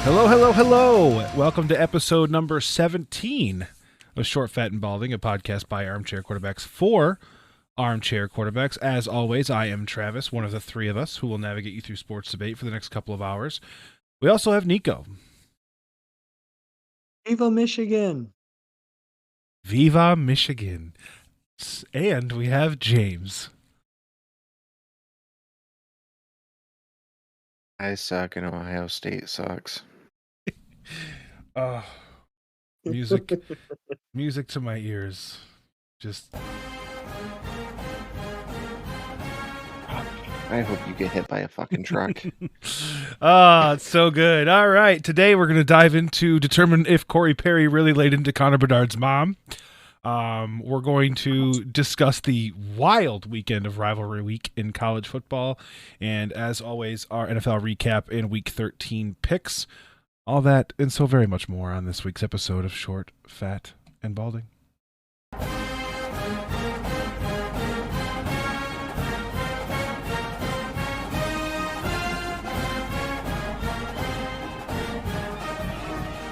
Hello, hello, hello. Welcome to episode number 17 of Short, Fat, and Balding, a podcast by Armchair Quarterbacks for Armchair Quarterbacks. As always, I am Travis, one of the three of us who will navigate you through sports debate for the next couple of hours. We also have Nico. Viva Michigan! Viva Michigan. And we have James. I suck and Ohio State sucks. Oh, music to my ears. Just I hope you get hit by a fucking truck. it's so good. All right, today we're going to dive into determine if Corey Perry really laid into Connor Bedard's mom. We're going to discuss the wild weekend of rivalry week in college football, and as always, our NFL recap and Week 13 picks. All that and so very much more on this week's episode of Short, Fat, and Balding.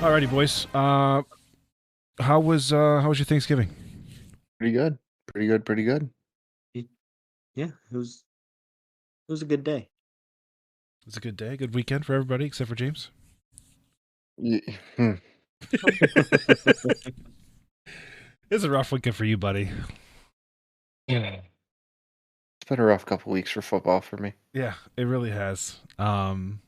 Alrighty, boys. How was your Thanksgiving? Pretty good. Yeah, it was a good day. It was a good day, good weekend for everybody except for James. Yeah. It's a rough weekend for you, buddy. It's been a rough couple weeks for football for me. Yeah, it really has. R.I.P.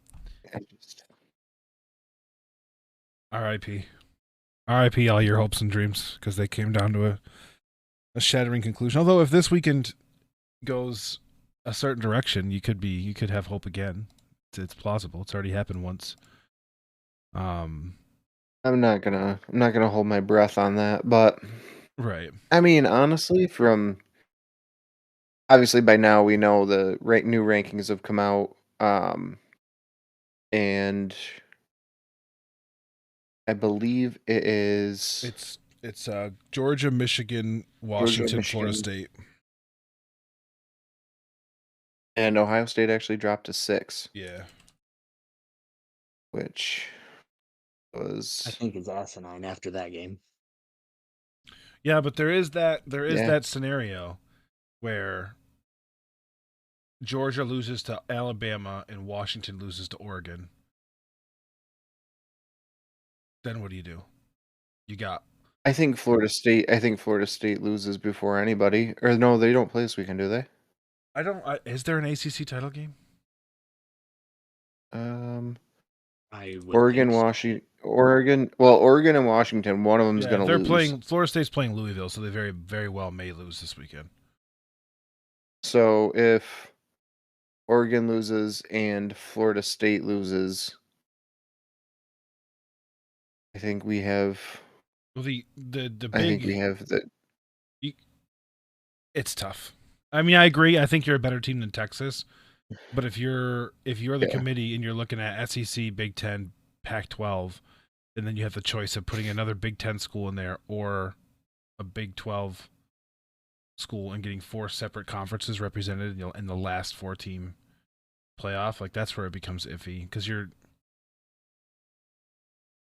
R.I.P. all your hopes and dreams because they came down to a shattering conclusion. Although if this weekend goes a certain direction, you could have hope again. It's plausible. It's already happened once. I'm not gonna hold my breath on that, but right. I mean, honestly, obviously by now we know the new rankings have come out, and I believe it is It's Georgia, Michigan, Washington, Michigan. Florida State. And Ohio State actually dropped to 6. Yeah. Which was, I think it's asinine after that game. Yeah, but there is that scenario where Georgia loses to Alabama and Washington loses to Oregon. Then what do? I think Florida State loses before anybody. Or no, they don't play this weekend, do they? Is there an ACC title game? Oregon, Washington, Oregon and Washington, one of them's going to lose. Florida State's playing Louisville, so they very, very well may lose this weekend. So if Oregon loses and Florida State loses, I think we have. Well, the big. I think we have the. It's tough. I mean, I agree. I think you're a better team than Texas, but if you're the committee and you're looking at SEC, Big Ten, Pac-12, and then you have the choice of putting another Big Ten school in there or a Big 12 school and getting 4 separate conferences represented in the last 4-team playoff, like that's where it becomes iffy because you're.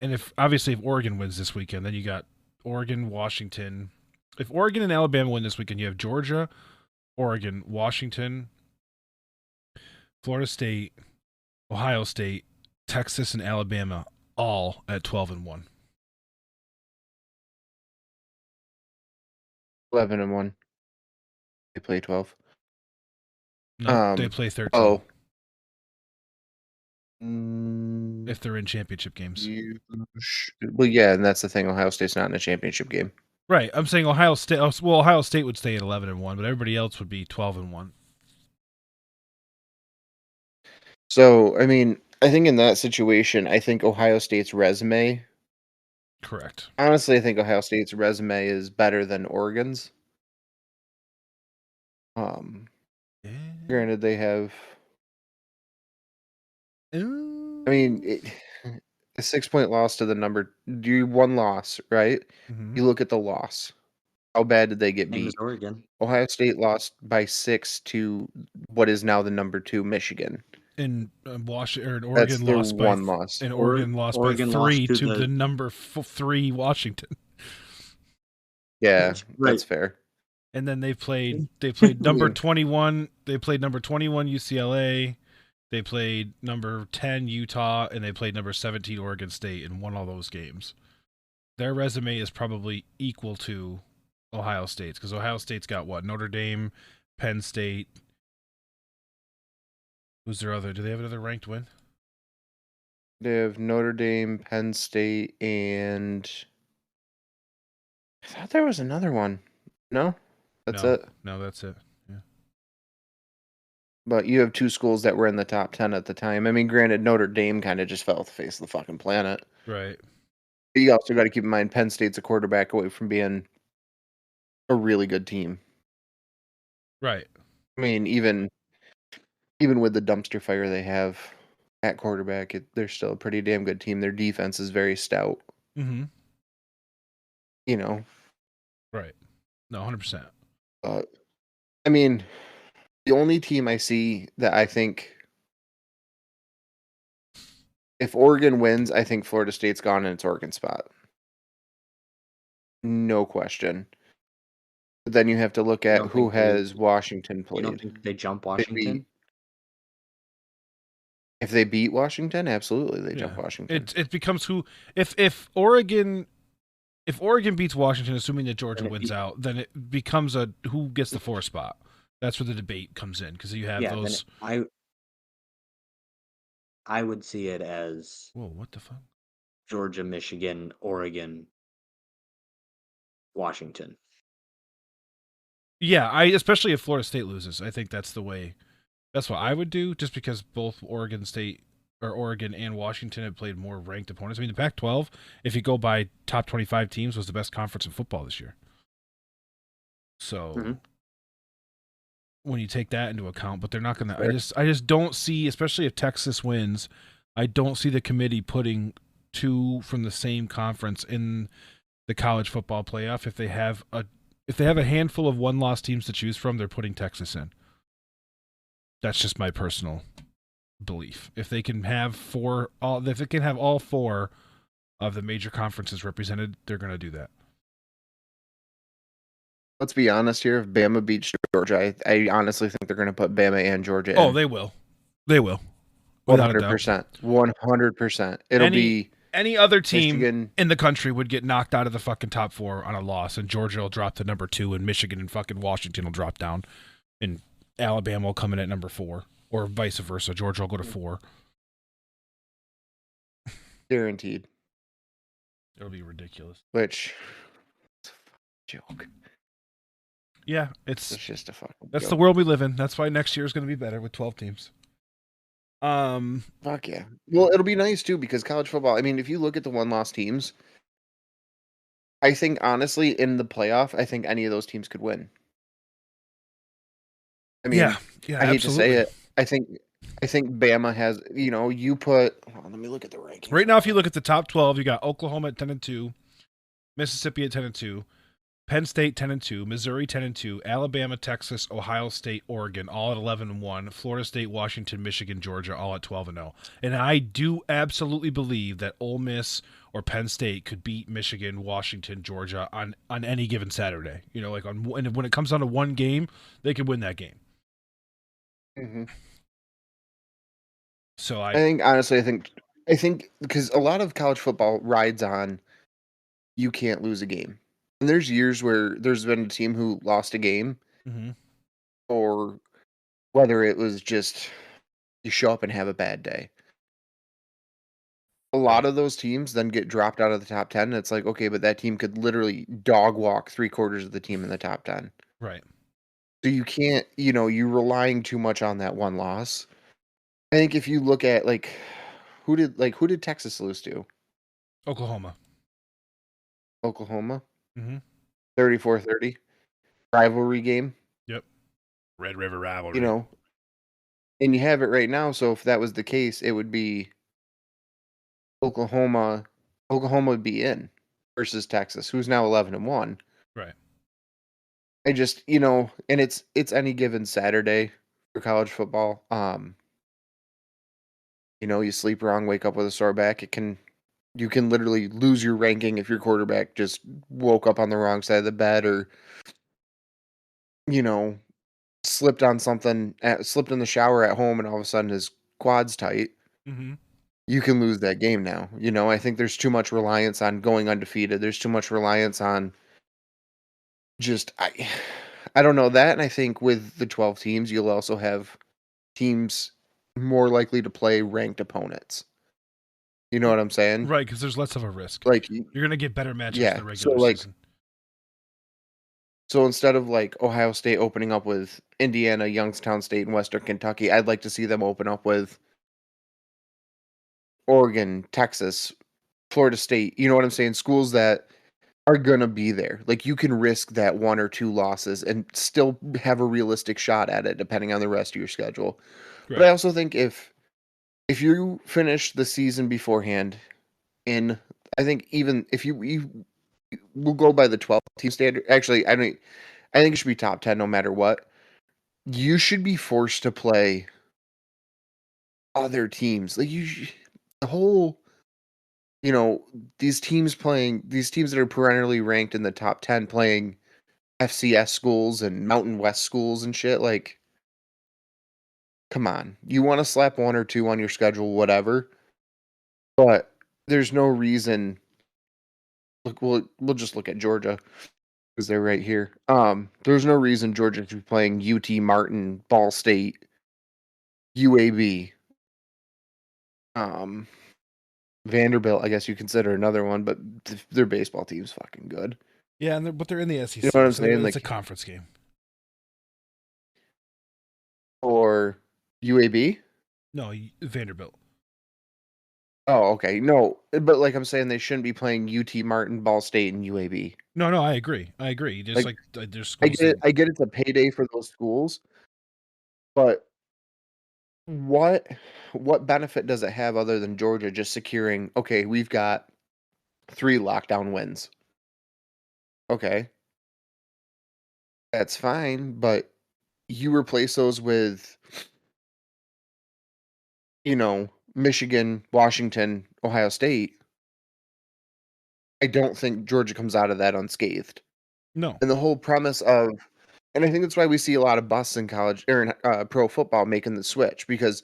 And if Oregon wins this weekend, then you got Oregon, Washington. If Oregon and Alabama win this weekend, you have Georgia, Oregon, Washington, Florida State, Ohio State, Texas, and Alabama all at 12-1. 11-1. They play 12. No, they play 13. Oh. If they're in championship games. Well, yeah, and that's the thing. Ohio State's not in a championship game. Right. I'm saying Ohio State. Well, Ohio State would stay at 11-1, but everybody else would be 12-1. So, I mean, I think in that situation, I think Ohio State's resume. Correct. Honestly, I think Ohio State's resume is better than Oregon's. Granted, they have. I mean, a 6-point loss to the number. You one loss, right? Mm-hmm. You look at the loss. How bad did they get beat? Oregon. Ohio State lost by 6 to what is now the number 2 Michigan. in Washington or in That's Oregon their lost by one loss. Oregon lost by Oregon 3 lost to to the the number 3 Washington. Yeah, right. that's fair. And then they played number 21, they played number 21 UCLA, they played number 10 Utah, and they played number 17 Oregon State and won all those games. Their resume is probably equal to Ohio State's, because Ohio State's got what? Notre Dame, Penn State. Who's their other? Do they have another ranked win? They have Notre Dame, Penn State, and I thought there was another one. No? That's it. No, that's it. Yeah. But you have two schools that were in the top 10 at the time. I mean, granted, Notre Dame kind of just fell off the face of the fucking planet. Right. But you also got to keep in mind Penn State's a quarterback away from being a really good team. Right. I mean, even with the dumpster fire they have at quarterback, they're still a pretty damn good team. Their defense is very stout. Mm-hmm. You know. Right. No, 100%. But I mean, the only team I see that I think, if Oregon wins, I think Florida State's gone in its Oregon spot. No question. But then you have to look at who has Washington You played. don't think they jump Washington? If they beat Washington, absolutely they jump Washington. It becomes who if Oregon beats Washington, assuming that Georgia wins out, then it becomes a who gets the 4 spot. That's where the debate comes in, because you have those. I would see it as Whoa, what the fuck? Georgia, Michigan, Oregon, Washington. Yeah, especially if Florida State loses, I think that's the way. That's what I would do, just because both Oregon and Washington have played more ranked opponents. I mean, the Pac-12, if you go by top 25 teams, was the best conference in football this year. So when you take that into account, but they're not going to. I just don't see, especially if Texas wins, I don't see the committee putting 2 from the same conference in the college football playoff. If they have a handful of 1-loss teams to choose from, they're putting Texas in. That's just my personal belief. If they can have all 4 of the major conferences represented, they're going to do that. Let's be honest here. If Bama beats Georgia, I honestly think they're going to put Bama and Georgia in. Oh, they will. They will. 100%. 100%. It'll be any other team Michigan in the country would get knocked out of the fucking top 4 on a loss, and Georgia will drop to number 2, and Michigan and fucking Washington will drop down, and Alabama will come in at number 4, or vice versa. Georgia will go to 4. Guaranteed. It'll be ridiculous. Which, it's a joke. Yeah, it's just a fucking That's joke. the world we live in. That's why next year is going to be better with 12 teams. Fuck yeah. Well, it'll be nice too, because college football, I mean, if you look at the 1-loss teams, I think honestly in the playoff, I think any of those teams could win. I mean, yeah, I hate to say it. I think Bama has, you put, let me look at the rankings. Right now, if you look at the top 12, you got Oklahoma at 10-2, Mississippi at 10-2, Penn State 10-2, Missouri 10-2, Alabama, Texas, Ohio State, Oregon all at 11-1, Florida State, Washington, Michigan, Georgia all at 12-0. And I do absolutely believe that Ole Miss or Penn State could beat Michigan, Washington, Georgia on any given Saturday. And when it comes down to one game, they could win that game. Mm-hmm. So I think honestly, I think because a lot of college football rides on you can't lose a game. And there's years where there's been a team who lost a game, or whether it was just you show up and have a bad day. A lot of those teams then get dropped out of the top 10, and it's like, okay, but that team could literally dog walk 3/4 of the team in the top 10. Right. So you can't, you're relying too much on that one loss. I think if you look at who did Texas lose to? Oklahoma. Mm-hmm. 34-30. Rivalry game. Yep. Red River rivalry. And you have it right now, so if that was the case, it would be Oklahoma would be in versus Texas, who's now 11-1. Right. I just, and it's any given Saturday for college football. You sleep wrong, wake up with a sore back. You can literally lose your ranking if your quarterback just woke up on the wrong side of the bed or, you know, slipped on something, slipped in the shower at home and all of a sudden his quad's tight. Mm-hmm. You can lose that game now. I think there's too much reliance on going undefeated. There's too much reliance on just I don't know that, and I think with the 12 teams, you'll also have teams more likely to play ranked opponents. You know what I'm saying? Right, because there's less of a risk. Like, You're going to get better matchups in yeah. the So regular like, season. so instead of like Ohio State opening up with Indiana, Youngstown State, and Western Kentucky, I'd like to see them open up with Oregon, Texas, Florida State. You know what I'm saying? Schools that are gonna be there. Like you can risk that one or two losses and still have a realistic shot at it, depending on the rest of your schedule. Right. But I also think if you finish the season beforehand in, I think even if you will go by the 12 team standard. Actually, I think it should be top 10 no matter what. You should be forced to play other teams. Like the whole, you know, these teams that are perennially ranked in the top 10 playing FCS schools and Mountain West schools and shit. Like, come on. You want to slap one or two on your schedule, whatever. But there's no reason. Look, we'll just look at Georgia because they're right here. There's no reason Georgia should be playing UT Martin, Ball State, UAB, Vanderbilt. I guess you consider another one, but their baseball team's fucking good. Yeah, but they're in the SEC. You know what I'm so saying? It's Like, a conference game. or UAB. No, Vanderbilt. Oh, okay. No, but like I'm saying, they shouldn't be playing UT Martin, Ball State, and UAB. No, I agree. Just Like, there's I schools get it. I get it's a payday for those schools, but what benefit does it have other than Georgia just securing? Okay, we've got 3 lockdown wins. Okay, that's fine, but you replace those with, Michigan, Washington, Ohio State. I don't think Georgia comes out of that unscathed. No. And the whole premise of, and I think that's why we see a lot of busts in college or in pro football making the switch, because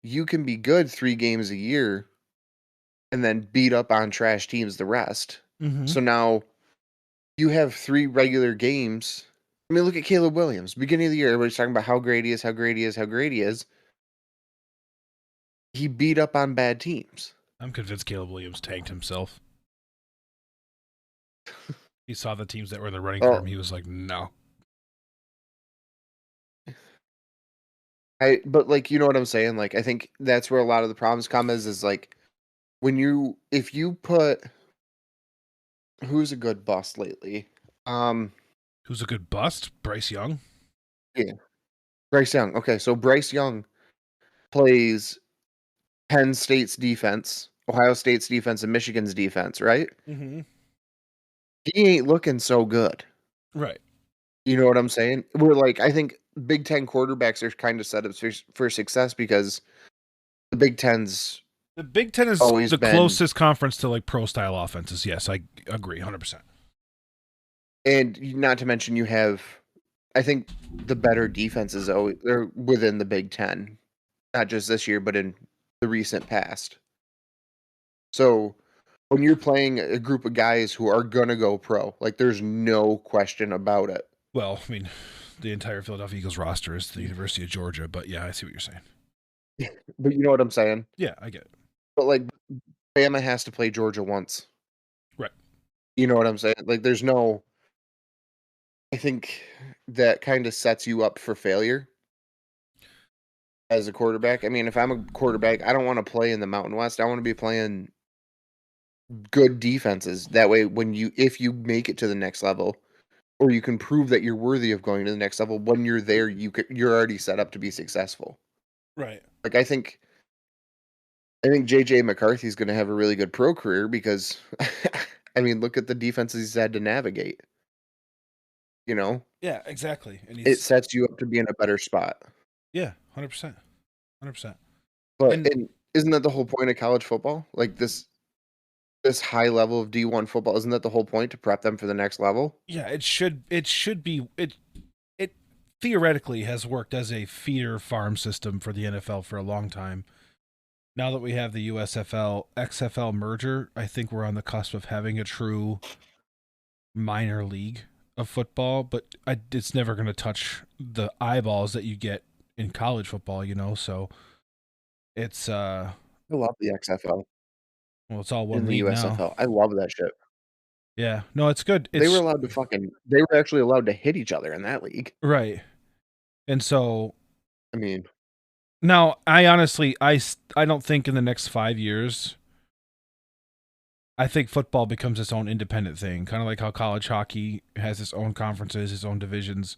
you can be good 3 games a year and then beat up on trash teams the rest. Mm-hmm. So now you have 3 regular games. I mean, look at Caleb Williams. Beginning of the year, everybody's talking about how great he is, how great he is, how great he is. He beat up on bad teams. I'm convinced Caleb Williams tanked himself. He saw the teams that were in the running for him. He was like, no. But like, you know what I'm saying? Like, I think that's where a lot of the problems come is like if you put, who's a good bust lately? Who's a good bust? Bryce Young? Yeah. Bryce Young. Okay, so Bryce Young plays Penn State's defense, Ohio State's defense, and Michigan's defense, right? Mm-hmm. He ain't looking so good. Right. You know what I'm saying? We're like, I think Big Ten quarterbacks are kind of set up for success because the Big Ten's The Big Ten is always the been closest conference to like pro style offenses. Yes, I agree 100%. And not to mention you have, I think the better defenses they're within the Big Ten, not just this year, but in the recent past. So when you're playing a group of guys who are gonna go pro, like there's no question about it. Well, I mean, the entire Philadelphia Eagles roster is the University of Georgia, but yeah, I see what you're saying. But you know what I'm saying? Yeah, I get it. But like Bama has to play Georgia once. Right. You know what I'm saying? Like there's no, I think that kind of sets you up for failure as a quarterback. I mean, if I'm a quarterback, I don't want to play in the Mountain West. I want to be playing good defenses. That way, if you make it to the next level, or you can prove that you're worthy of going to the next level, when you're there, you're already set up to be successful. Right. Like I think JJ McCarthy's going to have a really good pro career because, I mean, look at the defenses he's had to navigate. You know? Yeah, exactly. And It sets you up to be in a better spot. Yeah, 100%. 100%. But and isn't that the whole point of college football? Like this high level of D1 football, isn't that the whole point, to prep them for the next level? Yeah, it should be it theoretically has worked as a feeder farm system for the NFL for a long time. Now that we have the USFL XFL merger, I think we're on the cusp of having a true minor league of football, but it's never going to touch the eyeballs that you get in college football, so it's I love the XFL well, it's all one in the league now. USFL. I love that shit. Yeah, no, it's good. They were allowed to they were actually allowed to hit each other in that league. Right. And so, I mean, now I honestly, I don't think in the next 5 years, I think football becomes its own independent thing, kind of like how college hockey has its own conferences, its own divisions.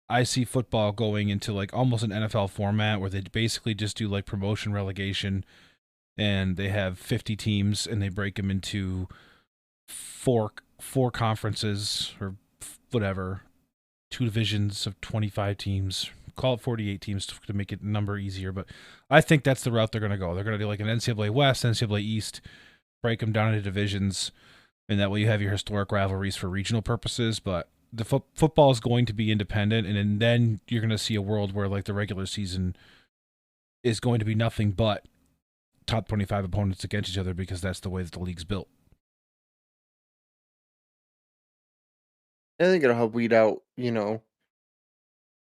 I see football going into like almost an NFL format where they basically just do like promotion relegation, and they have 50 teams and they break them into four conferences or whatever, 2 divisions of 25 teams. Call it 48 teams to make it number easier, but I think that's the route they're going to go. They're going to do like an NCAA West, NCAA East, break them down into divisions, and that way you have your historic rivalries for regional purposes. But the football is going to be independent, and then you're going to see a world where like the regular season is going to be nothing but top 25 opponents against each other, because that's the way that the league's built. I think it'll help weed out,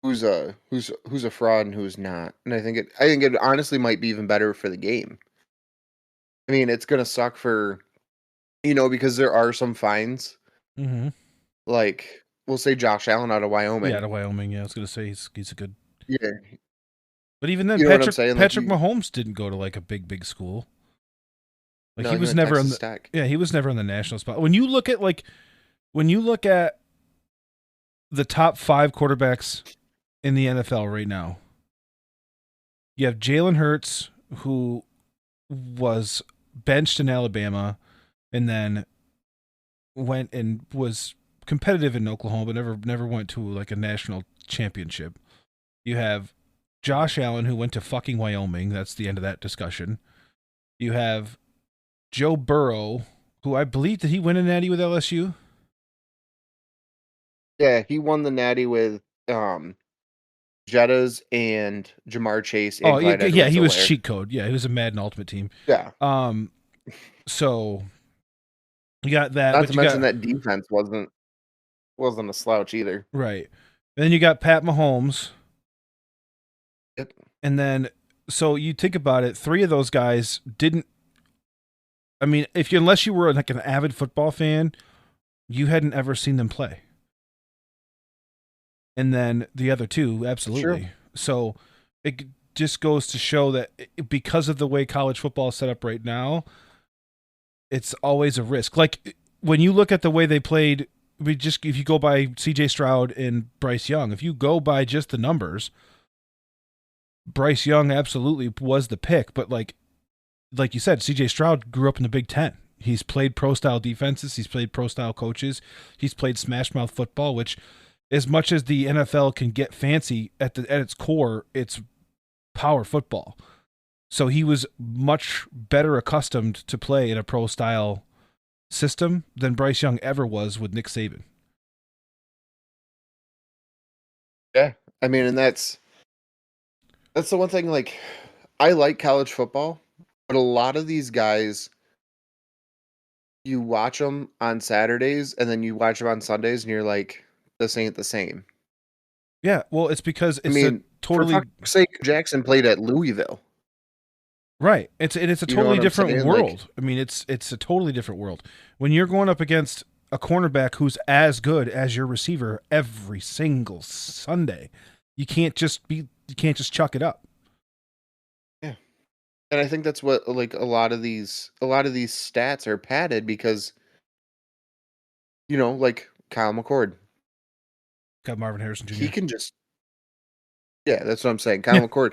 who's a fraud and who's not. And I think it honestly might be even better for the game. I mean, it's gonna suck for, because there are some fines. Mm-hmm. Like, we'll say Josh Allen out of Wyoming. Yeah, out of Wyoming. Yeah, I was gonna say he's a good. Yeah. But even then, You know what I'm saying? Like, Patrick Mahomes didn't go to like a big school. Like No, he he was went never on Texas the Tech. yeah, he was never on the national spot. When you look at the top 5 quarterbacks in the NFL right now, you have Jalen Hurts, who was benched in Alabama and then went and was competitive in Oklahoma, but never went to like a national championship. You have Josh Allen, who went to fucking Wyoming. That's the end of that discussion. You have Joe Burrow, who I believe, did he win a natty with LSU? Yeah, he won the natty with Jettas and Jamar Chase and Clyde yeah, he was Edwards-Helaire. cheat code. Yeah, he was a Madden Ultimate Team. Yeah. So you got that. Not to mention that defense wasn't a slouch either. Right. And then you got Pat Mahomes. Yep. And then, so you think about it, 3 of those guys didn't. I mean, unless you were like an avid football fan, you hadn't ever seen them play. And then the other 2, absolutely. Sure. So it just goes to show that because of the way college football is set up right now, it's always a risk. Like when you look at the way they played, if you go by CJ Stroud and Bryce Young, if you go by just the numbers, Bryce Young absolutely was the pick. But like you said, CJ Stroud grew up in the Big Ten. He's played pro-style defenses. He's played pro-style coaches. He's played smash-mouth football, which, as much as the NFL can get fancy, at its core, it's power football. So he was much better accustomed to play in a pro-style system than Bryce Young ever was with Nick Saban. Yeah, I mean, and that's the one thing. Like, I like college football, but a lot of these guys, you watch them on Saturdays and then you watch them on Sundays, and you're like, this ain't the same. Yeah, well, it's because it's for fuck's sake, Jackson played at Louisville. Right. It's a totally different world. I mean, it's a totally different world. When you're going up against a cornerback who's as good as your receiver every single Sunday, you can't just chuck it up. Yeah. And I think that's what, like, a lot of these stats are padded because, like Kyle McCord. Got Marvin Harrison Jr. He can just, yeah, that's what I'm saying. Kyle McCord,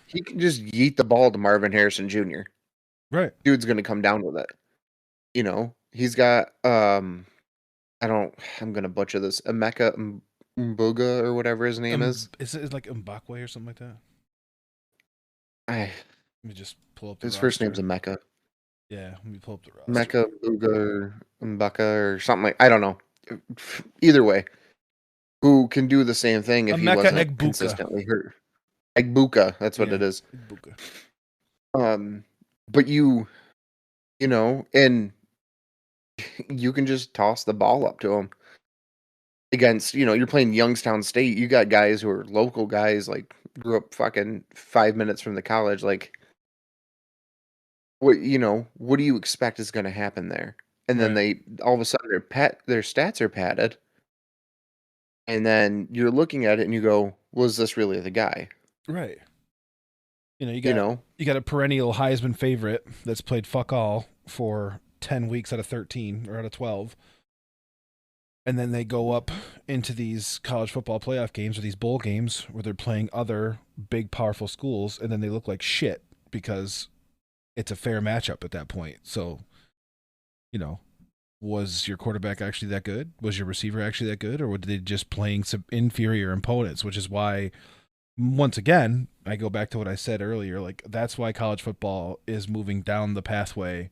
he can just yeet the ball to Marvin Harrison Jr. Right. Dude's going to come down with it. He's got, I'm going to butcher this, Emeka Mbuga or whatever his name is. Is it like Mbakwe or something like that? Let me just pull up the His roster. first name's Emeka. Yeah, let me pull up the roster. Mecca, Buga, or Mbaka, or something like. I don't know. Either way, who can do the same thing if he Emeka wasn't Egbuka. consistently hurt? Egbuka, that's what it is. Egbuka. But you know, and you can just toss the ball up to him against, you're playing Youngstown State. You got guys who are local guys, like grew up fucking 5 minutes from the college. Like, what what do you expect is going to happen there? And then Right. they all of a sudden their stats are padded, and then you're looking at it and you go, "Was this really the guy?" Right. You You know, got a perennial Heisman favorite that's played fuck all for 10 weeks out of 13 or out of 12. And then they go up into these college football playoff games or these bowl games where they're playing other big, powerful schools, and then they look like shit because it's a fair matchup at that point. So, was your quarterback actually that good? Was your receiver actually that good? Or were they just playing some inferior opponents, which is why, once again, I go back to what I said earlier. Like, that's why college football is moving down the pathway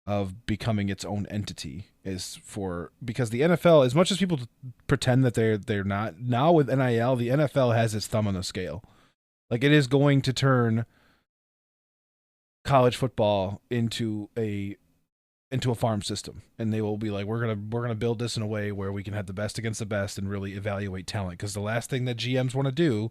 of becoming its own entity, because the NFL, as much as people pretend that they're not, now with NIL, the NFL has its thumb on the scale. Like, it is going to turn college football into a farm system, and they will be like, we're gonna build this in a way where we can have the best against the best and really evaluate talent, because the last thing that GMs want to do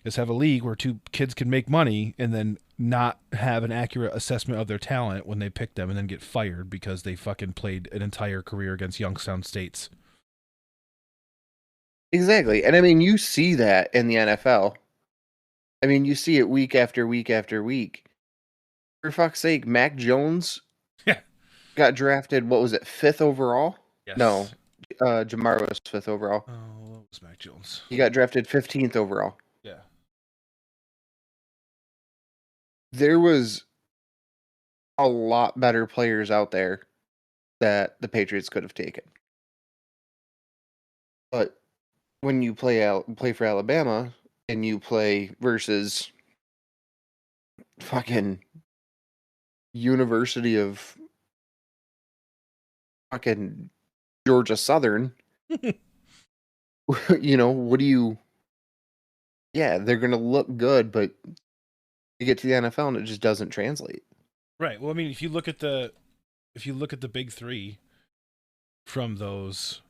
is have a league where two kids can make money and then not have an accurate assessment of their talent when they pick them and then get fired because they fucking played an entire career against Youngstown States. exactly. And I mean, you see that in the NFL. I mean, you see it week after week after week. For fuck's sake, Mac Jones got drafted, what was it, 5th overall? Yes. No, Jamar was 5th overall. Oh, what was Mac Jones? He got drafted 15th overall. Yeah. There was a lot better players out there that the Patriots could have taken. But when you play for Alabama and you play versus fucking University of fucking Georgia Southern, what do you? Yeah, they're gonna look good, but you get to the NFL and it just doesn't translate. Right. Well, I mean, if you look at the big three from those,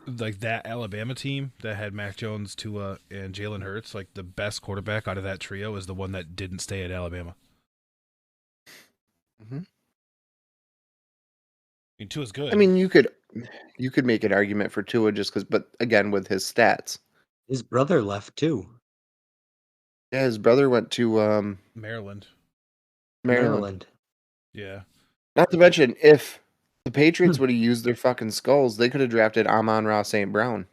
like that Alabama team that had Mac Jones, Tua, and Jalen Hurts, like the best quarterback out of that trio is the one that didn't stay at Alabama. Mm-hmm. I mean, Tua's good. I mean, you could make an argument for Tua just because, but again, with his stats, His brother left too. yeah, his brother went to Maryland. Maryland. Yeah. Not to mention, if the Patriots would have used their fucking skulls, they could have drafted Amon-Ra St. Brown.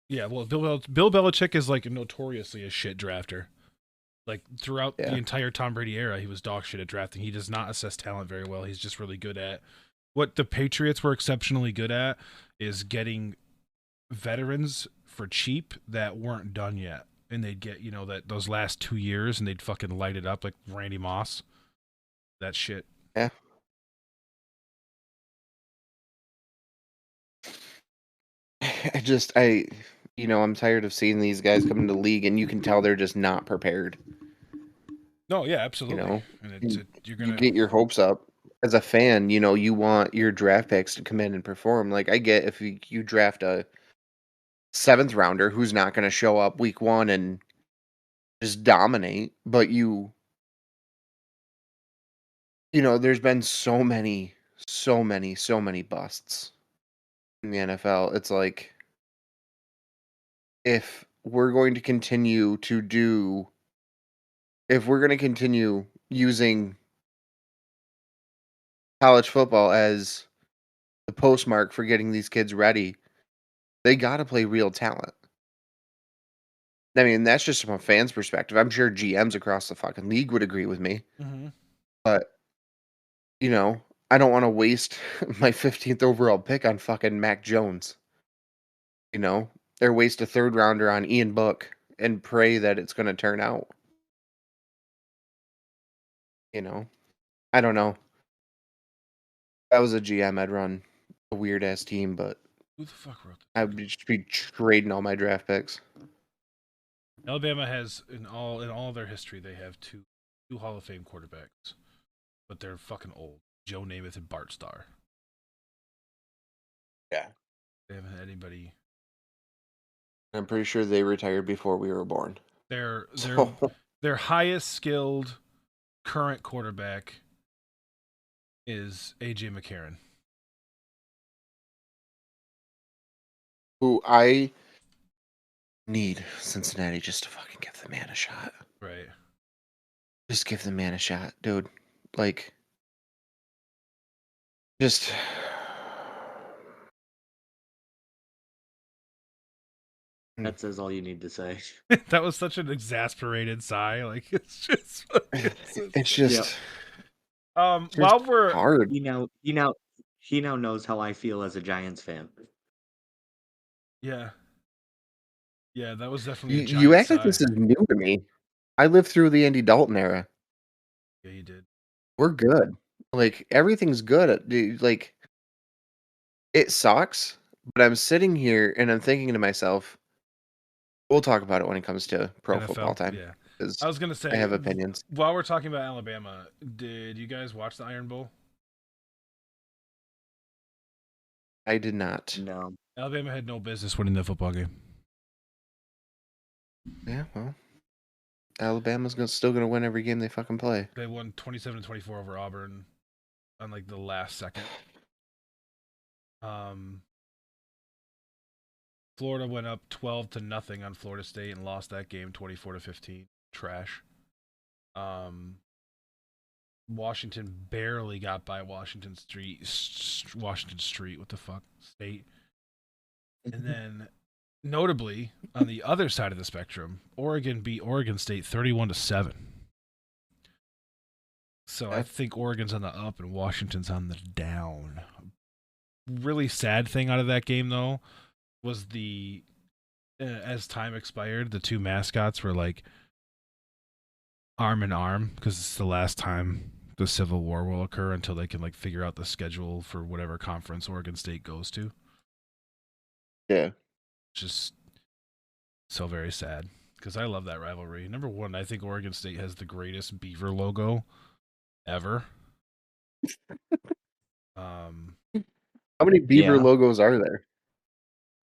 Yeah, well, Bill Belichick is like notoriously a shit drafter. Like throughout the entire Tom Brady era, he was dog shit at drafting. He does not assess talent very well. He's just really good at what the Patriots were exceptionally good at is getting veterans for cheap that weren't done yet. And they'd get, that those last 2 years and they'd fucking light it up like Randy Moss. That shit. Yeah. I'm tired of seeing these guys come into the league and you can tell they're just not prepared. No, yeah, absolutely. And you get your hopes up. As a fan, you want your draft picks to come in and perform. Like, I get if you draft a 7th rounder who's not going to show up week 1 and just dominate, but there's been so many busts in the NFL. It's like, if we're going to continue using college football as the postmark for getting these kids ready, they got to play real talent. I mean, that's just from a fan's perspective. I'm sure GMs across the fucking league would agree with me. Mm-hmm. But, I don't want to waste my 15th overall pick on fucking Mac Jones. Or waste a 3rd rounder on Ian Book and pray that it's going to turn out. You know, I don't know. If I was a GM, I'd run a weird ass team, but Who the fuck wrote I that? would just be trading all my draft picks. Alabama has in all their history they have two Hall of Fame quarterbacks, but they're fucking old. Joe Namath and Bart Starr. Yeah. They haven't had anybody. I'm pretty sure they retired before we were born. Their So, their highest skilled current quarterback is AJ McCarron. who I need Cincinnati just to fucking give the man a shot. Right. Just give the man a shot, dude. Like, just. That says all you need to say. That was such an exasperated sigh. Like it's just. It's just. Yep. Just While we're hard. He now knows how I feel as a Giants fan. yeah, that was definitely a You giant act like sigh. this is new to me. I lived through the Andy Dalton era. Yeah, you did. We're good. Like, everything's good. Like, it sucks, but I'm sitting here and I'm thinking to myself, we'll talk about it when it comes to pro football NFL. time. Yeah, Because I was gonna I say. have opinions. While we're talking about Alabama, did you guys watch the Iron Bowl? I did not. No. Alabama had no business winning the football game. Yeah, well, Alabama's still going to win every game they fucking play. They won 27-24 over Auburn on like the last second. Florida went up 12-0 on Florida State and lost that game 24-15. Trash. Washington barely got by Washington Street. What the fuck? State. And then, notably, on the other side of the spectrum, Oregon beat Oregon State 31-7. So I think Oregon's on the up and Washington's on the down. Really sad thing out of that game, though, was the as time expired, the two mascots were like arm in arm because it's the last time the Civil War will occur until they can like figure out the schedule for whatever conference Oregon State goes to. Yeah. Just so very sad because I love that rivalry. Number one, I think Oregon State has the greatest beaver logo ever. How many beaver logos are there?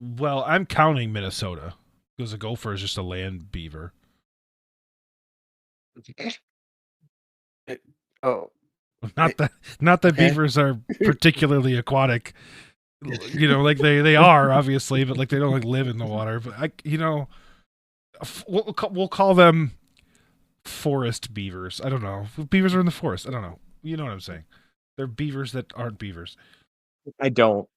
Well, I'm counting Minnesota because a gopher is just a land beaver. Oh, not that beavers are particularly aquatic. You know, like they are obviously, but like they don't like live in the water. But we'll call them forest beavers. I don't know. Beavers are in the forest. I don't know. You know what I'm saying? They're beavers that aren't beavers. I don't.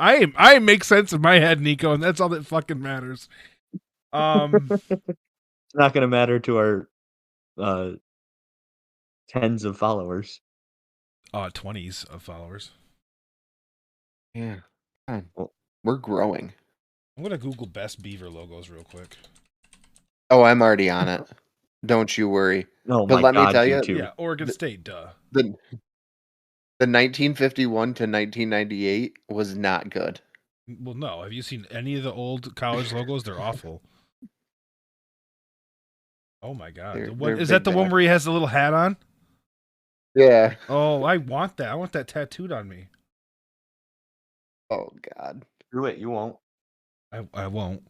I make sense in my head, Nico, and that's all that fucking matters. It's not going to matter to our tens of followers. 20s of followers. Yeah. We're growing. I'm gonna Google best beaver logos real quick. Oh, I'm already on it. Don't you worry. Oh But my let God, me tell you, too. Yeah, Oregon State, duh. The 1951 to 1998 was not good. Well, no. Have you seen any of the old college logos? They're awful. Oh my God. Is that the one where he has the little hat on? Yeah. Oh, I want that. I want that tattooed on me. Oh God. Screw it, you won't. I won't.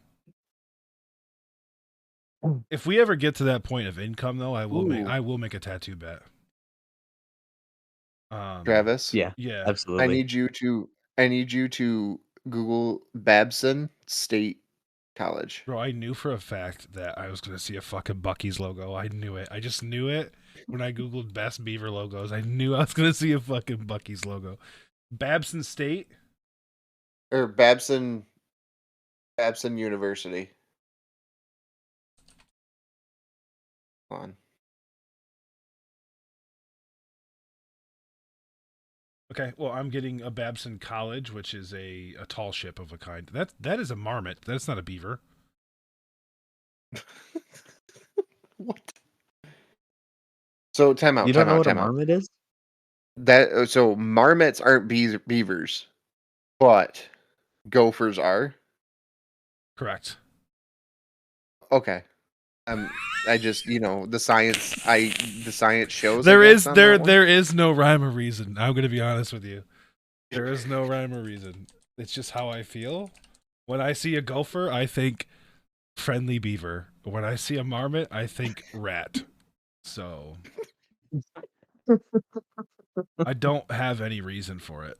If we ever get to that point of income, though, I will make a tattoo bet. Travis. Yeah, absolutely. I need you to Google Babson State College. Bro, I knew for a fact that I was going to see a fucking Buc-ee's logo. I knew it. I just knew it when I Googled best beaver logos. I knew I was going to see a fucking Buc-ee's logo. Babson State? Or Babson University. Come on. Okay, well, I'm getting a Babson College, which is a tall ship of a kind. That is a marmot. That's not a beaver. What? So time out. You don't Time know out. what a Time out. marmot is? So marmots aren't beavers, but gophers are. Correct. Okay. I just the science shows. There I guess, is on there that one. there is no rhyme or reason. I'm gonna be honest with you. There is no rhyme or reason. It's just how I feel. When I see a gopher, I think friendly beaver. When I see a marmot, I think rat. So I don't have any reason for it.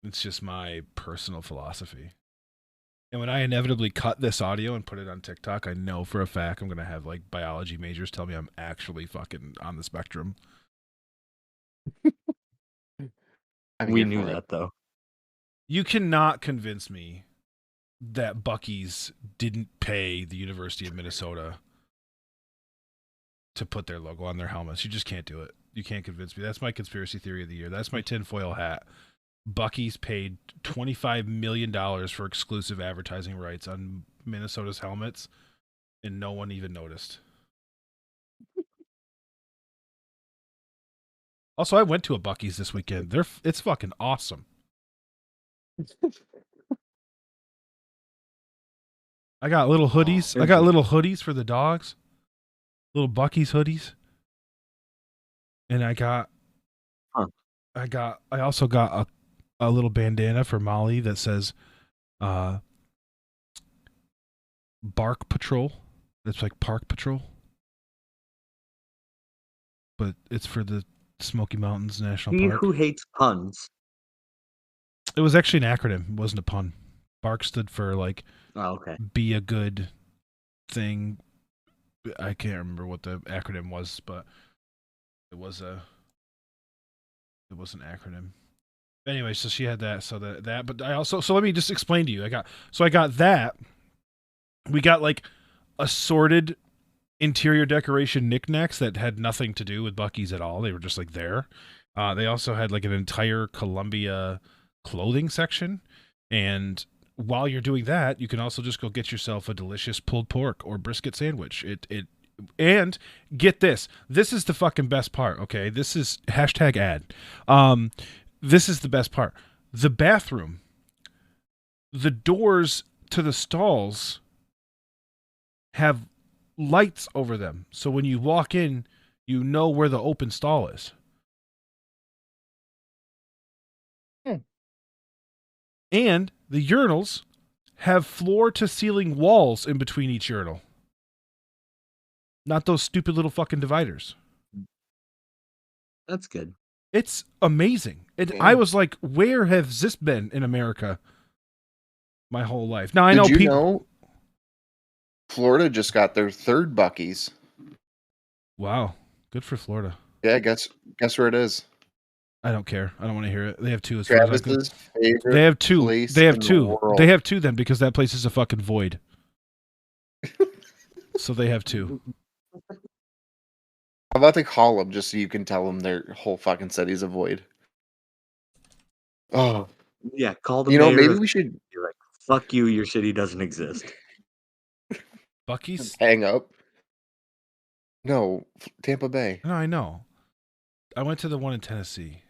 It's just my personal philosophy. And when I inevitably cut this audio and put it on TikTok, I know for a fact I'm going to have like biology majors tell me I'm actually fucking on the spectrum. We knew that, though. You cannot convince me that Buc-ee's didn't pay the University of Minnesota to put their logo on their helmets. You just can't do it. You can't convince me. That's my conspiracy theory of the year. That's my tinfoil hat. Buc-ee's paid $25 million for exclusive advertising rights on Minnesota's helmets, and no one even noticed. Also, I went to a Buc-ee's this weekend. It's fucking awesome. I got little hoodies. I got little hoodies for the dogs. Little Buc-ee's hoodies. And I also got a little bandana for Molly that says Bark Patrol. It's like Park Patrol. But it's for the Smoky Mountains National Park. Who hates puns? It was actually an acronym. It wasn't a pun. Bark stood for like be a good thing. I can't remember what the acronym was, but it was an acronym. Anyway, so she had that, so that but I also, so let me just explain to you. I got that. We got like assorted interior decoration knickknacks that had nothing to do with Buc-ee's at all. They were just like there. They also had like an entire Columbia clothing section, and while you're doing that, you can also just go get yourself a delicious pulled pork or brisket sandwich. And get this. This is the fucking best part, okay? This is #ad. This is the best part. The bathroom, the doors to the stalls have lights over them. So when you walk in, you know where the open stall is. And the urinals have floor-to-ceiling walls in between each urinal. Not those stupid little fucking dividers. That's good. It's amazing. I was like, where has this been in America my whole life? Now, I know people... know Florida just got their third Buc-ee's. Wow. Good for Florida. Yeah, guess where it is. I don't care. I don't want to hear it. They have two. Travis's favorite They have two. place They have in two. the world. They have two then, because that place is a fucking void. So they have two. How about they call them just so you can tell them their whole fucking city's a void? Oh. Yeah, call the mayor. Maybe we should be like, fuck you, your city doesn't exist. Buc-ee's? Hang up. No, Tampa Bay. No, I know. I went to the one in Tennessee,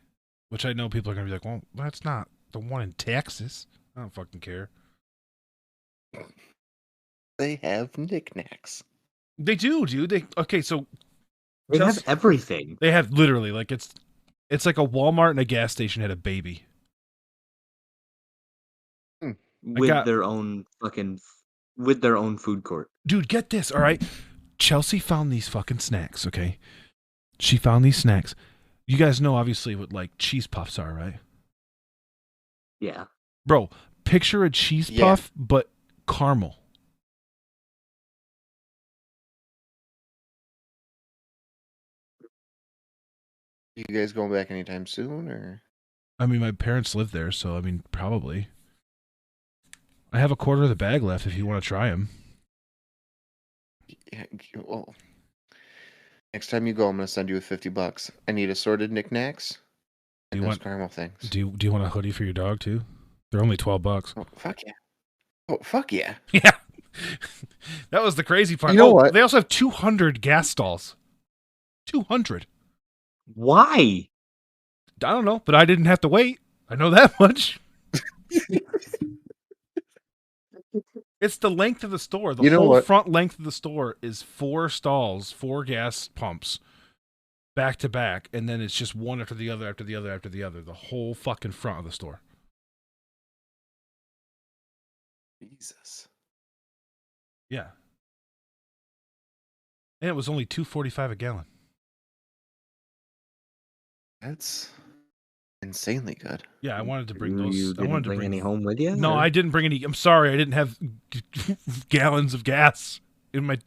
which I know people are going to be like, well, that's not the one in Texas. I don't fucking care. They have knickknacks. They do, dude. Okay, so they have everything. They have literally, like, it's like a Walmart and a gas station had a baby. With their own food court. Dude, get this, all right? Chelsea found these fucking snacks, okay? She found these snacks. You guys know, obviously, what, like, cheese puffs are, right? Yeah. Bro, picture a cheese puff, but caramel. You guys going back anytime soon, or? I mean, my parents live there, so, I mean, probably. I have a quarter of the bag left if you want to try them. Yeah, well, next time you go, I'm going to send you with $50. I need assorted knickknacks and those caramel things. Do you want a hoodie for your dog, too? They're only $12. Oh, fuck yeah. Oh, fuck yeah. Yeah. That was the crazy part. You know what? They also have 200 gas stalls. 200. Why? I don't know, but I didn't have to wait. I know that much. It's the length of the store. The You know whole what? front length of the store is 4 stalls, 4 gas pumps, back to back, and then it's just one after the other, after the other, after the other. The whole fucking front of the store. Jesus. Yeah. And it was only $2.45 a gallon. That's insanely good. Yeah, I wanted to bring You those. I didn't wanted to bring bring any home with you? No, or- I didn't bring any. I'm sorry, I didn't have gallons of gas in my.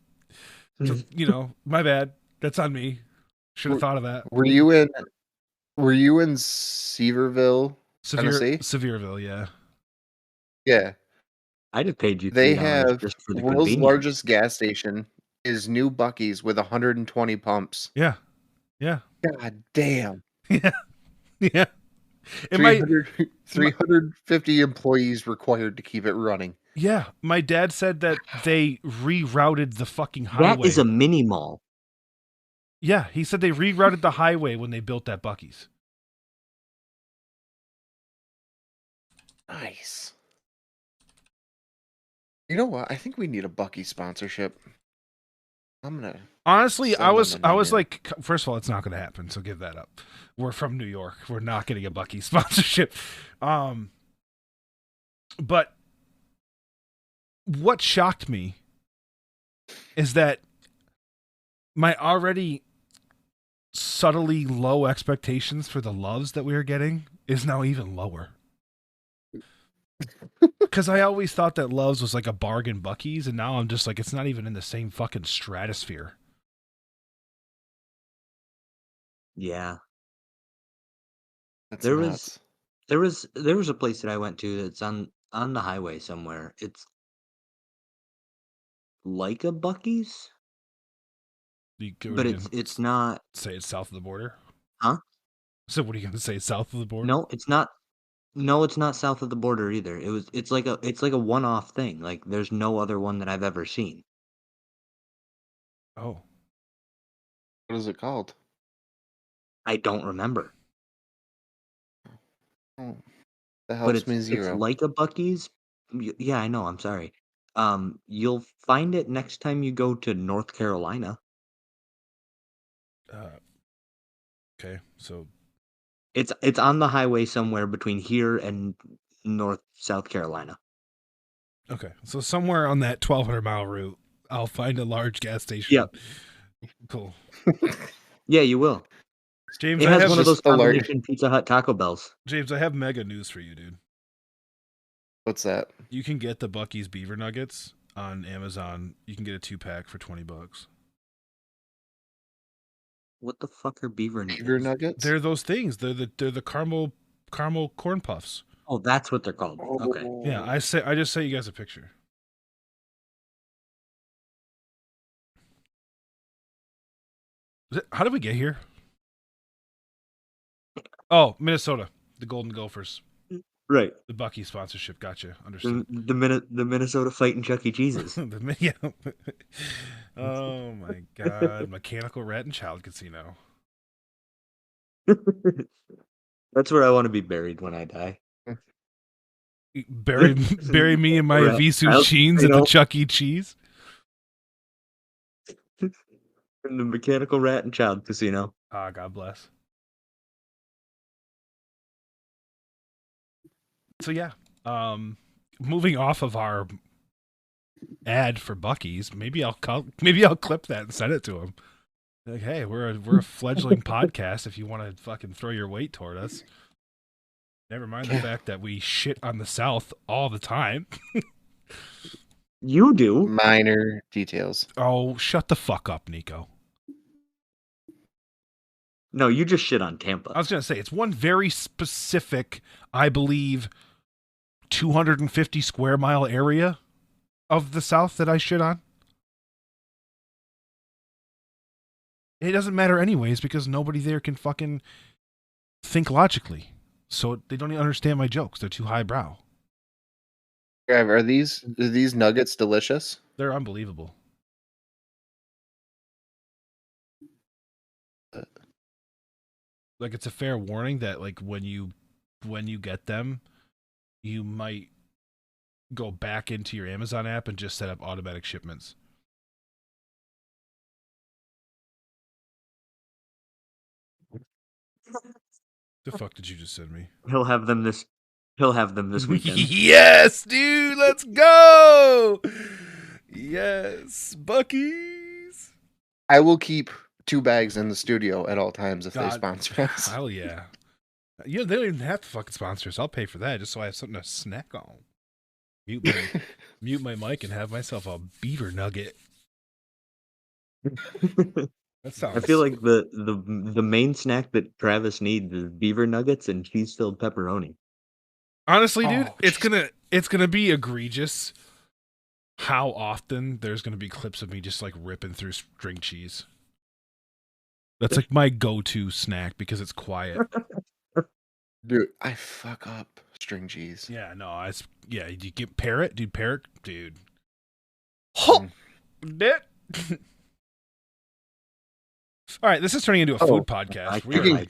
My bad. That's on me. Should have thought of that. Were you in Seaverville, Tennessee? Sevierville, yeah. Yeah. I'd have paid you They $3 have just for the world's convenience. largest gas station is New Bucky's with 120 pumps. Yeah. Yeah. God damn. Yeah. Yeah. And my 350 employees required to keep it running. Yeah, my dad said that they rerouted the fucking highway. That is a mini mall. Yeah, he said they rerouted the highway when they built that Buc-ee's. Nice. You know what? I think we need a Bucky sponsorship. I'm gonna Honestly, send I was them an email. like, first of all, it's not going to happen, so give that up. We're from New York. We're not getting a Buc-ee's sponsorship. But what shocked me is that my already subtly low expectations for the loves that we are getting is now even lower. Because I always thought that Loves was like a bargain Buc-ee's, and now I'm just like, it's not even in the same fucking stratosphere. Yeah. That's There nuts. was there was a place that I went to that's on the highway somewhere. It's like a Buc-ee's, but it's not. Say it's south of the border? Huh? So what are you going to say, south of the border? No, it's not. No, it's not south of the border either. It's like a one-off thing. Like there's no other one that I've ever seen. Oh. What is it called? I don't remember. Oh, that But helps me zero. it's like a Buc-ee's. Yeah, I know. I'm sorry. You'll find it next time you go to North Carolina. Okay, so It's on the highway somewhere between here and South Carolina. okay, so somewhere on that 1,200-mile route, I'll find a large gas station. Yep. Cool. Yeah, you will. James, It I has have one of those just a large- combination Pizza Hut Taco Bells. James, I have mega news for you, dude. What's that? You can get the Buc-ee's Beaver Nuggets on Amazon. You can get a 2-pack for $20. What the fuck are beaver nuggets? Beaver nuggets? They're those things. They're the caramel corn puffs. Oh, that's what they're called. Okay. Yeah, I just sent you guys a picture. How did we get here? Oh, Minnesota, the Golden Gophers, Right. the Buc-ee's sponsorship. Gotcha. Understood. The Minnesota fighting Chuck E. Cheese's. Yeah. Oh my God! Mechanical Rat and Child Casino. That's where I want to be buried when I die. Bury me in my Rat- Avisu Child jeans at the Casino. Chuck E. Cheese. In the Mechanical Rat and Child Casino. Ah, God bless. So yeah, moving off of our ad for Buc-ee's, maybe I'll clip that and send it to him. Like, hey, we're a fledgling podcast. If you want to fucking throw your weight toward us, never mind the fact that we shit on the South all the time. You do. Minor details. Oh, shut the fuck up, Nico. No, you just shit on Tampa. I was gonna say it's one very specific, I believe, 250 square mile area of the South that I shit on. It doesn't matter anyways because nobody there can fucking think logically. So they don't even understand my jokes. They're too highbrow. Are these nuggets delicious? They're unbelievable. like it's a fair warning that like when you get them, you might go back into your Amazon app and just set up automatic shipments. The fuck did you just send me? He'll have them this weekend. Yes, dude, let's go. Yes, Bucky's. I will keep 2 bags in the studio at all times if they God, sponsor us. hell yeah. They don't even have to fucking sponsor us. I'll pay for that just so I have something to snack on. Mute my mic and have myself a beaver nugget. That sounds. I feel like the main snack that Travis needs is beaver nuggets and cheese-filled pepperoni. Honestly, dude, Oh, it's gonna be egregious how often there's gonna be clips of me just like ripping through string cheese. That's like my go-to snack because it's quiet. Dude, I fuck up string cheese. Yeah, no, you get parrot, dude. Oh, it. All right, this is turning into a food podcast. We are like,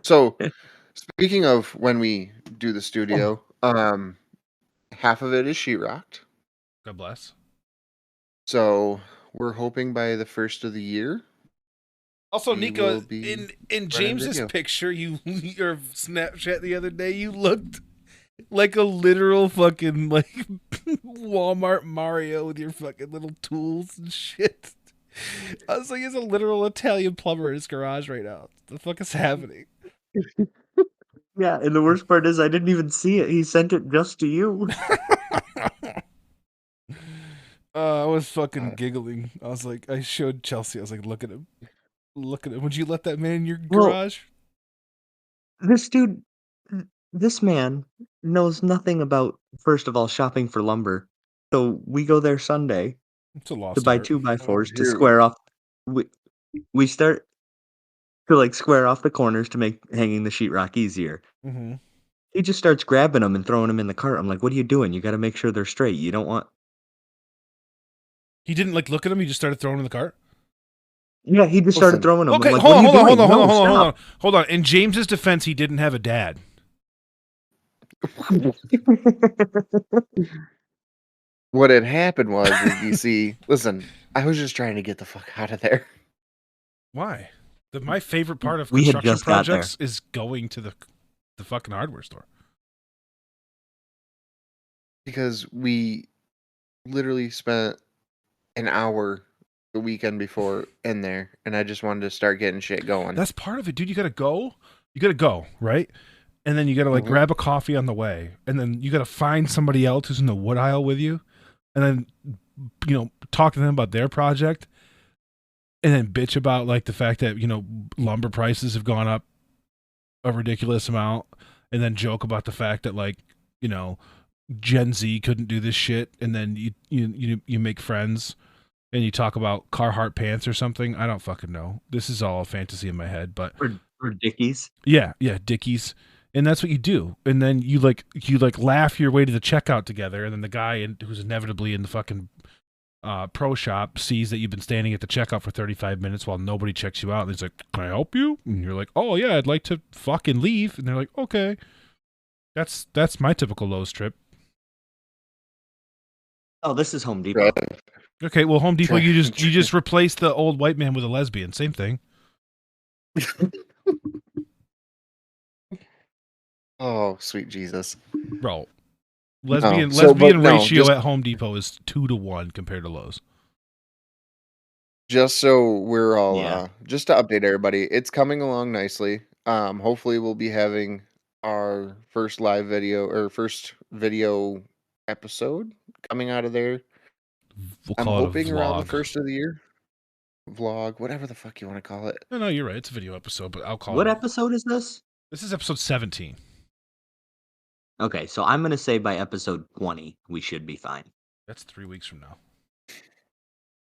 So, speaking of when we do the studio, half of it is sheetrocked. God bless. So we're hoping by the first of the year. Also, we Nico, will be in James's video. picture, your Snapchat the other day, you looked like a literal fucking like Walmart Mario with your fucking little tools and shit. I was like, he's a literal Italian plumber in his garage right now. What the fuck is happening? Yeah, and the worst part is I didn't even see it. He sent it just to you. I was fucking giggling. I was like, I showed Chelsea. I was like, look at him. Would you let that man in your garage? This man knows nothing about, first of all, shopping for lumber. So we go there Sunday It's a lost to buy art. 2x4s to dude. square off. We start to like square off the corners to make hanging the sheetrock easier. Mm-hmm. He just starts grabbing them and throwing them in the cart. I'm like, what are you doing? You got to make sure they're straight. You don't want. He didn't like look at him. He just started throwing them in the cart. Yeah, he just started throwing them. Okay, I'm like, hold on. In James's defense, he didn't have a dad. What had happened was, you see, listen, I was just trying to get the fuck out of there. Why? My favorite part of We had construction just got there. projects is going to the fucking hardware store. Because we literally spent an hour the weekend before in there, and I just wanted to start getting shit going. That's part of it, dude. You gotta go, right? And then you gotta like grab a coffee on the way, and then you gotta find somebody else who's in the wood aisle with you, and then talk to them about their project, and then bitch about like the fact that lumber prices have gone up a ridiculous amount, and then joke about the fact that like Gen Z couldn't do this shit, and then you make friends and you talk about Carhartt pants or something. I don't fucking know. This is all a fantasy in my head, but or Dickies. Yeah, Dickies. And that's what you do. And then you laugh your way to the checkout together, and then the guy who's inevitably in the fucking pro shop sees that you've been standing at the checkout for 35 minutes while nobody checks you out, and he's like, "Can I help you?" And you're like, "Oh yeah, I'd like to fucking leave." And they're like, "Okay." That's my typical Lowe's trip. Oh, this is Home Depot. Okay, well, Home Depot, you just replace the old white man with a lesbian. Same thing. Oh, sweet Jesus. Bro. Lesbian ratio just, at Home Depot is 2-1 compared to Lowe's. Just so we're all just to update everybody, it's coming along nicely. Hopefully we'll be having our first live video or first video episode coming out of there. We'll call I'm hoping it a vlog. around the first of the year. Vlog, whatever the fuck you want to call it. No, you're right. It's a video episode, but I'll call it. What episode is this? This is episode 17. Okay, so I'm going to say by episode 20, we should be fine. That's 3 weeks from now.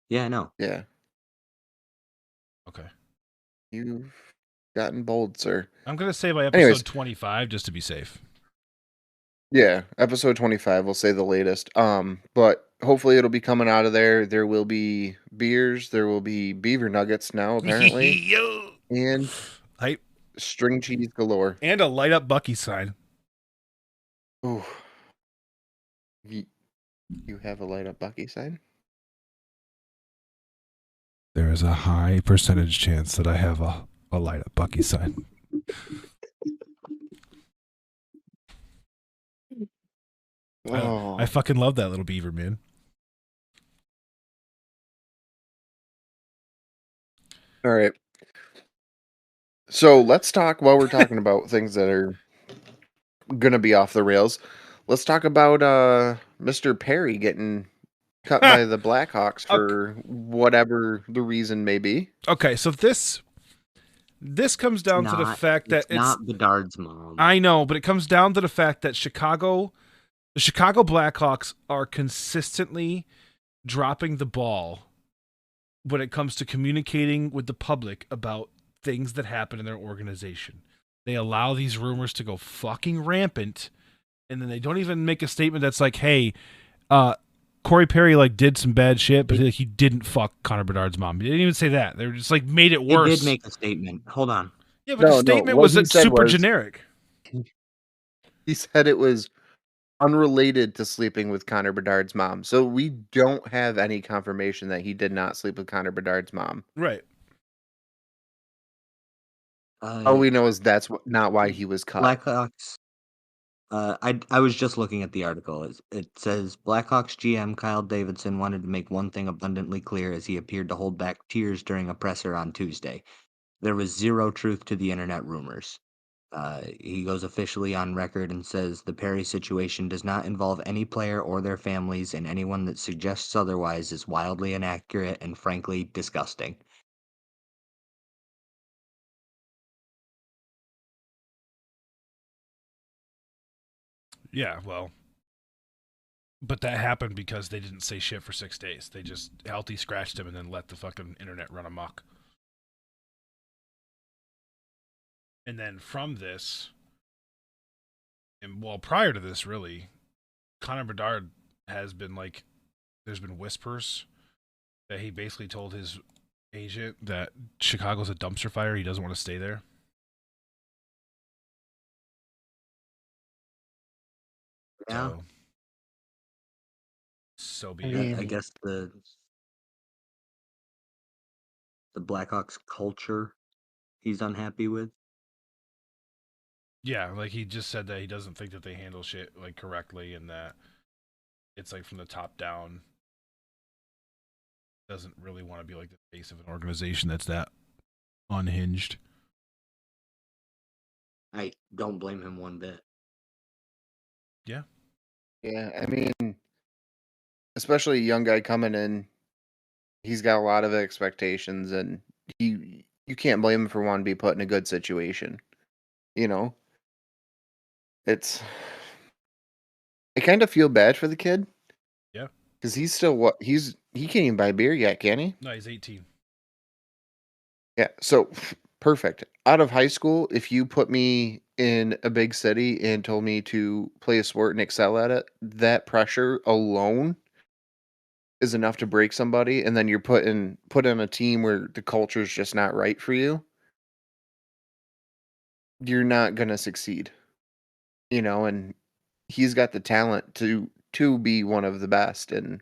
Yeah, I know. Yeah. Okay. You've gotten bold, sir. I'm going to say by episode 25 just to be safe. Yeah, episode 25, we'll say the latest. But hopefully it'll be coming out of there. There will be beers. There will be beaver nuggets now, apparently. Yo. And hype. String cheese galore. And a light up Bucky sign. Ooh. You have a light up Bucky sign? There is a high percentage chance that I have a light up Bucky sign. Oh. I fucking love that little beaver, man. All right. So let's talk while we're talking about things that are gonna be off the rails. Let's talk about Mr. Perry getting cut by the Blackhawks for whatever the reason may be. Okay, so this comes down to the fact that it's not Bedard's mom. I know, but it comes down to the fact that the Chicago Blackhawks are consistently dropping the ball when it comes to communicating with the public about things that happen in their organization. They allow these rumors to go fucking rampant, and then they don't even make a statement that's like, "Hey, Corey Perry like did some bad shit, but he didn't fuck Connor Bedard's mom." They didn't even say that. They were just like made it worse. They did make a statement. Hold on. Yeah, but the statement was super generic. He said it was unrelated to sleeping with Connor Bedard's mom. So we don't have any confirmation that he did not sleep with Connor Bedard's mom. Right. All we know is that's not why he was cut. Blackhawks. I was just looking at the article. It says Blackhawks GM Kyle Davidson wanted to make one thing abundantly clear as he appeared to hold back tears during a presser on Tuesday. There was zero truth to the internet rumors. He goes officially on record and says the Perry situation does not involve any player or their families, and anyone that suggests otherwise is wildly inaccurate and frankly disgusting. Yeah, well, but that happened because they didn't say shit for 6 days. They just healthy scratched him and then let the fucking internet run amok. And then from this, and well, prior to this, really, Connor Bedard has been like, there's been whispers that he basically told his agent that Chicago's a dumpster fire. He doesn't want to stay there. Yeah. So be it. I guess the Blackhawks culture he's unhappy with. Yeah, like he just said that he doesn't think that they handle shit like correctly, and that it's like from the top down. Doesn't really want to be like the face of an organization that's that unhinged. I don't blame him one bit. Yeah. Yeah, I mean, especially a young guy coming in, he's got a lot of expectations, and you can't blame him for wanting to be put in a good situation. You know, I kind of feel bad for the kid. Yeah. Because he's still he can't even buy beer yet, can he? No, he's 18. Yeah, so perfect. Out of high school, if you put me in a big city and told me to play a sport and excel at it, that pressure alone is enough to break somebody, and then you're put in a team where the culture is just not right for you. You're not gonna succeed. You know, and he's got the talent to be one of the best, and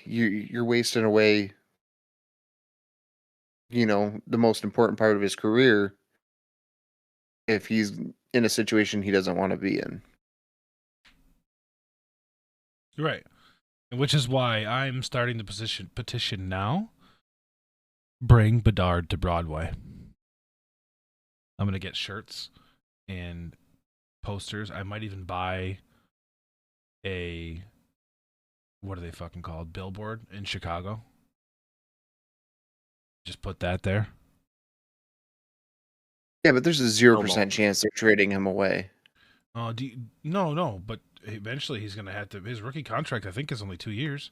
you're wasting away, you know, the most important part of his career if he's in a situation he doesn't want to be in. Right. Which is why I'm starting the petition now. Bring Bedard to Broadway. I'm going to get shirts and posters. I might even buy a, what are they fucking called? Billboard in Chicago. Just put that there. Yeah, but there's a 0% chance they're trading him away. Oh, no, but eventually he's going to have to. His rookie contract, I think, is only 2 years.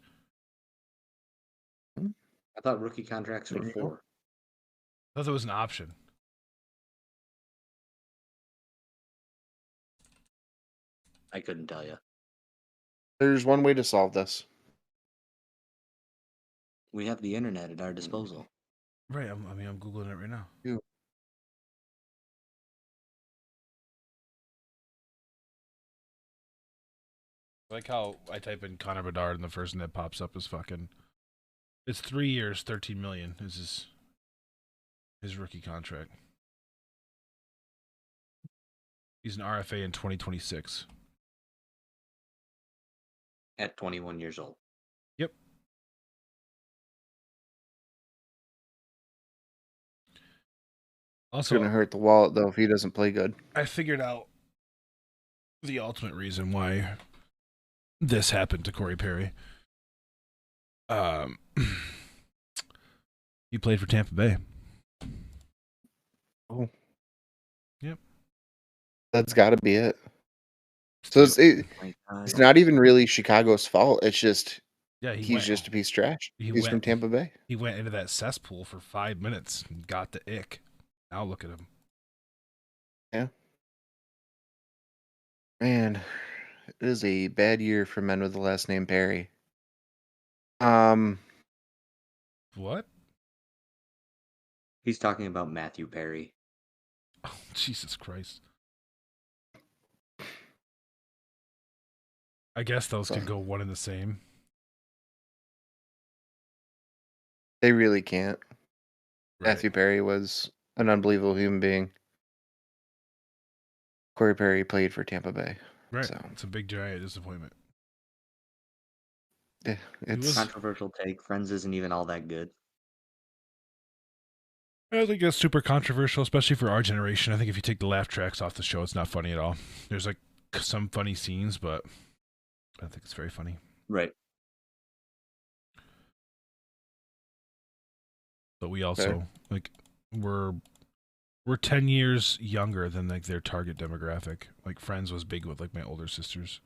I thought rookie contracts were 4. I thought there was an option. I couldn't tell you. There's one way to solve this. We have the internet at our disposal. Right. I'm Googling it right now. Ew. I like how I type in Connor Bedard and the first thing that pops up is fucking. It's 3 years, 13 million is his rookie contract. He's an RFA in 2026. At 21 years old. Yep. It's Also, going to hurt the wallet, though, if he doesn't play good. I figured out the ultimate reason why this happened to Corey Perry. He played for Tampa Bay. Oh. Yep. That's got to be it. So it's not even really Chicago's fault. It's just he's just a piece of trash. He's from Tampa Bay. He went into that cesspool for 5 minutes and got the ick. Now look at him. Yeah. Man, it is a bad year for men with the last name Perry. What? He's talking about Matthew Perry. Oh, Jesus Christ. I guess those could go one and the same. They really can't. Right. Matthew Perry was an unbelievable human being. Corey Perry played for Tampa Bay. Right. So. It's a big giant disappointment. Yeah, it's controversial take. Friends isn't even all that good. I don't think that's super controversial, especially for our generation. I think if you take the laugh tracks off the show, it's not funny at all. There's like some funny scenes, but I don't think it's very funny. Right. But we also like we're 10 years younger than like their target demographic. Like Friends was big with like my older sisters.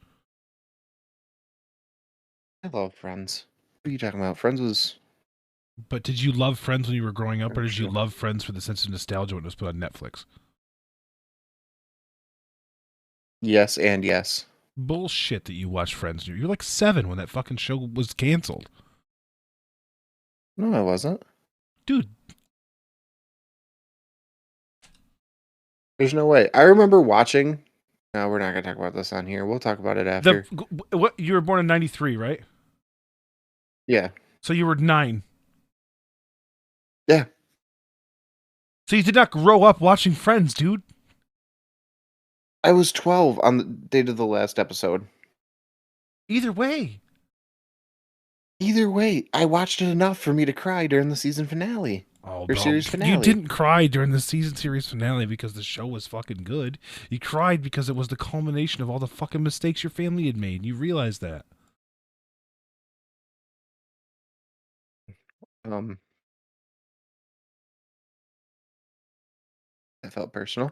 I love Friends. What are you talking about? Friends was. But did you love Friends when you were growing up, or did you love Friends for the sense of nostalgia when it was put on Netflix? Yes and yes. Bullshit that you watched Friends. You're like 7 when that fucking show was canceled. No, I wasn't. Dude. There's no way. I remember watching. No, we're not going to talk about this on here. We'll talk about it after. What? You were born in 93, right? Yeah. So you were 9. Yeah. So you did not grow up watching Friends, dude. I was 12 on the date of the last episode. Either way, I watched it enough for me to cry during the season finale. Series finale. You didn't cry during the series finale because the show was fucking good. You cried because it was the culmination of all the fucking mistakes your family had made. You realized that. That felt personal.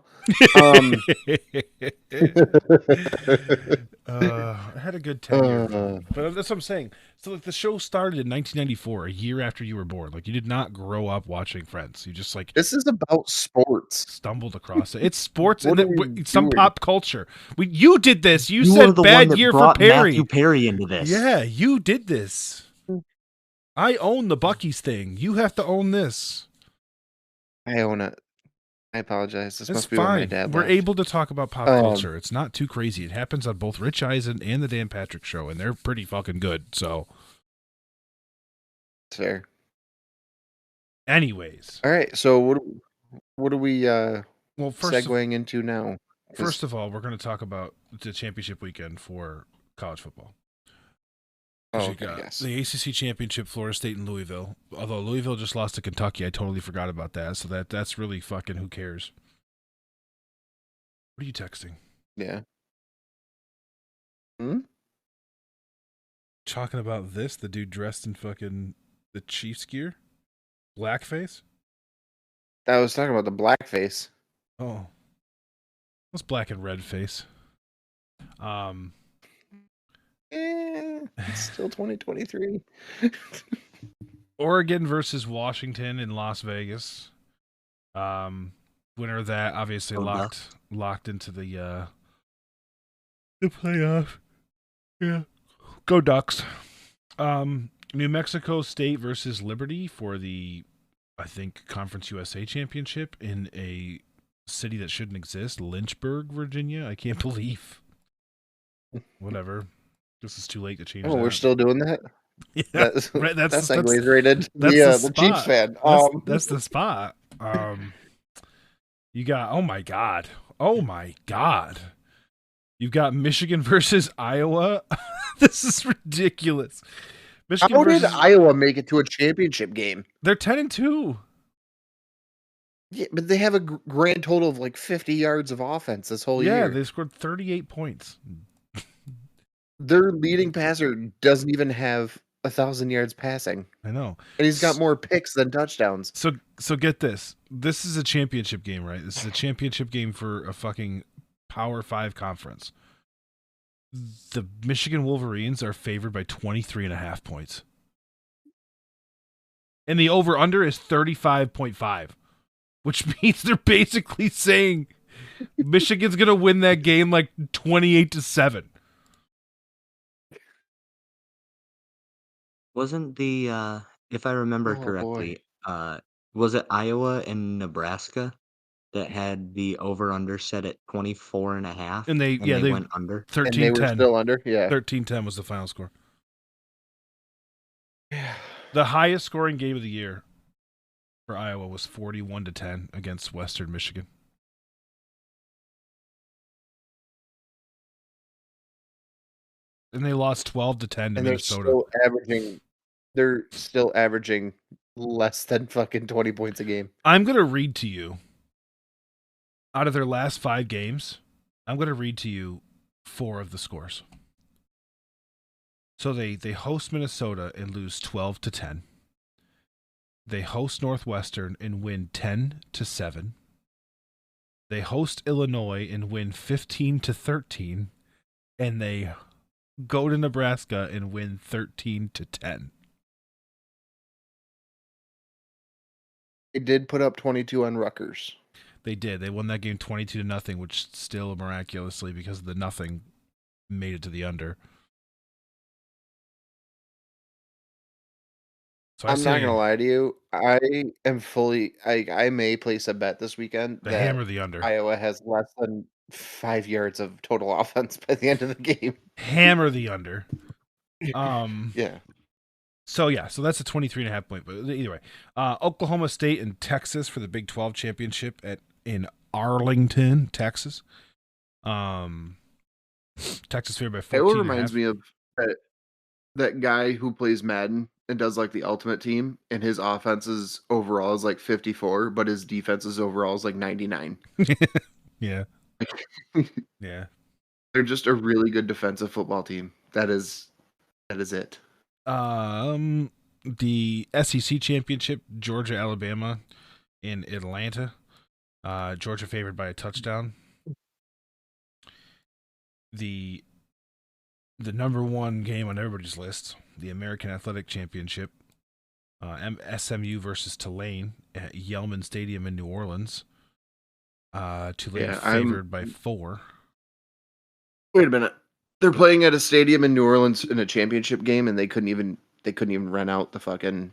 I had a good 10 years, but that's what I'm saying. So like the show started in 1994, a year after you were born. Like you did not grow up watching Friends. You just like this is about sports. Stumbled across it. It's sports and some pop culture. You did this. You said the bad one that year brought for Perry. Matthew Perry into this. Yeah, you did this. I own the Buc-ee's thing. You have to own this. I own it. I apologize. This must be fine. Where my dad We're left. able to talk about pop culture. It's not too crazy. It happens on both Rich Eisen and the Dan Patrick Show, and they're pretty fucking good. So, it's fair. Anyways, all right. So what are we first segueing into now? First of all, we're going to talk about the championship weekend for college football. Yes. The ACC championship, Florida State and Louisville. Although Louisville just lost to Kentucky, I totally forgot about that. So that's really fucking who cares. What are you texting? Yeah. Talking about this, the dude dressed in fucking the Chiefs gear, blackface. I was talking about the blackface. Oh, what's black and red face? It's still 2023. Oregon versus Washington in Las Vegas. Winner of that obviously locked into the playoff. Yeah. Go Ducks. New Mexico State versus Liberty for the I think, Conference USA championship in a city that shouldn't exist, Lynchburg, Virginia. I can't believe. Whatever. This is too late to change Oh, that. we're still doing that? Yeah, That's right. that segues right into That's the Chiefs spot. fan. That's the spot. You got oh my god, you've got Michigan versus Iowa. This is ridiculous. Michigan How did versus Iowa make it to a championship game? They're 10-2. Yeah, but they have a grand total of like 50 yards of offense this whole Yeah, year. they scored 38 points. Their leading passer doesn't even have 1,000 yards passing, I know. and he's got more picks than touchdowns. So get this. This is a championship game, right? This is a championship game for a fucking Power 5 conference. The Michigan Wolverines are favored by 23.5 points. And the over-under is 35.5, which means they're basically saying Michigan's going to win that game like 28-7. Wasn't the if I remember correctly, was it Iowa and Nebraska that had the over/under set at 24.5? And they went under? 13-10. And they were still under? Yeah. 13-10 was the final score. Yeah. The highest scoring game of the year for Iowa was 41-10 against Western Michigan. And they lost 12-10 to Minnesota. They're still averaging less than fucking 20 points a game. I'm going to read to you, out of their last 5 games, I'm going to read to you 4 of the scores. So they host Minnesota and lose 12-10. They host Northwestern and win 10-7. They host Illinois and win 15-13. And they go to Nebraska and win 13-10. They did put up 22 on Rutgers. They did. They won that game 22-0, which still miraculously, because of the nothing, made it to the under. So I'm not gonna lie to you. I am fully. I may place a bet this weekend They that hammer the under. Iowa has less than 5 yards of total offense by the end of the game. Hammer the under. Yeah. So that's a 23.5 point. But either way, Oklahoma State and Texas for the Big 12 championship in Arlington, Texas. Texas favored by 14. It reminds me of that guy who plays Madden and does like the ultimate team, and his offenses overall is like 54, but his defenses overall is like 99. Yeah. Yeah. They're just a really good defensive football team. That is it. The SEC championship, Georgia, Alabama in Atlanta. Georgia favored by a touchdown. The number one game on everybody's list, the American Athletic Championship, SMU versus Tulane at Yelman Stadium in New Orleans. Tulane favored by 4. Wait a minute. They're playing at a stadium in New Orleans in a championship game, and they couldn't even rent out the fucking,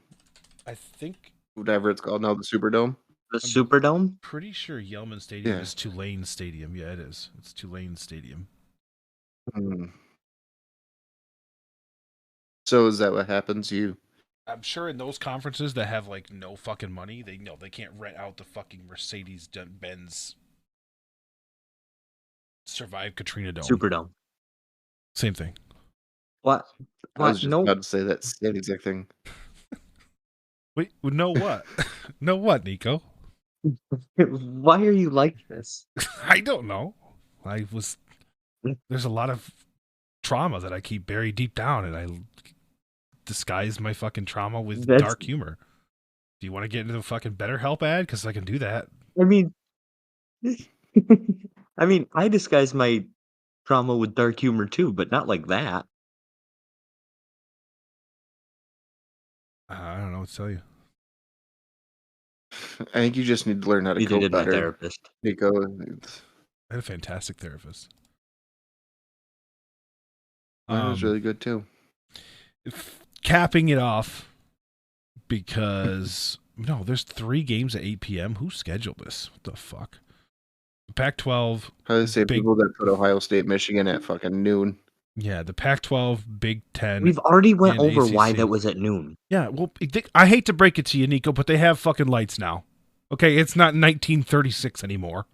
I think, whatever it's called now, the Superdome. The Superdome? Pretty sure Yelman Stadium is Tulane Stadium. Yeah, it is. It's Tulane Stadium. So is that what happens? I'm sure in those conferences that have like no fucking money, they can't rent out the fucking Mercedes-Benz Survive Katrina Dome. Superdome. Same thing. What? I was just about to say that same exact thing. Wait, no what? No what, Nico? Why are you like this? I don't know. There's a lot of trauma that I keep buried deep down, and I disguise my fucking trauma with dark humor. Do you want to get into the fucking BetterHelp ad? Because I can do that. I mean, I disguise my trauma with dark humor too, but not like that. I don't know what to tell you. I think you just need to learn how to cope better. My therapist. Nico. I had a fantastic therapist. Mine was really good too. Capping it off, because No, there's 3 games at 8 p.m. Who scheduled this? What the fuck? Pac-12. Probably the same people that put Ohio State, Michigan at fucking noon. Yeah, the Pac-12, Big Ten. We've already went and over ACC. why that was at noon. Yeah, well, I hate to break it to you, Nico, but they have fucking lights now. Okay, it's not 1936 anymore.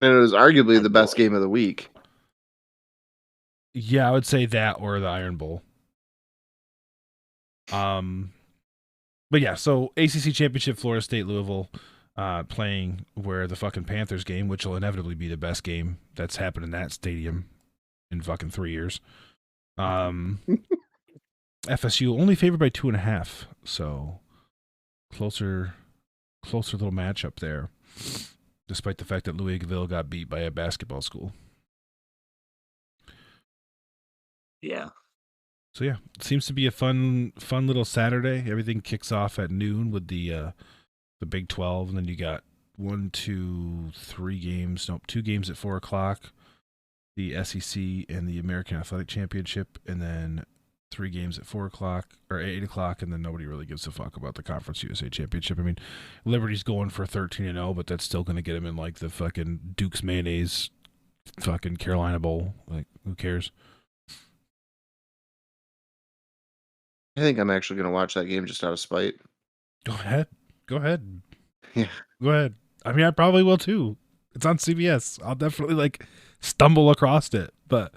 And it was arguably the best game of the week. Yeah, I would say that or the Iron Bowl. But yeah, so ACC Championship, Florida State, Louisville, playing where the fucking Panthers game, which will inevitably be the best game that's happened in that stadium in fucking 3 years. FSU only favored by 2.5, so closer little matchup there, despite the fact that Louisville got beat by a basketball school. Yeah. So yeah, it seems to be a fun little Saturday. Everything kicks off at noon with the Big 12, and then you got 2 games at 4:00, the SEC and the American Athletic Championship, and then 3 games at 4:00 or 8:00, and then nobody really gives a fuck about the Conference USA Championship. I mean, Liberty's going for 13-0, but that's still going to get them in like the fucking Duke's mayonnaise, fucking Carolina Bowl. Like, who cares? I think I'm actually going to watch that game just out of spite. Go ahead. Yeah. Go ahead. I mean, I probably will too. It's on CBS. I'll definitely like stumble across it, but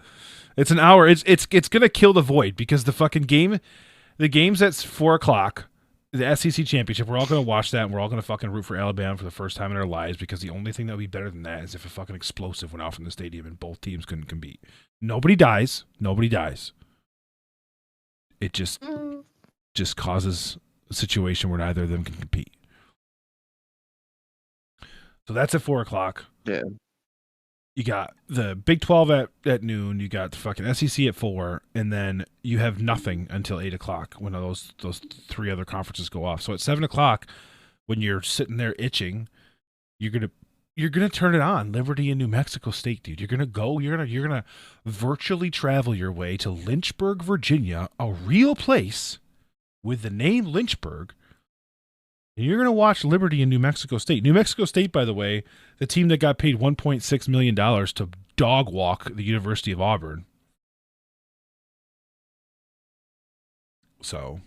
it's an hour. It's gonna kill the void because the game's at 4:00. The SEC Championship. We're all gonna watch that, and we're all gonna fucking root for Alabama for the first time in our lives because the only thing that would be better than that is if a fucking explosive went off in the stadium and both teams couldn't compete. Nobody dies. It just causes a situation where neither of them can compete. So that's at 4:00. Yeah. You got the Big 12 at noon. You got the fucking SEC at 4, and then you have nothing until 8:00 when those 3 other conferences go off. So at 7:00, when you're sitting there itching, you're gonna turn it on. Liberty and New Mexico State, dude. You're gonna virtually travel your way to Lynchburg, Virginia, a real place with the name Lynchburg. And you're going to watch Liberty and New Mexico State. New Mexico State, by the way, the team that got paid $1.6 million to dog walk the University of Auburn. So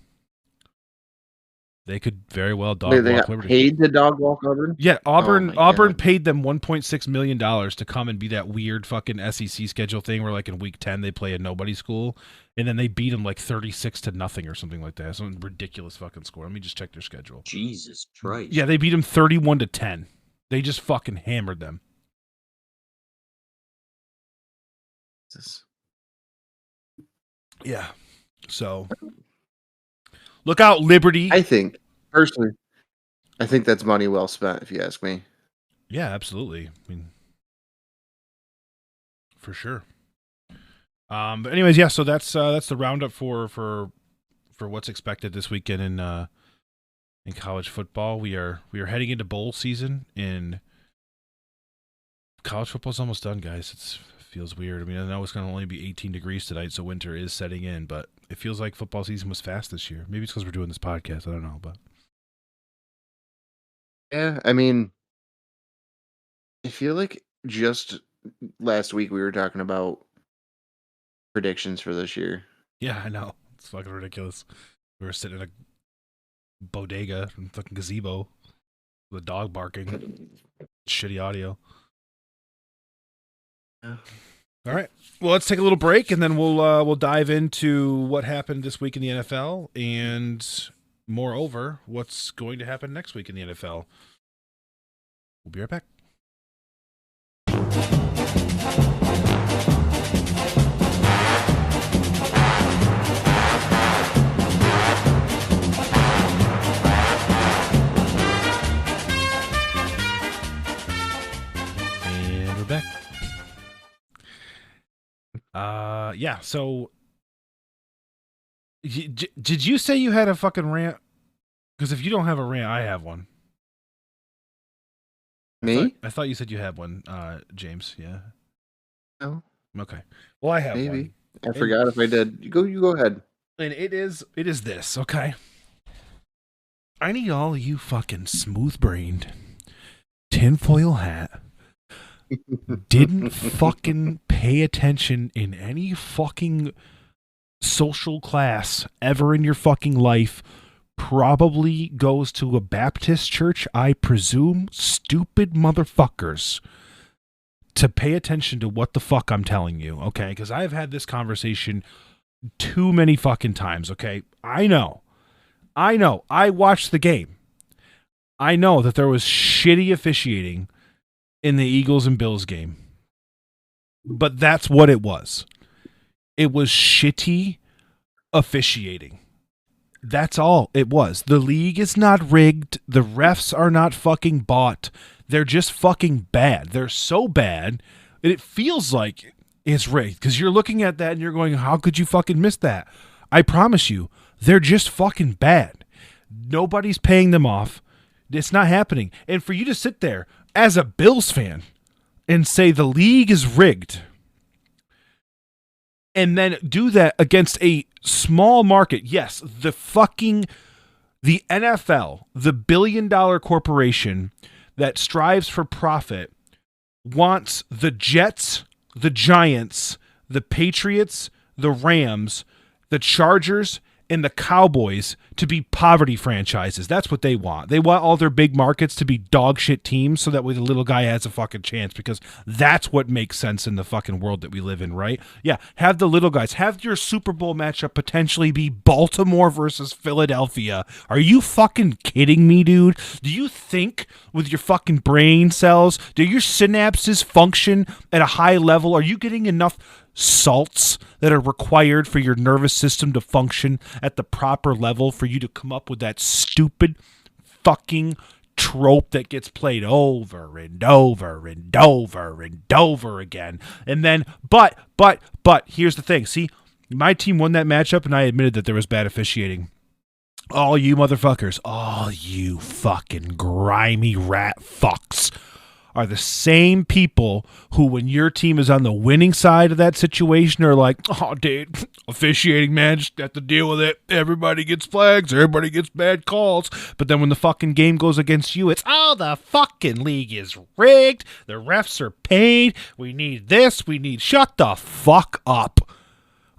they could very well dog walk got Liberty. Paid to dog walk Auburn? Yeah, Auburn God. paid them $1.6 million to come and be that weird fucking SEC schedule thing where like in week 10 they play a nobody school, and then they beat them like 36-0 or something like that. Some ridiculous fucking score. Let me just check their schedule. Jesus Christ. Yeah, they beat them 31-10. They just fucking hammered them. Yeah. So look out, Liberty. I think, personally, that's money well spent, if you ask me. Yeah, absolutely. I mean, for sure. But anyways, yeah. So that's the roundup for what's expected this weekend in college football. We are heading into bowl season, and college football's almost done, guys. It feels weird. I mean, I know it's going to only be 18 degrees tonight, so winter is setting in, but it feels like football season was fast this year. Maybe it's because we're doing this podcast. I don't know, but Yeah, I mean, I feel like just last week we were talking about predictions for this year. yeah, I know. It's fucking ridiculous. We were sitting in a bodega and fucking gazebo with a dog barking. Shitty audio. Yeah. All right. Well, let's take a little break, and then we'll dive into what happened this week in the NFL, and moreover, what's going to happen next week in the NFL. We'll be right back. And we're back. Yeah, so did you say you had a fucking rant? Because if you don't have a rant, I have one. Me? I thought you said you had one, James. Yeah. No. Okay. Well, I have Maybe. one. I forgot if I did. You go ahead. And it is this, okay? I need all of you fucking smooth-brained, tinfoil hat, didn't fucking pay attention in any fucking social class ever in your fucking life, probably goes to a Baptist church, I presume, stupid motherfuckers, to pay attention to what the fuck I'm telling you, okay? Because I've had this conversation too many fucking times, okay? I know. I watched the game. I know that there was shitty officiating in the Eagles and Bills game. But that's what it was. It was shitty officiating. That's all it was. The league is not rigged. The refs are not fucking bought. They're just fucking bad. They're so bad, and it feels like it's rigged because you're looking at that and you're going, how could you fucking miss that? I promise you, they're just fucking bad. Nobody's paying them off. It's not happening. And for you to sit there as a Bills fan and say the league is rigged and then do that against a small market. Yes, the NFL, the billion-dollar corporation that strives for profit, wants the Jets, the Giants, the Patriots, the Rams, the Chargers, and the Cowboys to be poverty franchises. That's what they want. They want all their big markets to be dog shit teams so that way the little guy has a fucking chance, because that's what makes sense in the fucking world that we live in, right? Yeah, have the little guys. Have your Super Bowl matchup potentially be Baltimore versus Philadelphia. Are you fucking kidding me, dude? Do you think with your fucking brain cells? Do your synapses function at a high level? Are you getting enough salts that are required for your nervous system to function at the proper level for you to come up with that stupid fucking trope that gets played over and over and over and over again? And then, but here's the thing. See, my team won that matchup, and I admitted that there was bad officiating. All you motherfuckers, all you fucking grimy rat fucks are the same people who, when your team is on the winning side of that situation, are like, oh, dude, officiating, man, just have to deal with it. Everybody gets flags. Everybody gets bad calls. But then when the fucking game goes against you, it's, oh, the fucking league is rigged. The refs are paid. We need this. We need, shut the fuck up.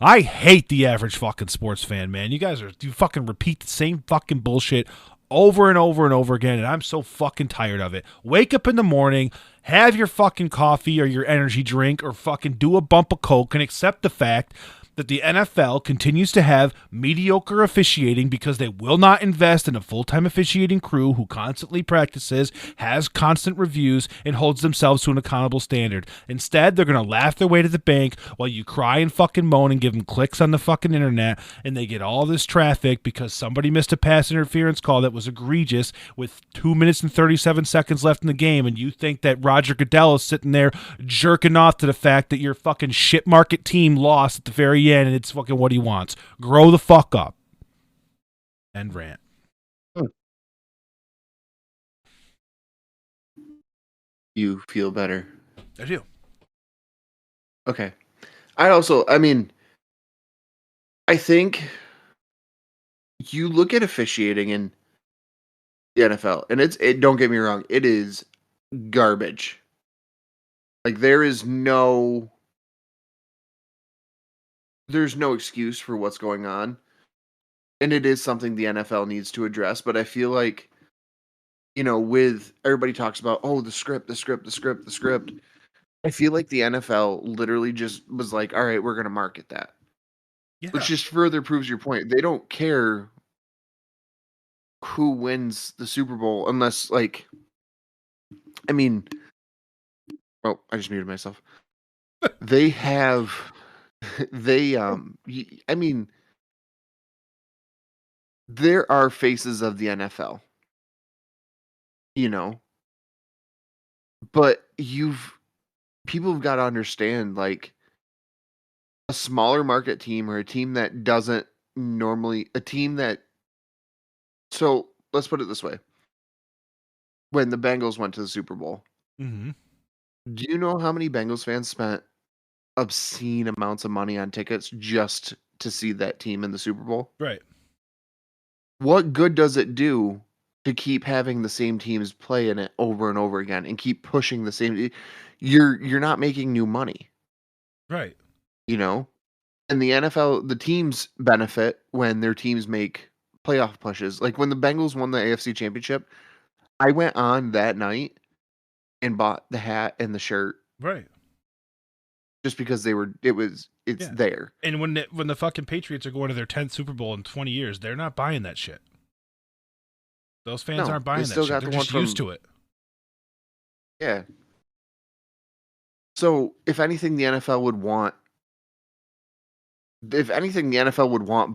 I hate the average fucking sports fan, man. You fucking repeat the same fucking bullshit over and over and over again, and I'm so fucking tired of it. Wake up in the morning, have your fucking coffee or your energy drink, or fucking do a bump of Coke and accept the fact that the NFL continues to have mediocre officiating because they will not invest in a full-time officiating crew who constantly practices, has constant reviews, and holds themselves to an accountable standard. Instead, they're going to laugh their way to the bank while you cry and fucking moan and give them clicks on the fucking internet, and they get all this traffic because somebody missed a pass interference call that was egregious with 2 minutes and 37 seconds left in the game, and you think that Roger Goodell is sitting there jerking off to the fact that your fucking shit market team lost at the very end, and it's fucking what he wants. Grow the fuck up. End rant. You feel better? I do. Okay. I think you look at officiating in the NFL, and don't get me wrong, it is garbage. Like, there's no excuse for what's going on. And it is something the NFL needs to address, but I feel like, with everybody talks about, oh, the script. I feel like the NFL literally just was like, all right, we're going to market that. Yeah. Which just further proves your point. They don't care who wins the Super Bowl unless, oh, I just muted myself. They have, there are faces of the NFL, but people have got to understand, like, a smaller market team or a team that doesn't normally, so let's put it this way. When the Bengals went to the Super Bowl, Mm-hmm. do you know how many Bengals fans spent obscene amounts of money on tickets just to see that team in the Super Bowl. Right. What good does it do to keep having the same teams play in it over and over again and keep pushing the same? You're not making new money, Right. you know? And the NFL, the teams benefit when their teams make playoff pushes. Like when the Bengals won the AFC Championship, I went on that night and bought the hat and the shirt Right. just because it's Yeah. there. And when the fucking Patriots are going to their 10th Super Bowl in 20 years, they're not buying that shit. Those fans No, aren't they buying that still shit. got They're the one just used from to it. yeah. So if anything, the NFL would want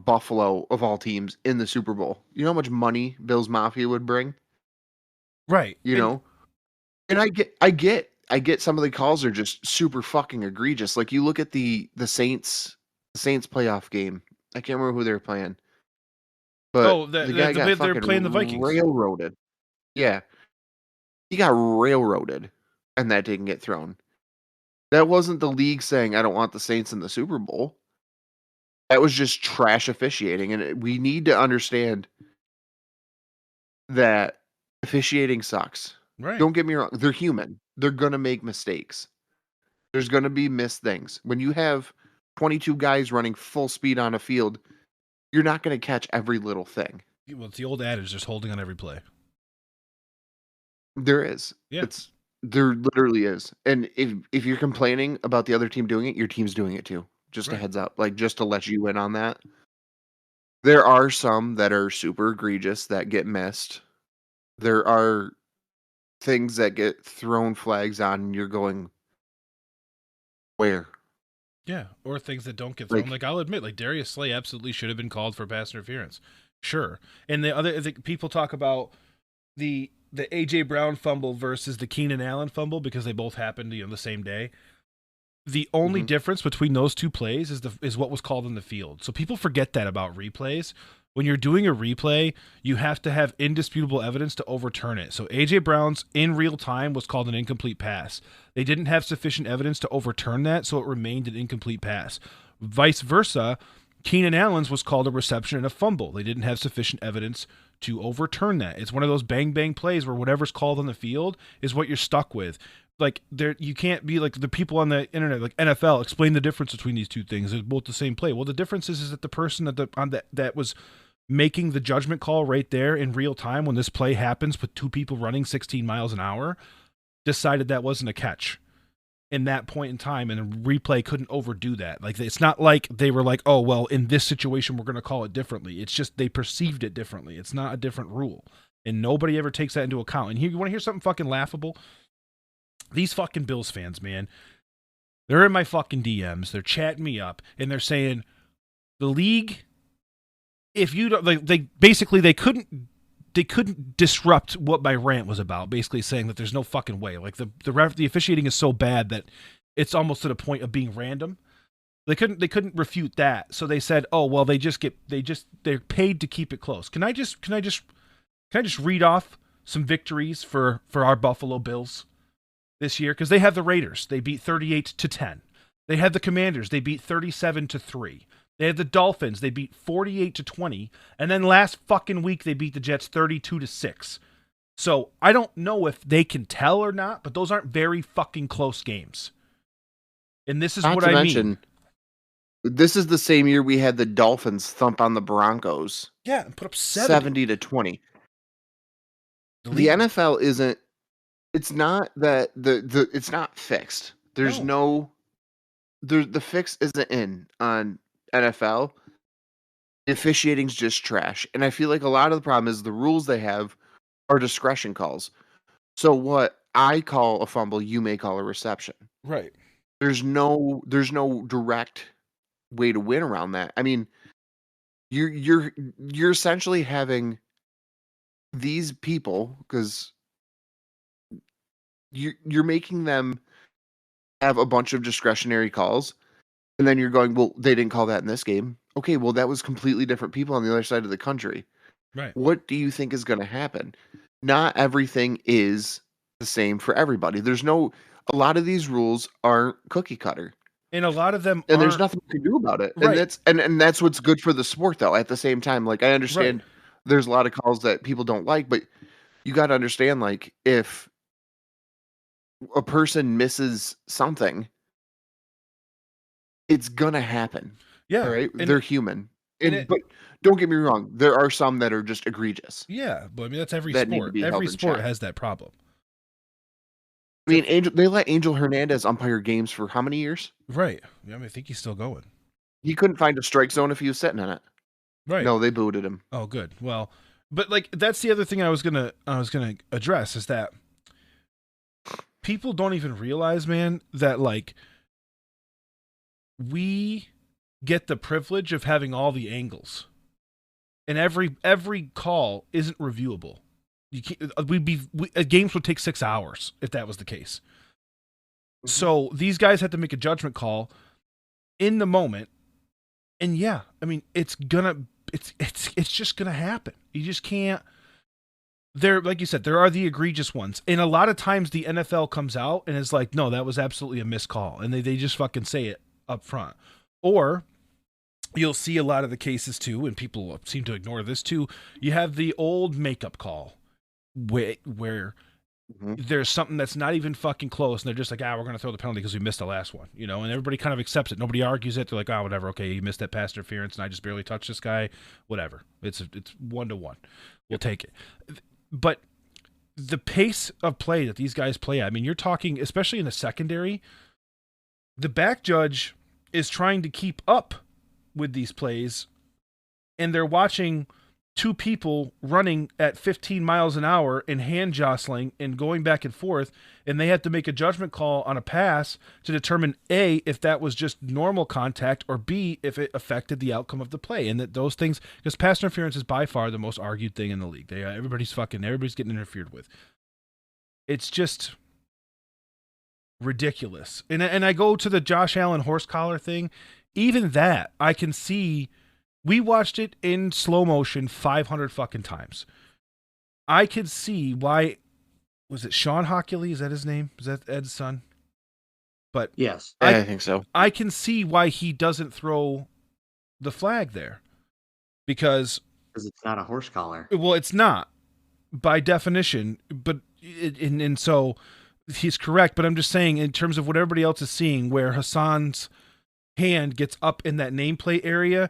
Buffalo of all teams in the Super Bowl. You know how much money Bills Mafia would bring? Right. You know? And I get some of the calls are just super fucking egregious. Like you look at the Saints playoff game. I can't remember who they were playing. But the guy got they're fucking playing the Vikings. railroaded. Yeah. He got railroaded and that didn't get thrown. That wasn't the league saying I don't want the Saints in the Super Bowl. That was just trash officiating, and we need to understand that officiating sucks. Right. Don't get me wrong; they're human. They're gonna make mistakes. There's gonna be missed things. When you have 22 guys running full speed on a field, you're not gonna catch every little thing. Well, it's the old adage: there's holding on every play. There is. Yeah. There literally is. And if you're complaining about the other team doing it, your team's doing it too. Just a Right. heads up, like just to let you in on that. There are some that are super egregious that get missed. There are things that get thrown flags on and you're going, where? Yeah, or things that don't get thrown. Like, Like I'll admit, like Darius Slay absolutely should have been called for pass interference. Sure. And people talk about the AJ Brown fumble versus the Keenan Allen fumble because they both happened, the same day. The only difference between those two plays is what was called in the field. So people forget that about replays. When you're doing a replay, you have to have indisputable evidence to overturn it. So AJ Brown's in real time was called an incomplete pass. They didn't have sufficient evidence to overturn that, so it remained an incomplete pass. Vice versa, Keenan Allen's was called a reception and a fumble. They didn't have sufficient evidence to overturn that. It's one of those bang bang plays where whatever's called on the field is what you're stuck with. Like you can't be like the people on the internet, like NFL, explain the difference between these two things. They're both the same play. Well, the difference is that the person that was making the judgment call right there in real time when this play happens with two people running 16 miles an hour decided that wasn't a catch in that point in time, and a replay couldn't overdo that. Like it's not like they were like, oh well, in this situation we're going to call it differently. It's just they perceived it differently. It's not a different rule, and nobody ever takes that into account. And here, you want to hear something fucking laughable? These fucking Bills fans, man, they're in my fucking DMs. They're chatting me up, and they're saying the league, if you don't, like, they couldn't disrupt what my rant was about. Basically saying that there's no fucking way. Like the officiating is so bad that it's almost to the point of being random. They couldn't refute that. So they said, oh well, they're paid to keep it close. Can I just read off some victories for our Buffalo Bills this year? Because they have the Raiders. They beat 38-10. They had the Commanders. They beat 37-3. They had the Dolphins. They beat 48-20. And then last fucking week, they beat the Jets 32-6. So I don't know if they can tell or not, but those aren't very fucking close games. And this is what I mean. This is the same year we had the Dolphins thump on the Broncos. Yeah, and put up 70-20. The NFL isn't. It's not that it's not fixed. There's no. The fix isn't in on NFL. The officiating's just trash, and I feel like a lot of the problem is the rules they have are discretion calls. So what I call a fumble, you may call a reception. Right. There's no direct way to win around that. I mean, you're essentially having these people, because you're making them have a bunch of discretionary calls, and then you're going, well, they didn't call that in this game. Okay, well, that was completely different people on the other side of the country. Right. What do you think is going to happen? Not everything is the same for everybody. A lot of these rules aren't cookie cutter. And a lot of them and there's aren't. nothing you can do about it. Right. And that's what's good for the sport, though. At the same time, like, I understand Right. there's a lot of calls that people don't like, but you got to understand, like, if a person misses something, it's gonna happen. All Yeah. right, And they're human. it, But don't get me wrong, there are some that are just egregious yeah, but I mean that's every that need to sport. be held Every in sport check. has that problem. I mean, they let Angel Hernandez umpire games for how many years? Right. Yeah, I mean, I think he's still going. He couldn't find a strike zone if he was sitting in it. Right. No, they booted him. Oh, good. Well, but like that's the other thing I was gonna address is that people don't even realize, man, that like we get the privilege of having all the angles, and every call isn't reviewable. You can't. Games would take 6 hours if that was the case. Mhm. So these guys had to make a judgment call in the moment, and yeah, I mean it's just gonna happen. You just can't. There, like you said, there are the egregious ones, and a lot of times the NFL comes out and is like, "No, that was absolutely a missed call," and they just fucking say it up front. Or you'll see a lot of the cases too, and people seem to ignore this too. You have the old makeup call where there's something that's not even fucking close, and they're just like, we're going to throw the penalty because we missed the last one, and everybody kind of accepts it. Nobody argues it. They're like, whatever, okay, you missed that pass interference, and I just barely touched this guy. Whatever. It's 1-1. We'll take it. But the pace of play that these guys play at, I mean, you're talking, especially in the secondary, the back judge is trying to keep up with these plays, and they're watching two people running at 15 miles an hour and hand jostling and going back and forth, and they have to make a judgment call on a pass to determine A, if that was just normal contact, or B, if it affected the outcome of the play. And that those things, because pass interference is by far the most argued thing in the league. Everybody's getting interfered with. It's just ridiculous. And I go to the Josh Allen horse collar thing. Even that, I can see. We watched it in slow motion 500 fucking times. I could see why. Was it Sean Hockley? Is that his name? Is that Ed's son? But yes, I think so. I can see why he doesn't throw the flag there, because it's not a horse collar. Well, it's not by definition, but and so he's correct. But I'm just saying, in terms of what everybody else is seeing, where Hassan's hand gets up in that nameplate area,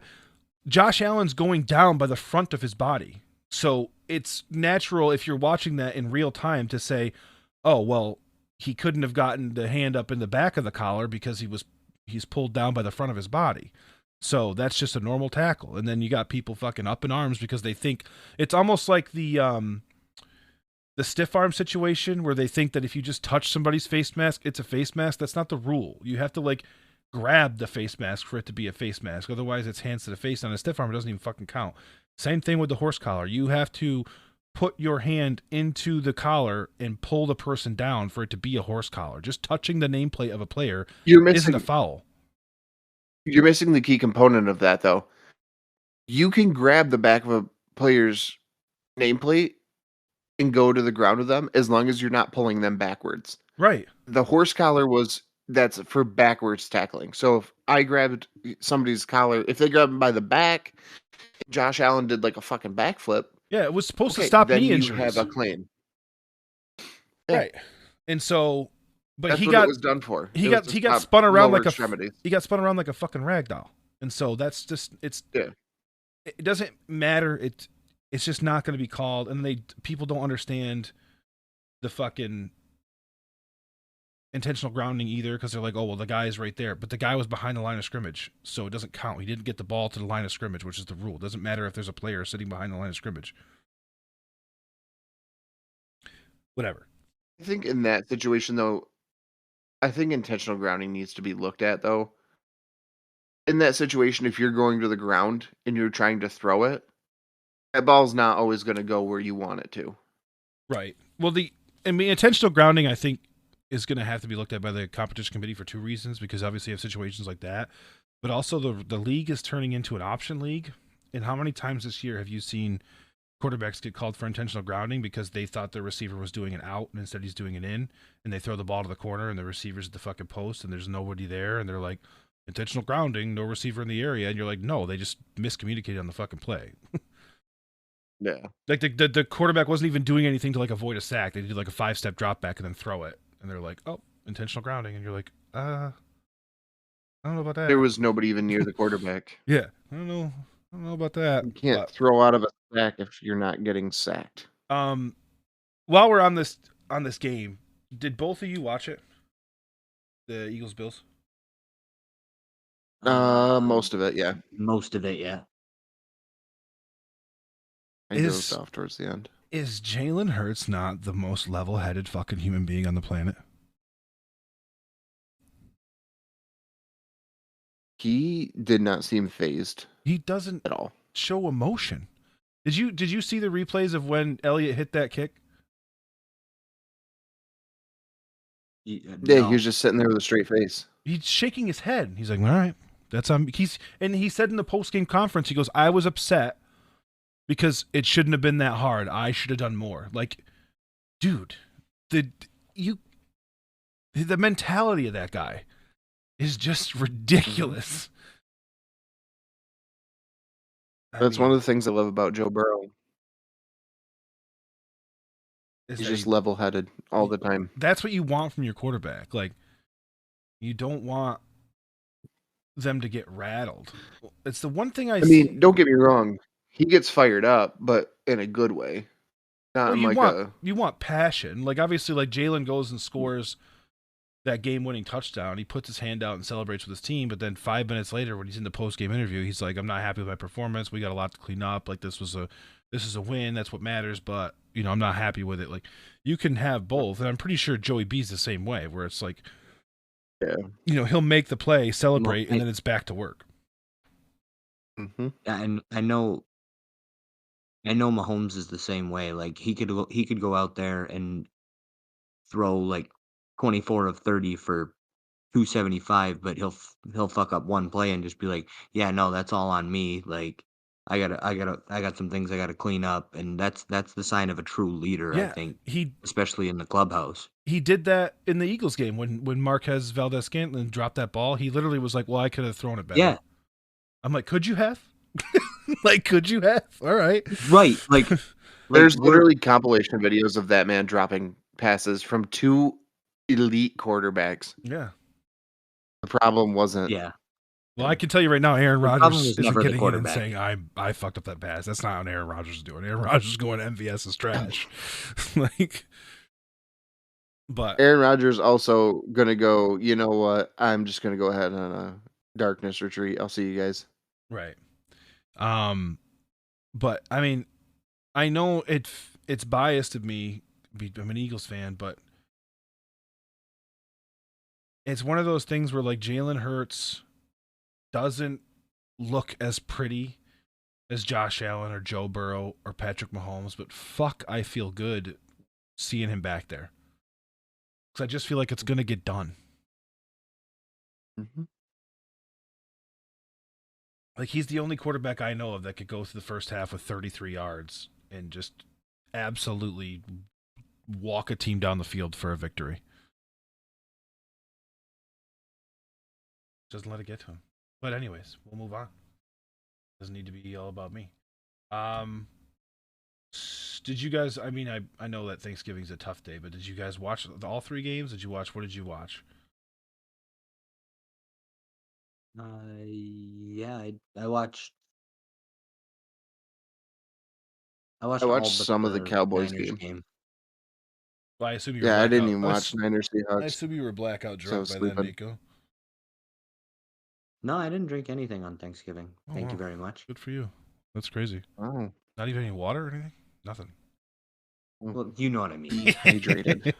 Josh Allen's going down by the front of his body. So it's natural if you're watching that in real time to say, oh, well, he couldn't have gotten the hand up in the back of the collar because he's pulled down by the front of his body. So that's just a normal tackle. And then you got people fucking up in arms because they think it's almost like the stiff arm situation where they think that if you just touch somebody's face mask, it's a face mask. That's not the rule. You have to like grab the face mask for it to be a face mask. Otherwise, it's hands to the face. On a stiff arm, it doesn't even fucking count. Same thing with the horse collar. You have to put your hand into the collar and pull the person down for it to be a horse collar. Just touching the nameplate of a player isn't a foul. You're missing the key component of that, though. You can grab the back of a player's nameplate and go to the ground with them as long as you're not pulling them backwards. Right. The horse collar that's for backwards tackling. So if I grabbed somebody's collar, if they grab him by the back, Josh Allen did like a fucking backflip. Yeah, it was supposed to stop knee injuries. Then you have a claim. Yeah. Right. And so, but that's he what got it was done for. He got spun around like he got spun around like a fucking rag doll. And so that's just it doesn't matter. It's just not going to be called, and people don't understand the fucking intentional grounding either, because they're like, oh, well, the guy is right there, but the guy was behind the line of scrimmage, so it doesn't count. He didn't get the ball to the line of scrimmage, which is the rule. It doesn't matter if there's a player sitting behind the line of scrimmage. Whatever. I think in that situation, though, I think intentional grounding needs to be looked at, though. In that situation, if you're going to the ground and you're trying to throw it, that ball's not always going to go where you want it to. Right. Well, intentional grounding, I think, is going to have to be looked at by the competition committee for two reasons, because obviously you have situations like that, but also the league is turning into an option league. And how many times this year have you seen quarterbacks get called for intentional grounding because they thought the receiver was doing an out and instead he's doing an in, and they throw the ball to the corner and the receiver's at the fucking post and there's nobody there and they're like, intentional grounding, no receiver in the area, and you're like, no, they just miscommunicated on the fucking play. Yeah. Like the quarterback wasn't even doing anything to like avoid a sack. They did like a 5-step drop back and then throw it, and they're like, oh, intentional grounding, and you're like, I don't know about that. There was nobody even near the quarterback. Yeah, I don't know about that. You can't throw out of a sack if you're not getting sacked. While we're on this game, did both of you watch it? The Eagles Bills? Most of it, yeah. Most of it, yeah. I dozed off towards the end. Is Jalen Hurts not the most level-headed fucking human being on the planet? He did not seem phased. He doesn't at all show emotion. Did you see the replays of when Elliott hit that kick? Yeah, he was just sitting there with a straight face. He's shaking his head. He's like, all right, that's on. He said in the post-game conference, he goes, I was upset because it shouldn't have been that hard. I should have done more. Like, dude, the mentality of that guy is just ridiculous. That's one of the things I love about Joe Burrow. He's just level-headed all the time. That's what you want from your quarterback. Like, you don't want them to get rattled. It's the one thing I mean, don't get me wrong. He gets fired up, but in a good way. Not you want passion. Like, obviously, like Jalen goes and scores that game-winning touchdown. He puts his hand out and celebrates with his team, but then 5 minutes later, when he's in the post-game interview, he's like, I'm not happy with my performance. We got a lot to clean up. Like, this is a win. That's what matters, but, I'm not happy with it. Like, you can have both, and I'm pretty sure Joey B's the same way, where it's like, yeah, he'll make the play, celebrate, and then it's back to work. Mm-hmm. And I know Mahomes is the same way. Like, he could go out there and throw like 24 of 30 for 275, but he'll fuck up one play and just be like, yeah, no, that's all on me. Like, I got some things I gotta clean up, and that's the sign of a true leader. Yeah, I think especially in the clubhouse. He did that in the Eagles game when Marquez Valdez-Scantling dropped that ball. He literally was like, well, I could have thrown it better. Yeah. I'm like, could you have? Like, could you have? All right. Right. Like, there's literally compilation videos of that man dropping passes from two elite quarterbacks. Yeah. The problem wasn't. Yeah. Well, I can tell you right now, Aaron Rodgers isn't getting in and quarterback. saying, I fucked up that pass. That's not what Aaron Rodgers is doing. Aaron Rodgers is going, MVS is trash. Like, but Aaron Rodgers also going to go, you know what? I'm just going to go ahead on a darkness retreat. I'll see you guys. Right. But I mean, I know it's biased of me. I'm an Eagles fan, but it's one of those things where like Jalen Hurts doesn't look as pretty as Josh Allen or Joe Burrow or Patrick Mahomes, but fuck, I feel good seeing him back there. Because I just feel like it's going to get done. Mm-hmm. Like, he's the only quarterback I know of that could go through the first half with 33 yards and just absolutely walk a team down the field for a victory. Doesn't let it get to him. But anyways, we'll move on. Doesn't need to be all about me. Did you guys, I mean, I know that Thanksgiving's a tough day, but did you guys watch all 3 games? What did you watch? Yeah, I watched some of the Cowboys game. Well, I assume you were I didn't even watch Niners Seahawks. I assume you were blackout drunk by then, Nico. No, I didn't drink anything on Thanksgiving. Thank you very much. Good for you. That's crazy. Oh. Not even any water or anything? Nothing. Well, you know what I mean. Hydrated.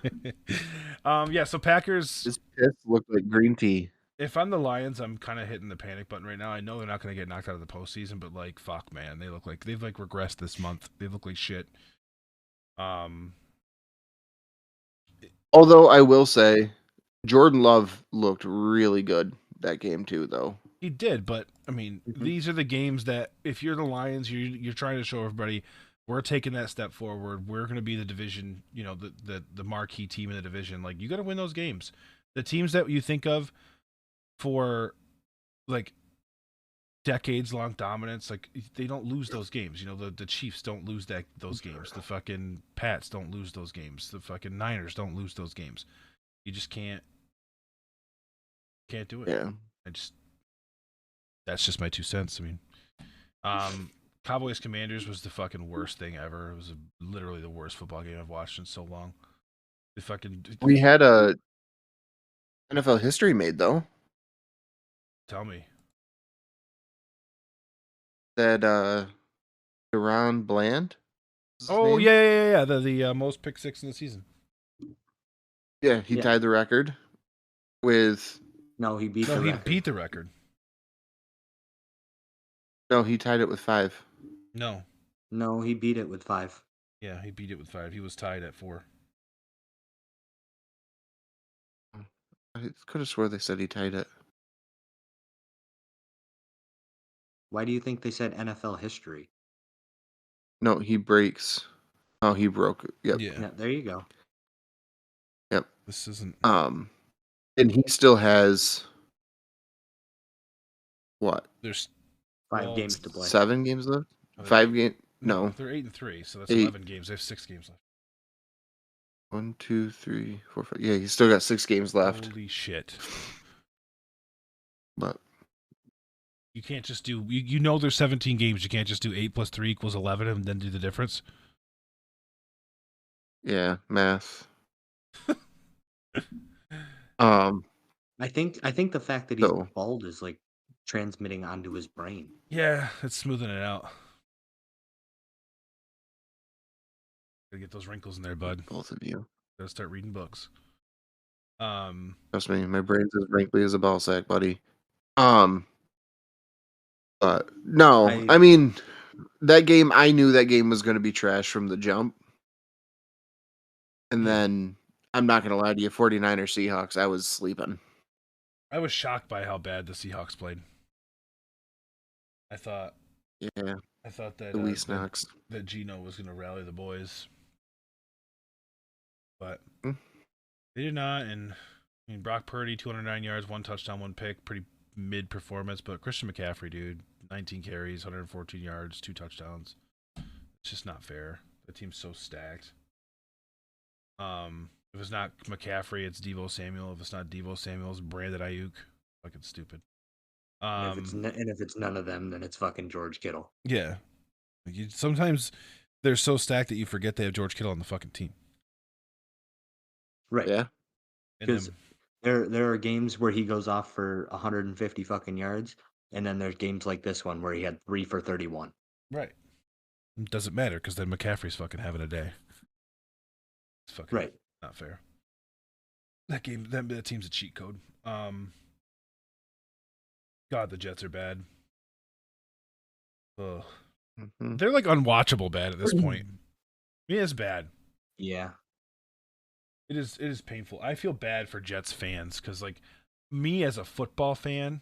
Yeah, so Packers. This piss looked like green tea. If I'm the Lions, I'm kind of hitting the panic button right now. I know they're not going to get knocked out of the postseason, but like, fuck, man, they've regressed this month. They look like shit. Although I will say, Jordan Love looked really good that game too, though. He did, but I mean, these are the games that if you're the Lions, you're trying to show everybody, we're taking that step forward. We're going to be the division, the marquee team in the division. Like, you got to win those games. The teams that you think of for like decades long dominance, like, they don't lose those games. The Chiefs don't lose those games. The fucking Pats don't lose those games. The fucking Niners don't lose those games. You just can't do it. Yeah. That's just my 2 cents. I mean, Cowboys Commanders was the fucking worst thing ever. It was literally the worst football game I've watched in so long. We had a NFL history made though. Tell me. That Deron Bland. Oh, yeah. The most pick six in the season. Yeah, he tied the record with. No, he beat the record. He beat the record. No, he tied it with 5. No, he beat it with 5. Yeah, he beat it with 5. He was tied at 4. I could have swore they said he tied it. Why do you think they said NFL history? No, he breaks. Oh, he broke it. Yep. Yeah, there you go. Yep. This isn't. And he still has what? There's 5 games to play. 7 games left. 5 games. No, they're 8-3, so that's 8. 11 games. They have 6 games left. 1, 2, 3, 4, 5. Yeah, he's still got 6 games left. Holy shit! But you can't just do. There's 17 games. You can't just do 8 + 3 = 11 and then do the difference. Yeah, math. I think the fact that he's bald is like transmitting onto his brain. Yeah, it's smoothing it out. Gotta get those wrinkles in there, bud. Both of you. Gotta start reading books. Trust me, my brain's as wrinkly as a ball sack, buddy. But no, I mean, that game, I knew that game was going to be trash from the jump. And then, I'm not going to lie to you, 49ers Seahawks, I was sleeping. I was shocked by how bad the Seahawks played. I thought that that Geno was going to rally the boys, but they did not. And I mean, Brock Purdy, 209 yards, 1 touchdown, 1 pick, pretty mid performance. But Christian McCaffrey, dude, 19 carries, 114 yards, 2 touchdowns. It's just not fair. The team's so stacked. If it's not McCaffrey, it's Deebo Samuel. If it's not Deebo Samuel, it's Brandon Ayuk. Fucking stupid. And if it's none of them, then it's fucking George Kittle. Yeah. Sometimes they're so stacked that you forget they have George Kittle on the fucking team. Right. Yeah. Because there are games where he goes off for 150 fucking yards, and then there's games like this one where he had 3 for 31. Right. It doesn't matter because then McCaffrey's fucking having a day. It's fucking not fair. That team's a cheat code. God, the Jets are bad. Ugh. Mm-hmm. They're like unwatchable bad at this point. I mean, it's bad. Yeah. It is painful. I feel bad for Jets fans because, like, me as a football fan,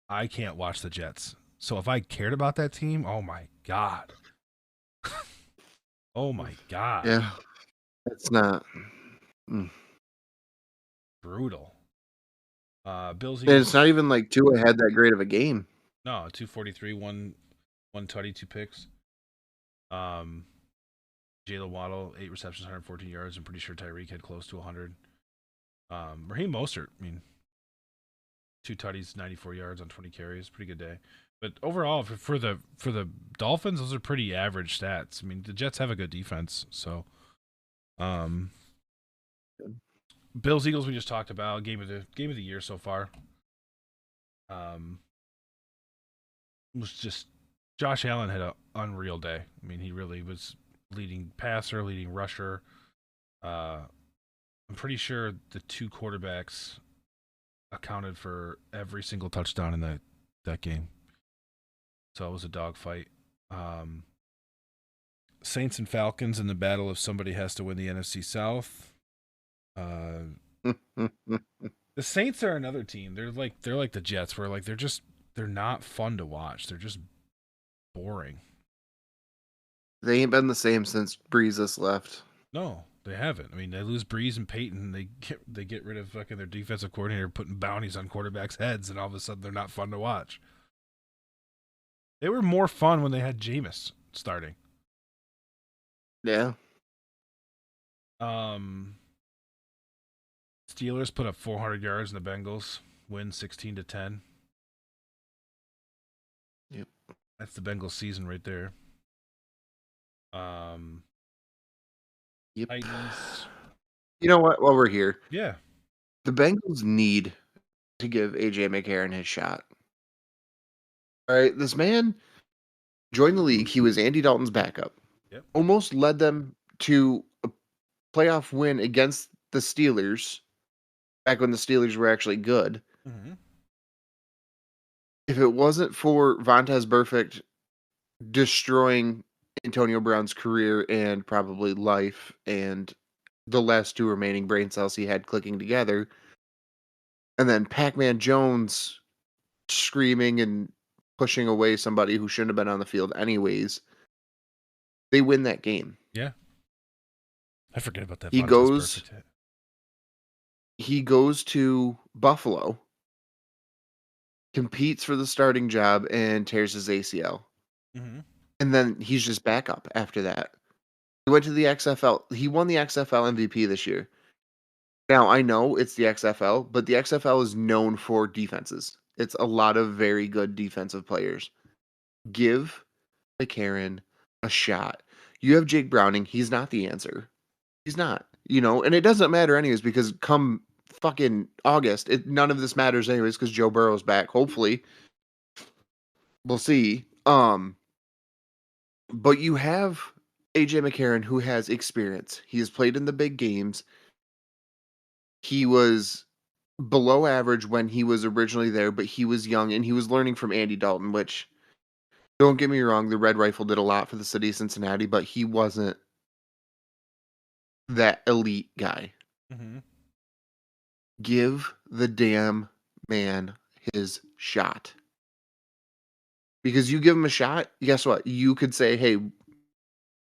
I can't watch the Jets. So if I cared about that team, oh my God. Oh my God. Yeah. It's not brutal. Bills. And it's not even like Tua had that great of a game. No, 243, one tutty, 2 picks. Jaylen Waddle, 8 receptions, 114 yards. I'm pretty sure Tyreek had close to 100. Raheem Mostert, I mean, 2 tutties, 94 yards on 20 carries. Pretty good day. But overall, for the Dolphins, those are pretty average stats. I mean, the Jets have a good defense, so. Bills Eagles we just talked about, game of the year so far. Was just Josh Allen had an unreal day. I mean, he really was leading passer, leading rusher. I'm pretty sure the 2 quarterbacks accounted for every single touchdown in that game. So it was a dogfight. Saints and Falcons in the battle if somebody has to win the NFC South. The Saints are another team. They're like the Jets, where like they're not fun to watch. They're just boring. They ain't been the same since Breezes left. No, they haven't. I mean, they lose Breeze and Peyton. They get rid of fucking their defensive coordinator, putting bounties on quarterbacks' heads, and all of a sudden they're not fun to watch. They were more fun when they had Jameis starting. Yeah. Steelers put up 400 yards in the Bengals, win 16-10. Yep. That's the Bengals season right there. Yep. Titans. You know what? While we're here, Yeah. the Bengals need to give AJ McCarron his shot. All right, this man joined the league. He was Andy Dalton's backup. Yep. Almost led them to a playoff win against the Steelers back when the Steelers were actually good. Mm-hmm. If it wasn't for Vontaze Burfict destroying Antonio Brown's career and probably life and the last two remaining brain cells he had clicking together, and then Pac-Man Jones screaming and pushing away somebody who shouldn't have been on the field anyways, they win that game. Yeah. I forget about that. He goes to Buffalo, competes for the starting job, and tears his ACL. Mm-hmm. And then he's just backup after that. He went to the XFL. He won the XFL MVP this year. Now, I know it's the XFL, but the XFL is known for defenses. It's a lot of very good defensive players. Give McCarron a shot. You have Jake Browning. He's not the answer. He's not. And it doesn't matter anyways because come fucking August, none of this matters anyways because Joe Burrow's back. Hopefully. We'll see. But you have AJ McCarron who has experience. He has played in the big games. He was below average when he was originally there, but he was young and he was learning from Andy Dalton, which, don't get me wrong, the Red Rifle did a lot for the city of Cincinnati, but he wasn't that elite guy. Mm-hmm. Give the damn man his shot. Because you give him a shot, guess what? You could say, hey,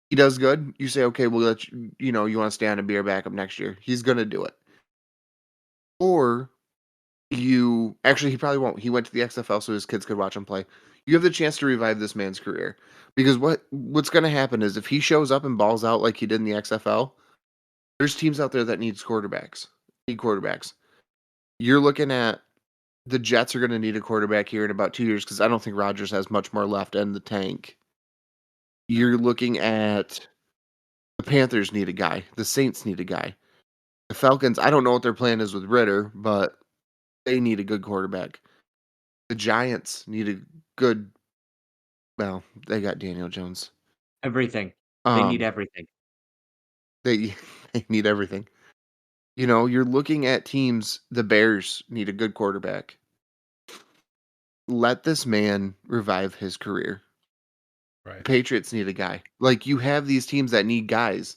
he does good. You say, okay, we'll let you, you want to stay on and be our backup next year. He's going to do it. Or he probably won't. He went to the XFL so his kids could watch him play. You have the chance to revive this man's career. Because what's going to happen is if he shows up and balls out like he did in the XFL, there's teams out there that need quarterbacks. You're looking at the Jets are going to need a quarterback here in about 2 years because I don't think Rodgers has much more left in the tank. You're looking at the Panthers need a guy. The Saints need a guy. The Falcons, I don't know what their plan is with Ritter, but they need a good quarterback. The Giants need a good. Well, they got Daniel Jones. Everything. They need everything. They need everything. You're looking at teams. The Bears need a good quarterback. Let this man revive his career. Right. The Patriots need a guy. Like you have these teams that need guys.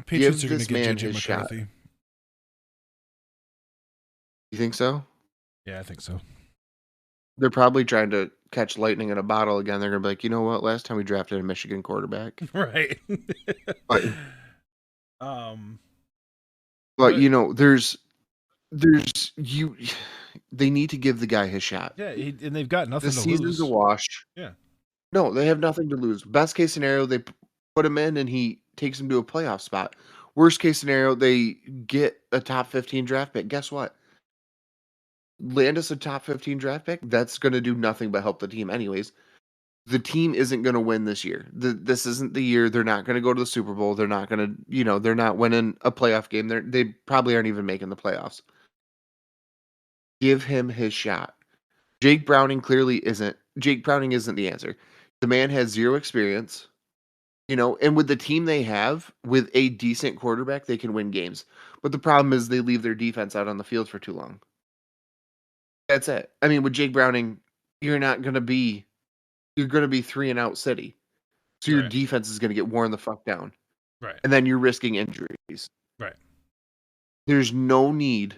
Patriots Give are going this to get man JJ his shot. McCarthy. You think so? Yeah, I think so. They're probably trying to catch lightning in a bottle again. They're going to be like, you know what? Last time we drafted a Michigan quarterback. Right. But But there's you. They need to give the guy his shot. Yeah, and they've got nothing The to lose. season's a wash. Yeah. No, they have nothing to lose. Best case scenario, they put him in and he takes him to a playoff spot. Worst case scenario, they get a top 15 draft pick. Guess what? Land us a top 15 draft pick. That's going to do nothing but help the team anyways. The team isn't going to win this year. This isn't the year. They're not going to go to the Super Bowl. They're not going to, they're not winning a playoff game. They probably aren't even making the playoffs. Give him his shot. Jake Browning isn't the answer. The man has zero experience, and with the team they have, with a decent quarterback, they can win games. But the problem is they leave their defense out on the field for too long. That's it. I mean, with Jake Browning, you're going to be 3-and-out city. So your defense is going to get worn the fuck down. Right. And then you're risking injuries. Right. There's no need.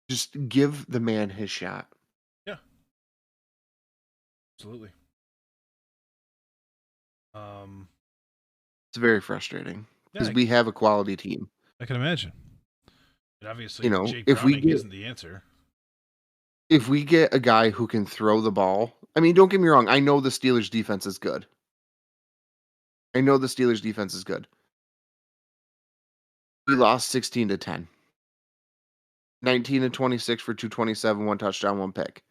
Just give the man his shot. Yeah. Absolutely. It's very frustrating because Yeah, we have a quality team. I can imagine. And obviously, You know, Jake Browning isn't the answer. if we get a guy who can throw the ball, I mean, don't get me wrong. I know the Steelers' defense is good. We lost 16-10. 19-26 for 227, 1 touchdown, 1 pick.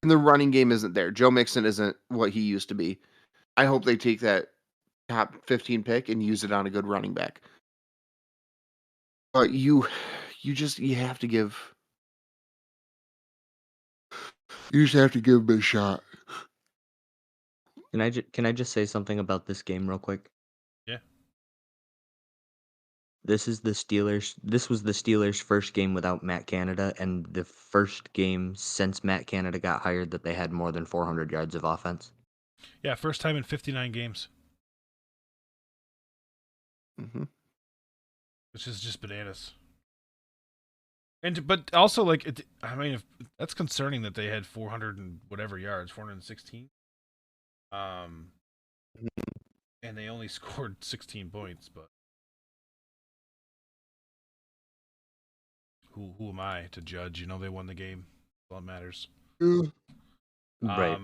And the running game isn't there. Joe Mixon isn't what he used to be. I hope they take that top 15 pick and use it on a good running back. But you have to give him a shot. Can I just say something about this game real quick? Yeah. This was the Steelers' first game without Matt Canada, and the first game since Matt Canada got hired that they had more than 400 yards of offense. Yeah, first time in 59 games. Mm-hmm. Which is just bananas. But also, like, that's concerning that they had 400 and whatever yards, 416. And they only scored 16 points, but who am I to judge? You know, they won the game. All that matters. Right.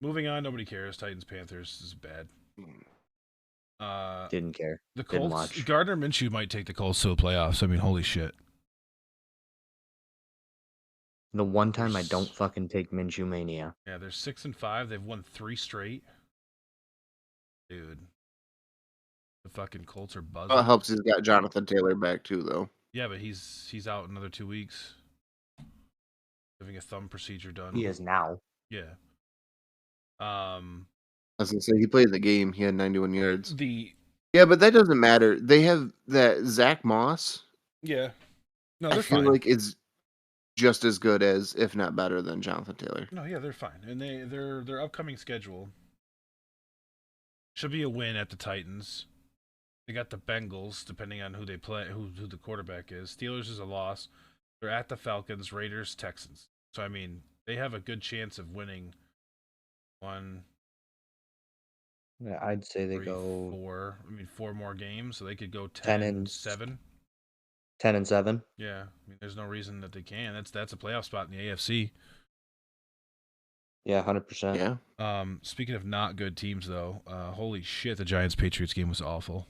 Moving on, nobody cares. Titans Panthers is bad. Didn't care. The Didn't Colts. watch. Gardner Minshew might take the Colts to the playoffs. I mean, holy shit. The one time I don't fucking take Minshew mania. Yeah, they're 6-5. They've won 3 straight. Dude, the fucking Colts are buzzing. Well, it helps he's got Jonathan Taylor back too, though. Yeah, but he's out another 2 weeks. Having a thumb procedure done. He is now. Yeah. I was gonna say he played the game. He had 91 yards. Yeah, but that doesn't matter. They have that Zach Moss. Yeah. No, I they're feel fine. like it's just as good as, if not better than, Jonathan Taylor. No, yeah, they're fine. And their upcoming schedule should be a win at the Titans. They got the Bengals, depending on who they play, who the quarterback is. Steelers is a loss. They're at the Falcons, Raiders, Texans. So I mean, they have a good chance of winning 1. Yeah, I'd say they 3, go 4. I mean, 4 more games, so they could go 10-7. 10-7. Yeah, I mean, there's no reason that they can. That's a playoff spot in the AFC. Yeah, 100%. Yeah. Speaking of not good teams, though, holy shit, the Giants Patriots game was awful.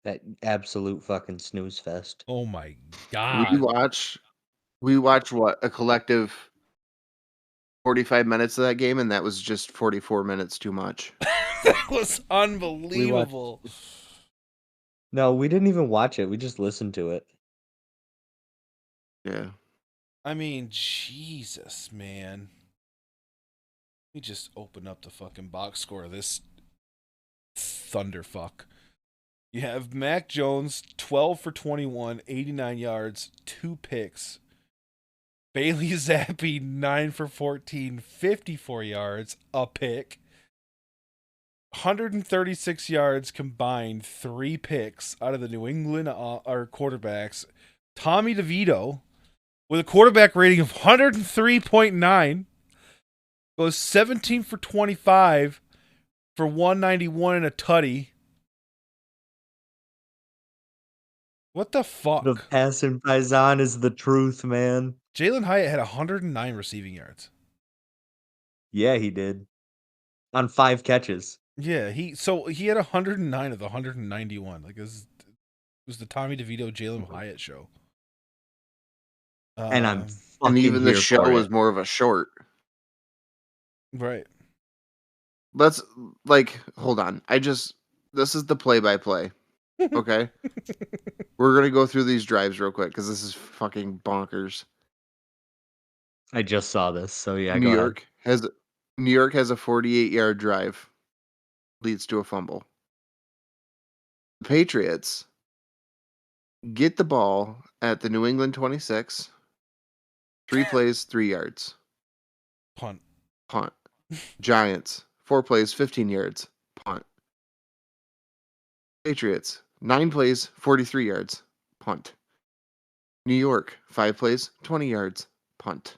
That absolute fucking snooze fest. Oh my god. We watch what, a collective 45 minutes of that game, and that was just 44 minutes too much. That was unbelievable. No, we didn't even watch it. We just listened to it. Yeah. I mean, Jesus, man. Let me just open up the fucking box score of this thunderfuck. You have Mac Jones, 12 for 21, 89 yards, 2 picks. Bailey Zappi, 9 for 14, 54 yards, a pick. 136 yards combined, 3 picks out of the New England quarterbacks. Tommy DeVito, with a quarterback rating of 103.9, goes 17 for 25 for 191 and a tutty. What the fuck? The passing Paisan is the truth, man. Jalen Hyatt had 109 receiving yards. Yeah, he did. On 5 catches. Yeah, he had 109 of the 191. Like, it was the Tommy DeVito Jalen Hyatt show. And I'm And fucking even the here show for was it. more of a short. Right. Let's, hold on. This is the play-by-play. Okay? We're going to go through these drives real quick because this is fucking bonkers. I just saw this, so yeah, New go York has a 48-yard drive. Leads to a fumble. The Patriots get the ball at the New England 26. 3 plays, 3 yards. Punt. Giants, 4 plays, 15 yards. Punt. Patriots, 9 plays, 43 yards. Punt. New York, 5 plays, 20 yards. Punt.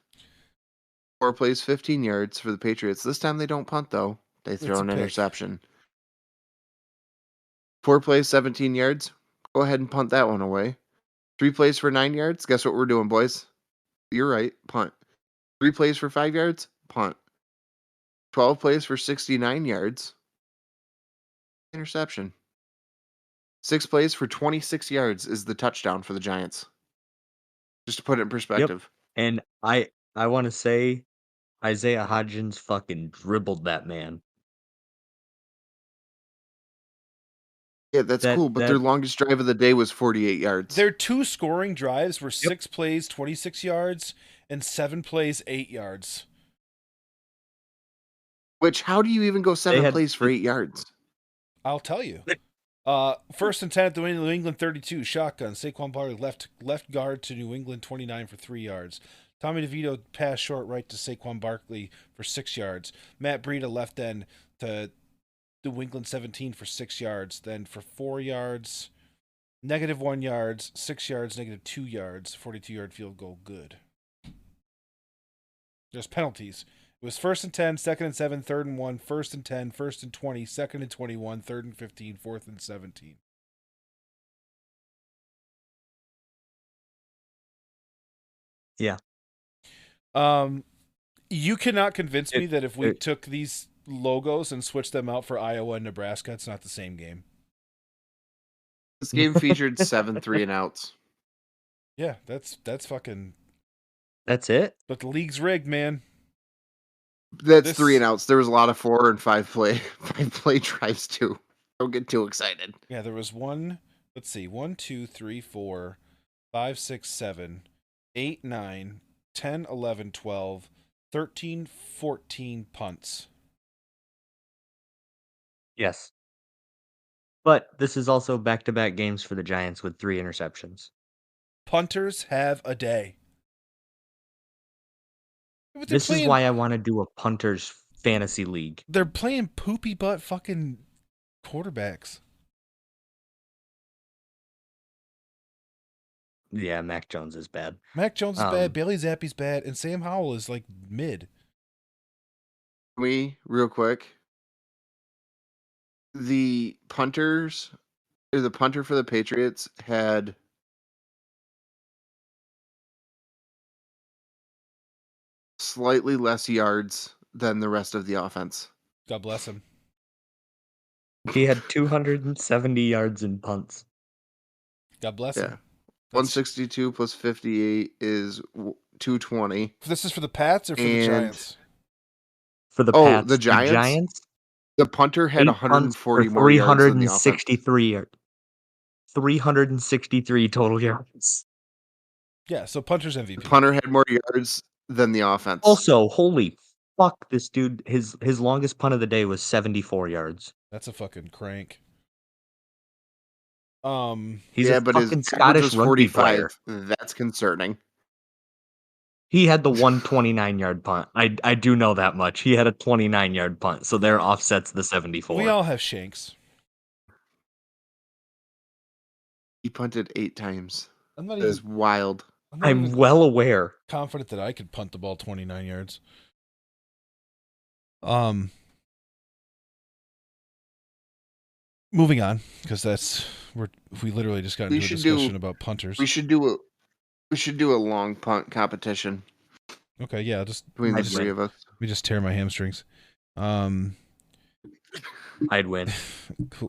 4 plays, 15 yards for the Patriots. This time they don't punt, though. They It's throw a an pick. interception. 4 plays, 17 yards. Go ahead and punt that one away. 3 plays for 9 yards. Guess what we're doing, boys? You're right. Punt. 3 plays for 5 yards. Punt. 12 plays for 69 yards. Interception. 6 plays for 26 yards is the touchdown for the Giants. Just to put it in perspective. And I want to say Isaiah Hodgins fucking dribbled that man. Yeah, that's cool, but their longest drive of the day was 48 yards. Their 2 scoring drives were 6 plays, 26 yards, and 7 plays, 8 yards. Which, how do you even go 7 plays for 8 yards? I'll tell you. First and 10 at the New England 32, shotgun. Saquon Barkley left guard to New England 29 for 3 yards. Tommy DeVito pass short right to Saquon Barkley for 6 yards. Matt Breida left end to New England 17 for 6 yards. Then for 4 yards, -1 yards, 6 yards, -2 yards, 42-yard field goal, good. There's penalties. It was 1st and 10, 2nd and 7, 3rd and 1, 1st and 10, 1st and 20, 2nd and 21, 3rd and 15, 4th and 17. Yeah. You cannot convince me that if we took these logos and switched them out for Iowa and Nebraska, it's not the same game. This game featured 7 3-and-outs. Yeah, that's fucking. That's it. But the league's rigged, man. That's 3-and-outs. There was a lot of 4 and 5 play drives too. Don't get too excited. Yeah, there was one. Let's see, 1, 2, 3, 4, 5, 6, 7, 8, 9, 10, 11, 12, 13, 14 punts. Yes. But this is also back-to-back games for the Giants with 3 interceptions. Punters have a day. This is why I want to do a punters fantasy league. They're playing poopy butt fucking quarterbacks. Yeah, Mac Jones is bad. Mac Jones is bad. Bailey Zappi's bad, and Sam Howell is like mid. Real quick. The punter for the Patriots had slightly less yards than the rest of the offense. God bless him. He had 270 yards in punts. God bless him. 162 plus 58 is 220. This is for the Pats or for the Giants? For the Pats. The Giants? The punter had 140 more yards than the offense. 363 total yards. Yeah, so punter's MVP. The punter had more yards than the offense. Also, holy fuck, this dude, his longest punt of the day was 74 yards. That's a fucking crank. He's a fucking Scottish rugby player. That's concerning. He had the 129-yard punt. I do know that much. He had a 29-yard punt, so there offsets the 74. We all have shanks. He punted 8 times. That is wild. I'm well aware. Confident that I could punt the ball 29 yards. Moving on, because we literally just got into a discussion about punters. We should do a long punt competition. Okay, yeah, just between the 3 of us. We just tear my hamstrings. I'd win.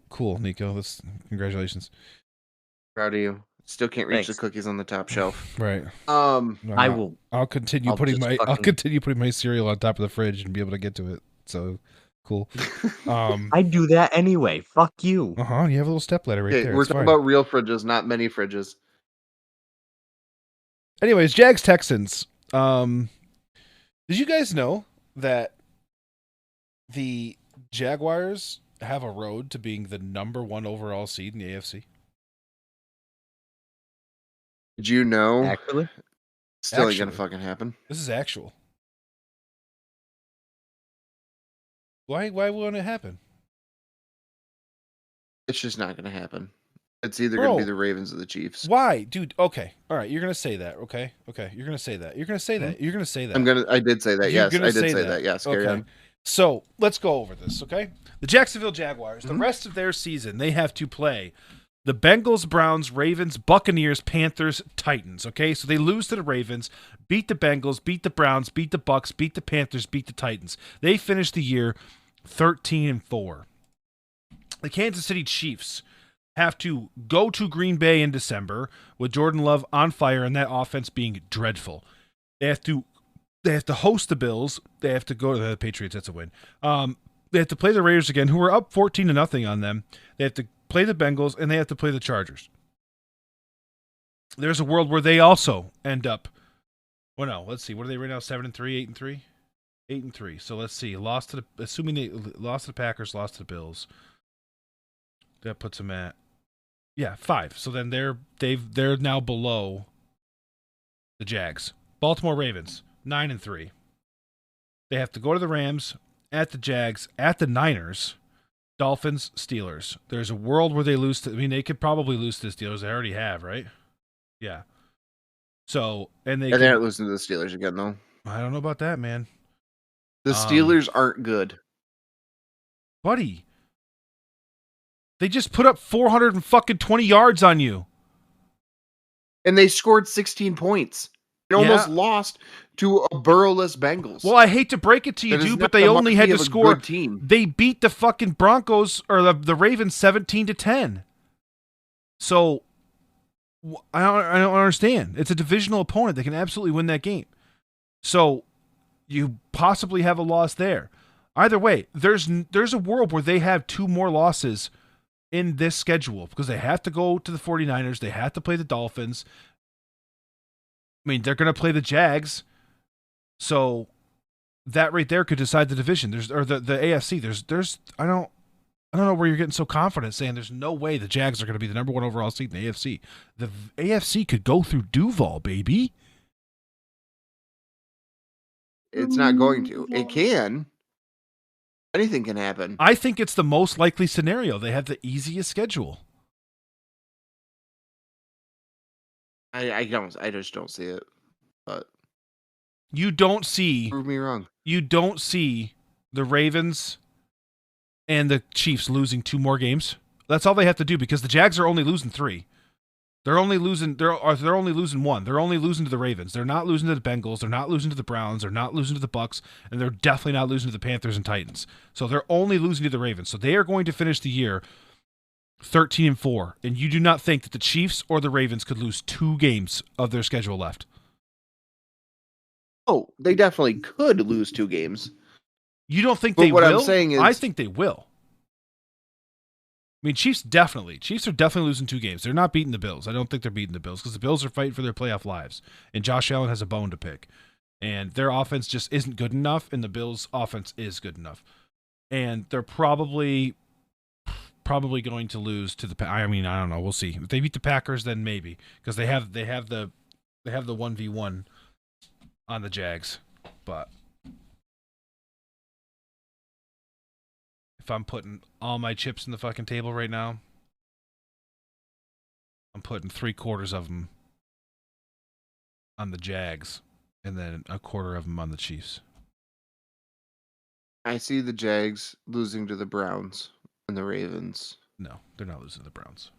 Cool, Nico. Congratulations. Proud of you. Still can't reach the cookies on the top shelf. Right. I will. I'll continue putting my cereal on top of the fridge and be able to get to it. So cool. I do that anyway. Fuck you. You have a little stepladder right there. We're talking about real fridges, not mini fridges. Anyways, Jags Texans. Did you guys know that the Jaguars have a road to being the #1 overall seed in the AFC? Did you know? Actually? Still ain't gonna fucking happen. This is actual. Why won't it happen? It's just not gonna happen. It's either gonna be the Ravens or the Chiefs. Why? Dude, okay. All right, you're gonna say that, okay? Okay, you're gonna say that. You're gonna say that. You're gonna say that. I did say that, yes. I did say that, yes. Carry on. So let's go over this, okay? The Jacksonville Jaguars, the rest of their season, they have to play the Bengals, Browns, Ravens, Buccaneers, Panthers, Titans, okay? So they lose to the Ravens, beat the Bengals, beat the Browns, beat the Bucks, beat the Panthers, beat the Titans. They finished the year 13-4. The Kansas City Chiefs have to go to Green Bay in December with Jordan Love on fire and that offense being dreadful. They have to host the Bills. They have to go to the Patriots. That's a win. They have to play the Raiders again, who are up 14-0 on them. They have to play the Bengals, and they have to play the Chargers. There's a world where they also end up. Well, no. Let's see. What are they right now? 7-3, 8-3, 8-3. So let's see. Assuming they lost to the Packers, lost to the Bills. That puts them at 5. So then they're now below the Jags. Baltimore Ravens 9-3. They have to go to the Rams, at the Jags, at the Niners, Dolphins, Steelers. There's a world where they lose to. I mean, they could probably lose to the Steelers. They already have, right? Yeah. So they're not losing to the Steelers again, though. I don't know about that, man. The Steelers aren't good, buddy. They just put up 420 yards on you, and they scored 16 points. They almost lost to a Burrow-less Bengals. Well, I hate to break it to you, dude, but they only had to score. They beat the fucking Broncos or the Ravens 17-10. So I don't understand. It's a divisional opponent. They can absolutely win that game. So you possibly have a loss there. Either way, there's a world where they have 2 more losses in this schedule because they have to go to the 49ers. They have to play the Dolphins. I mean, they're going to play the Jags. So that right there could decide the division. The AFC. There's I don't know where you're getting so confident saying there's no way the Jags are going to be the number 1 overall seed in the AFC. The AFC could go through Duval, baby. It's not going to. It can. Anything can happen. I think it's the most likely scenario. They have the easiest schedule. I just don't see it. But you don't see. Prove me wrong. You don't see the Ravens and the Chiefs losing 2 more games. That's all they have to do because the Jags are only losing 3. They're only losing. They're only losing 1. They're only losing to the Ravens. They're not losing to the Bengals. They're not losing to the Browns. They're not losing to the Bucks, and they're definitely not losing to the Panthers and Titans. So they're only losing to the Ravens. So they are going to finish the year 13-4, and you do not think that the Chiefs or the Ravens could lose 2 games of their schedule left. Oh, they definitely could lose 2 games. You don't think they will? What I'm saying is, I think they will. I mean, Chiefs are definitely losing 2 games. They're not beating the Bills. I don't think they're beating the Bills because the Bills are fighting for their playoff lives, and Josh Allen has a bone to pick, and their offense just isn't good enough, and the Bills' offense is good enough, and they're probably going to lose to the. I mean, I don't know. We'll see. If they beat the Packers, then maybe because they have the 1v1 on the Jags, but. If I'm putting all my chips in the fucking table right now, I'm putting 3/4 of them on the Jags and then 1/4 of them on the Chiefs. I see the Jags losing to the Browns and the Ravens. No, they're not losing to the Browns.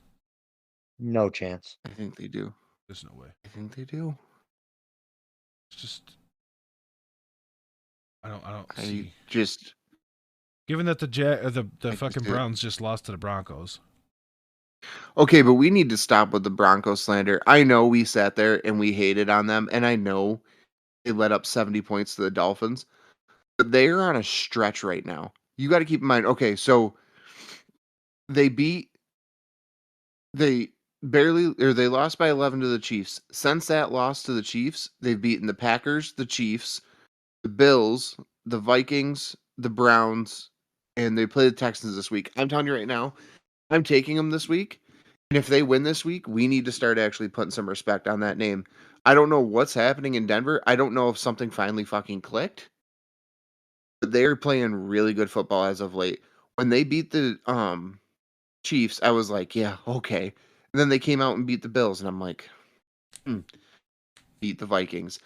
No chance. I think they do. There's no way. I think they do. It's just I don't see. Just given that the fucking Browns just lost to the Broncos. Okay, but we need to stop with the Broncos slander. I know we sat there and we hated on them, and I know they let up 70 points to the Dolphins, but they are on a stretch right now. You got to keep in mind, okay, so they lost by 11 to the Chiefs. Since that loss to the Chiefs, they've beaten the Packers, the Chiefs, the Bills, the Vikings, the Browns, and they play the Texans this week. I'm telling you right now, I'm taking them this week. And if they win this week, we need to start actually putting some respect on that name. I don't know what's happening in Denver. I don't know if something finally fucking clicked. But they are playing really good football as of late. When they beat the Chiefs, I was like, yeah, okay. And then they came out and beat the Bills, and I'm like, beat the Vikings.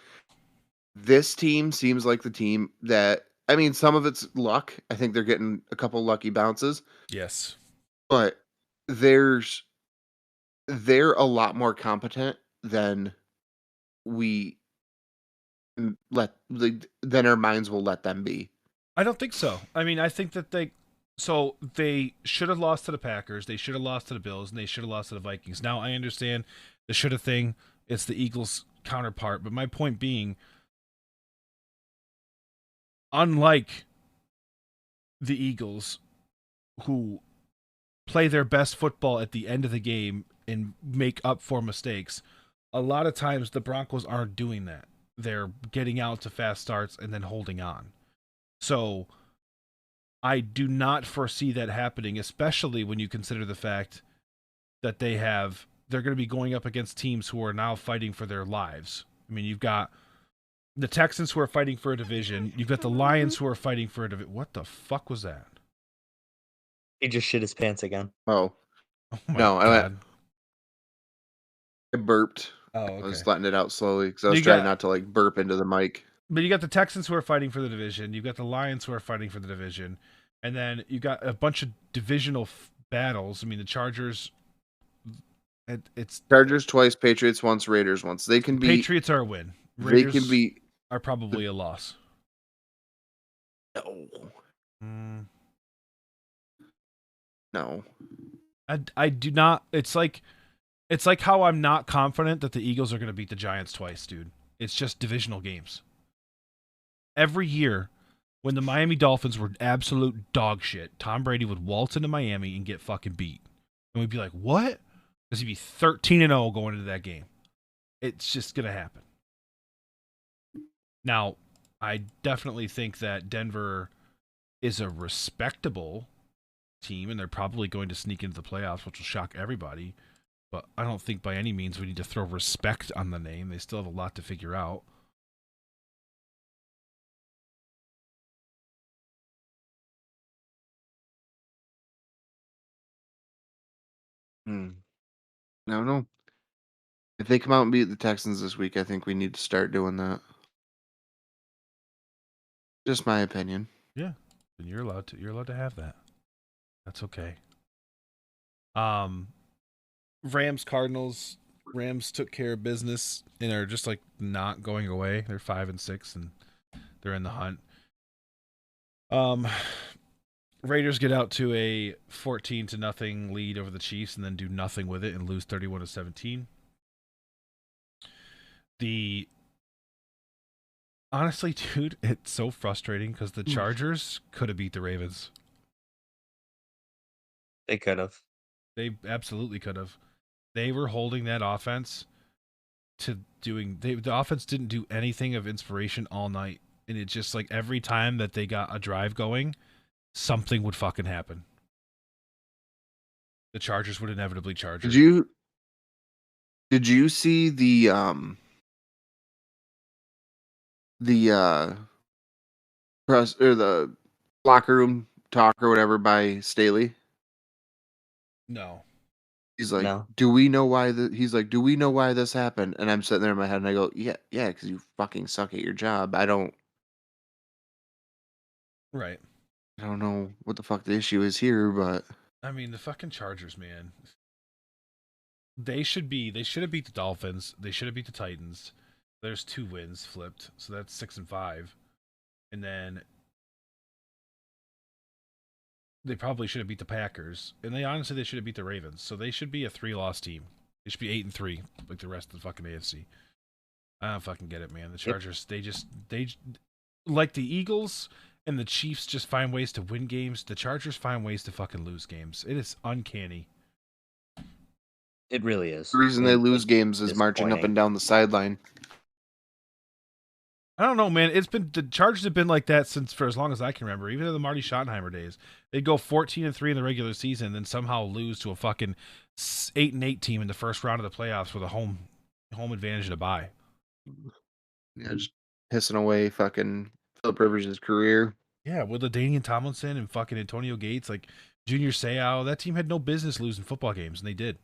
This team seems like the team that I mean, some of it's luck. I think they're getting a couple lucky bounces, Yes. but they're a lot more competent than we than our minds will let them be. I don't think so. I mean, I think that they should have lost to the Packers, they should have lost to the Bills, and they should have lost to the Vikings. Now I understand the should have thing. It's the Eagles' counterpart, but my point being, unlike the Eagles, who play their best football at the end of the game and make up for mistakes, a lot of times the Broncos aren't doing that. They're getting out to fast starts and then holding on. So I do not foresee that happening, especially when you consider the fact that they're going to be going up against teams who are now fighting for their lives. I mean, you've got the Texans who are fighting for a division. You've got the Lions who are fighting for a division. What the fuck was that? He just shit his pants again. Oh, Oh my no, god! I burped. Oh, okay. I was letting it out slowly because I was You trying got- not to like burp into the mic. But you got the Texans who are fighting for the division. You've got the Lions who are fighting for the division. And then you got a bunch of divisional battles. I mean, the Chargers. It's Chargers twice, Patriots once, Raiders once. They can be Patriots are a win. Raiders they can be are probably a loss. no. No. I do not. It's like how I'm not confident that the Eagles are going to beat the Giants twice, dude. It's just divisional games. Every year, when the Miami Dolphins were absolute dog shit, Tom Brady would waltz into Miami and get fucking beat. And we'd be like, what? Because he'd be 13-0 going into that game. It's just going to happen. Now, I definitely think that Denver is a respectable team, and they're probably going to sneak into the playoffs, which will shock everybody. But I don't think by any means we need to throw respect on the name. They still have a lot to figure out. I don't know. If they come out and beat the Texans this week, I think we need to start doing that. Just my opinion. Yeah, and you're allowed to have that. That's okay. Rams Cardinals. Rams took care of business and are just like not going away. They're 5-6 and they're in the hunt. Raiders get out to a 14-0 lead over the Chiefs and then do nothing with it and lose 31-17. Honestly, dude, it's so frustrating because the Chargers could have beat the Ravens. They could have. They absolutely could have. They were holding that offense to the offense didn't do anything of inspiration all night. And it's just like every time that they got a drive going, something would fucking happen. The Chargers would inevitably charge. Did you see the press or the locker room talk or whatever by Staley? No. He's like, No. do we know why this happened? And I'm sitting there in my head and I go, yeah, because you fucking suck at your job. I don't know what the fuck the issue is here, but I mean, the fucking Chargers, man. They should have beat the Dolphins. They should have beat the Titans. There's 2 wins flipped, so that's 6-5. And then they probably should have beat the Packers. And they should have beat the Ravens. So they should be a 3-loss team. They should be 8-3, like the rest of the fucking AFC. I don't fucking get it, man. The Chargers, they like the Eagles and the Chiefs just find ways to win games. The Chargers find ways to fucking lose games. It is uncanny. It really is. the reason they lose games is marching up and down the sideline. I don't know, man. The Chargers have been like that for as long as I can remember. Even in the Marty Schottenheimer days, they'd go 14-3 in the regular season, and then somehow lose to a fucking 8-8 team in the first round of the playoffs with a home advantage to bye. Yeah, just pissing away fucking Philip Rivers' career. Yeah, with LaDainian Tomlinson and fucking Antonio Gates, like Junior Seau, that team had no business losing football games, and they did.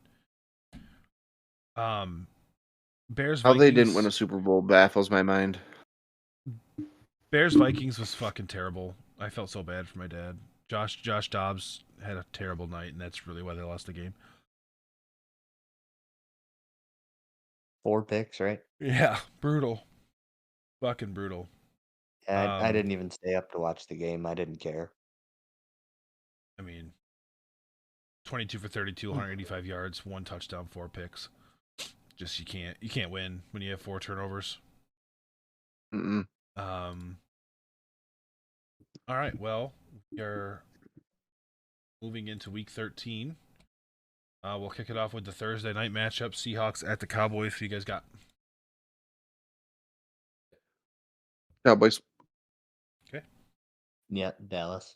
Bears. How Vikings, they didn't win a Super Bowl baffles my mind. Bears Vikings was fucking terrible. I felt so bad for my dad. Josh Dobbs had a terrible night, and that's really why they lost the game. 4 picks, right? Yeah, brutal. Fucking brutal. Yeah, I didn't even stay up to watch the game. I didn't care. I mean, 22 for 32, 185 yards, 1 touchdown, 4 picks. Just you can't win when you have 4 turnovers. Mm-mm. All right, well, you're moving into week 13. We'll kick it off with the Thursday night matchup: Seahawks at the Cowboys. Who you guys got? Cowboys. Okay. Yeah, Dallas.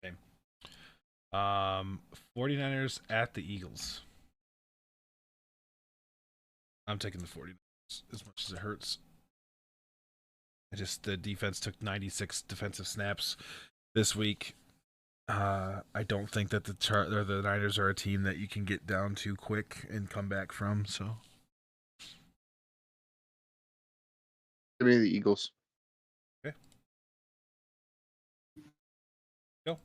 Same. 49ers at the Eagles. I'm taking the 49ers as much as it hurts. The defense took 96 defensive snaps this week. I don't think that the Niners are a team that you can get down to quick and come back from. So Give me the Eagles. okay, go.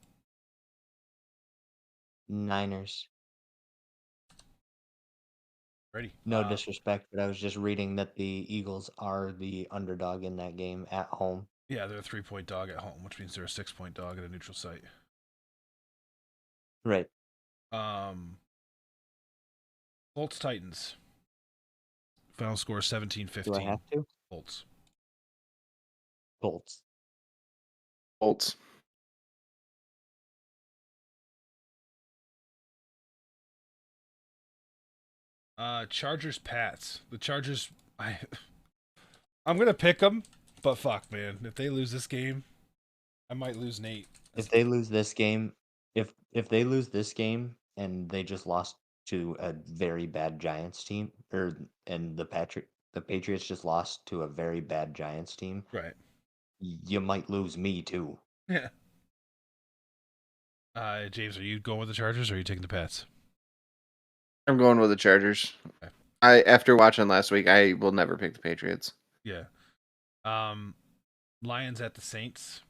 Niners. Ready? No disrespect, but I was just reading that the Eagles are the underdog in that game at home. Yeah, they're a 3-point dog at home, which means they're a 6-point dog at a neutral site. Right. Colts Titans. Final score 17-15. Do I have to? Colts. Colts. Colts. Chargers Pats. The Chargers. I'm gonna pick them, but fuck, man, if they lose this game, I might lose Nate. If they lose this game, if they lose this game and they just lost to a very bad Giants team, and the Patriots just lost to a very bad Giants team, Right. you might lose me too. Yeah. James, are you going with the Chargers or are you taking the Pats? I'm going with the Chargers. Okay. After watching last week, I will never pick the Patriots. Yeah. Lions at the Saints.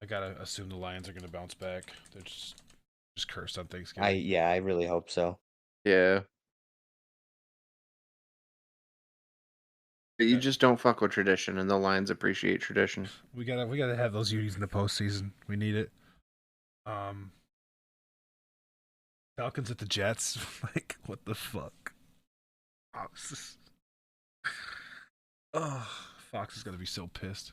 I gotta assume the Lions are gonna bounce back. They're just cursed on Thanksgiving. I really hope so. Yeah. But you just don't fuck with tradition, and the Lions appreciate tradition. We gotta have those unis in the postseason. We need it. Falcons at the Jets. Like, what the fuck? Fox is gonna be so pissed.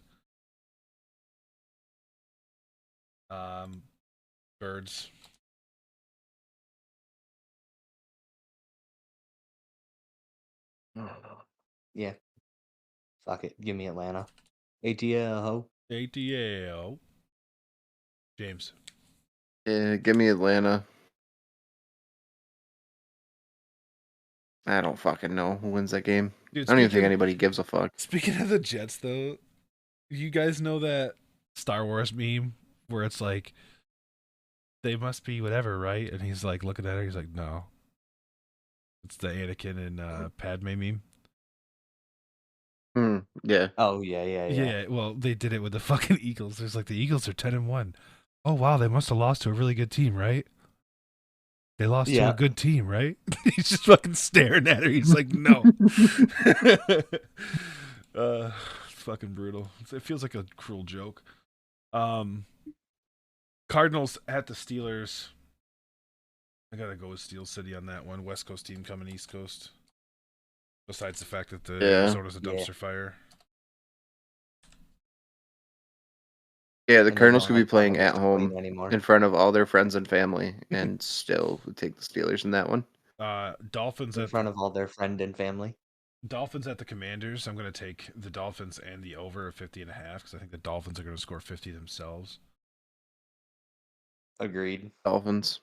Birds. Yeah. Fuck it. Give me Atlanta. ATL. ATL. James. Yeah, give me Atlanta. I don't fucking know who wins that game. Dude, I don't even think anybody gives a fuck. Speaking of the Jets, though, you guys know that Star Wars meme where it's like, they must be whatever, right? And he's like looking at her, he's like, no. It's the Anakin and Padme meme. Yeah. Oh yeah. Well, they did it with the fucking Eagles. There's like the Eagles are 10-1. Oh wow, they must have lost to a really good team, right? They lost to a good team, right? He's just fucking staring at her. He's like, no. It's fucking brutal. It feels like a cruel joke. Cardinals at the Steelers. I gotta go with Steel City on that one. West Coast team coming East Coast. Besides the fact that the Arizona's a dumpster fire. Yeah, the Cardinals could be playing at home in front of all their friends and family and still would take the Steelers in that one. Dolphins in front of all their friend and family. Dolphins at the Commanders. I'm going to take the Dolphins and the over of 50.5 because I think the Dolphins are going to score 50 themselves. Agreed. Dolphins.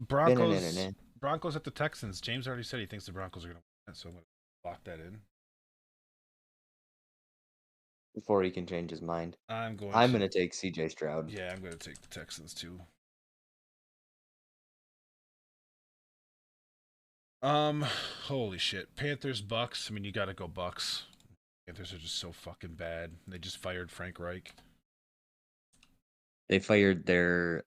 Broncos Broncos at the Texans. James already said he thinks the Broncos are going to win, so I'm going to lock that in. Before he can change his mind. I'm going to take CJ Stroud. Yeah, I'm going to take the Texans too. Holy shit. Panthers, Bucks. I mean, you got to go Bucks. Panthers are just so fucking bad. They just fired Frank Reich. They fired their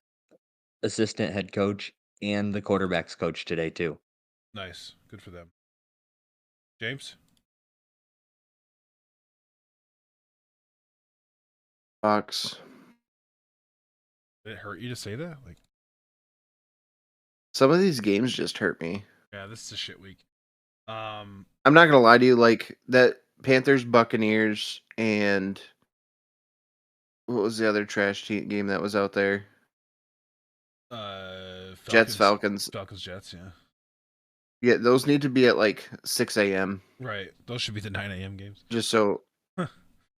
assistant head coach and the quarterback's coach today too. Nice. Good for them. James? Bucks. Did it hurt you to say that? Like, some of these games just hurt me. yeah, this is a shit week. I'm not gonna lie to you, like that Panthers Buccaneers and what was the other trash game that was out there? Falcons, Falcons. Jets, yeah. Yeah, those need to be at like 6 a.m. Right. Those should be the 9 a.m. games. Just so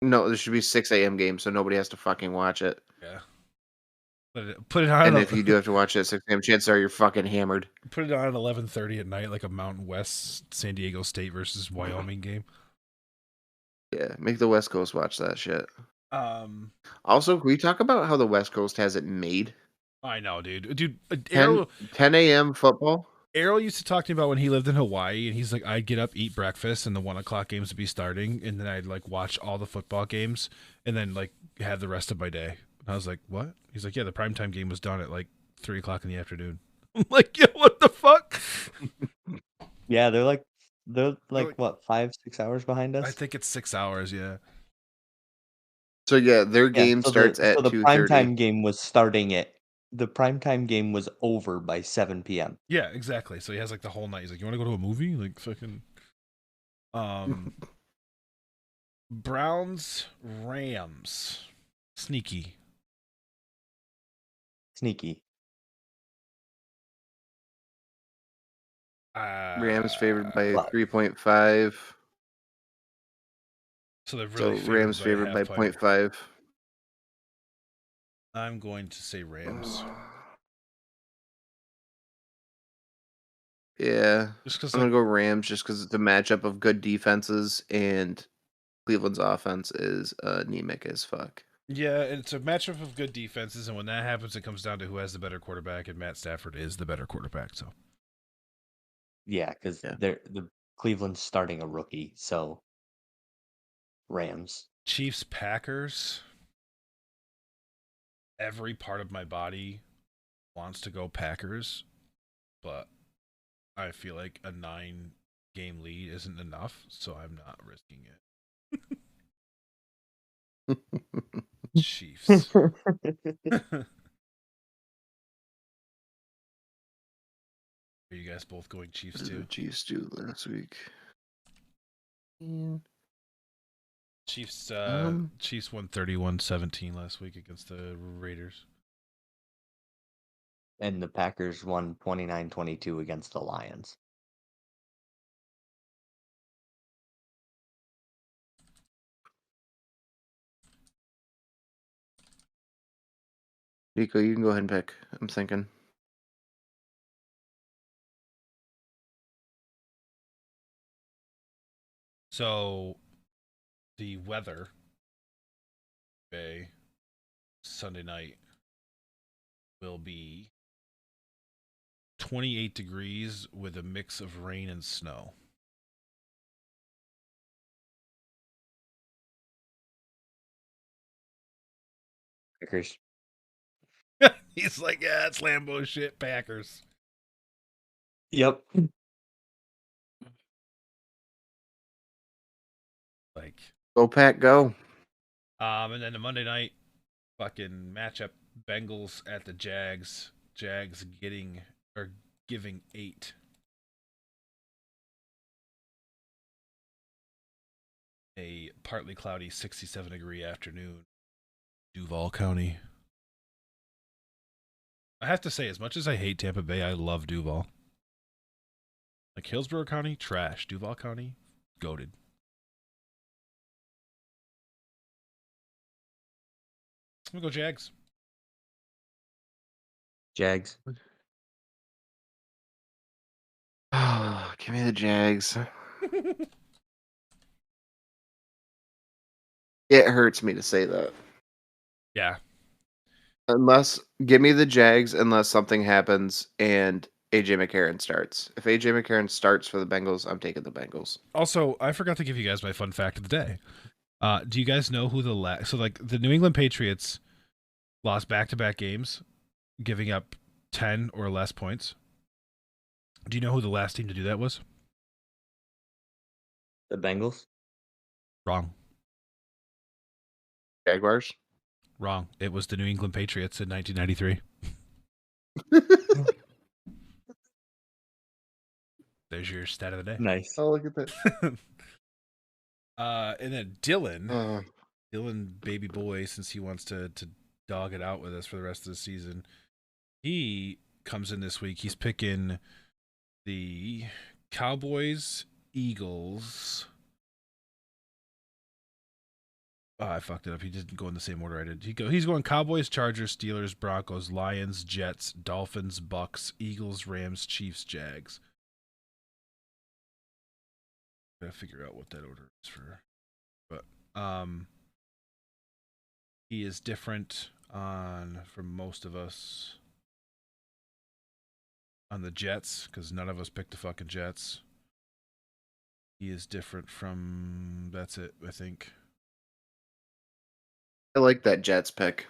no, there should be 6 a.m. games so nobody has to fucking watch it. Yeah. Put it on. And if you do have to watch it at 6 a.m., chances are you're fucking hammered. Put it on at 11:30 at night, like a Mountain West San Diego State versus Wyoming game. Yeah, make the West Coast watch that shit. Also, can we talk about how the West Coast has it made? I know, dude. Dude, 10 a.m. football. Errol used to talk to me about when he lived in Hawaii, and he's like, I'd get up, eat breakfast, and the 1 o'clock games would be starting, and then I'd like watch all the football games, and then like have the rest of my day. And I was like, what? He's like, yeah, the primetime game was done at like 3 o'clock in the afternoon. I'm like, yeah, what the fuck? Yeah, they're like what, 5-6 hours behind us? I think it's 6 hours, yeah. So yeah, their game starts at 2:30. So the primetime game was starting at the primetime game was over by 7 p.m. Yeah, exactly. So he has like the whole night. He's like, you want to go to a movie? Like fucking Browns, Rams. Sneaky. Rams favored by 3.5. So they're really Rams favored by 0.5. I'm going to say Rams. Yeah, I'm gonna go Rams just because it's a matchup of good defenses and Cleveland's offense is anemic as fuck. Yeah, it's a matchup of good defenses, and when that happens, it comes down to who has the better quarterback, and Matt Stafford is the better quarterback. So, yeah, because the Cleveland's starting a rookie, so Rams. Chiefs, Packers. Every part of my body wants to go Packers, but I feel like a 9-game lead isn't enough, so I'm not risking it. Chiefs. Are you guys both going Chiefs too? What did the Chiefs do last week? Chiefs Chiefs won 31-17 last week against the Raiders. And the Packers won 29-22 against the Lions. Nico, you can go ahead and pick. I'm thinking. So, the weather, Sunday night, will be 28 degrees with a mix of rain and snow. Packers. He's like, yeah, it's Lambo shit, Packers. Yep. Like, go Pack, go. And then the Monday night fucking matchup, Bengals at the Jags. Jags giving 8. A partly cloudy 67-degree afternoon, Duval County. I have to say, as much as I hate Tampa Bay, I love Duval. Like Hillsborough County, trash. Duval County, goated. I'm gonna go Jags. Jags. Give me the Jags. It hurts me to say that. Yeah. Give me the Jags unless something happens and AJ McCarron starts. If AJ McCarron starts for the Bengals, I'm taking the Bengals. Also, I forgot to give you guys my fun fact of the day. Do you guys know who the New England Patriots lost back-to-back games, giving up 10 or less points? Do you know who the last team to do that was? The Bengals. Wrong. Jaguars? Wrong. It was the New England Patriots in 1993. There's your stat of the day. Nice. Oh, look at that. And then Dylan, baby boy, since he wants to dog it out with us for the rest of the season, he comes in this week. He's picking the Cowboys, Eagles. Oh, I fucked it up. He didn't go in the same order I did. He's going Cowboys, Chargers, Steelers, Broncos, Lions, Jets, Dolphins, Bucks, Eagles, Rams, Chiefs, Jags. Gotta figure out what that order is for. But he is different from most of us on the Jets, because none of us picked the fucking Jets. He is different from, that's it, I think. I like that Jets pick.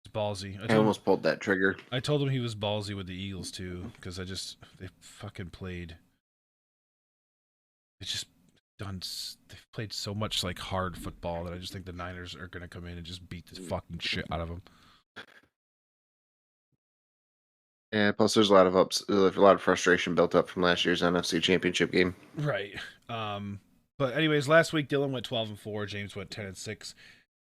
It's ballsy. I almost pulled that trigger. I told him he was ballsy with the Eagles too, because they fucking played. They've played so much like hard football that I just think the Niners are gonna come in and just beat the fucking shit out of them. Yeah, plus there's a lot of frustration built up from last year's NFC Championship game. Right. But anyways, last week Dylan went 12-4, James went 10-6,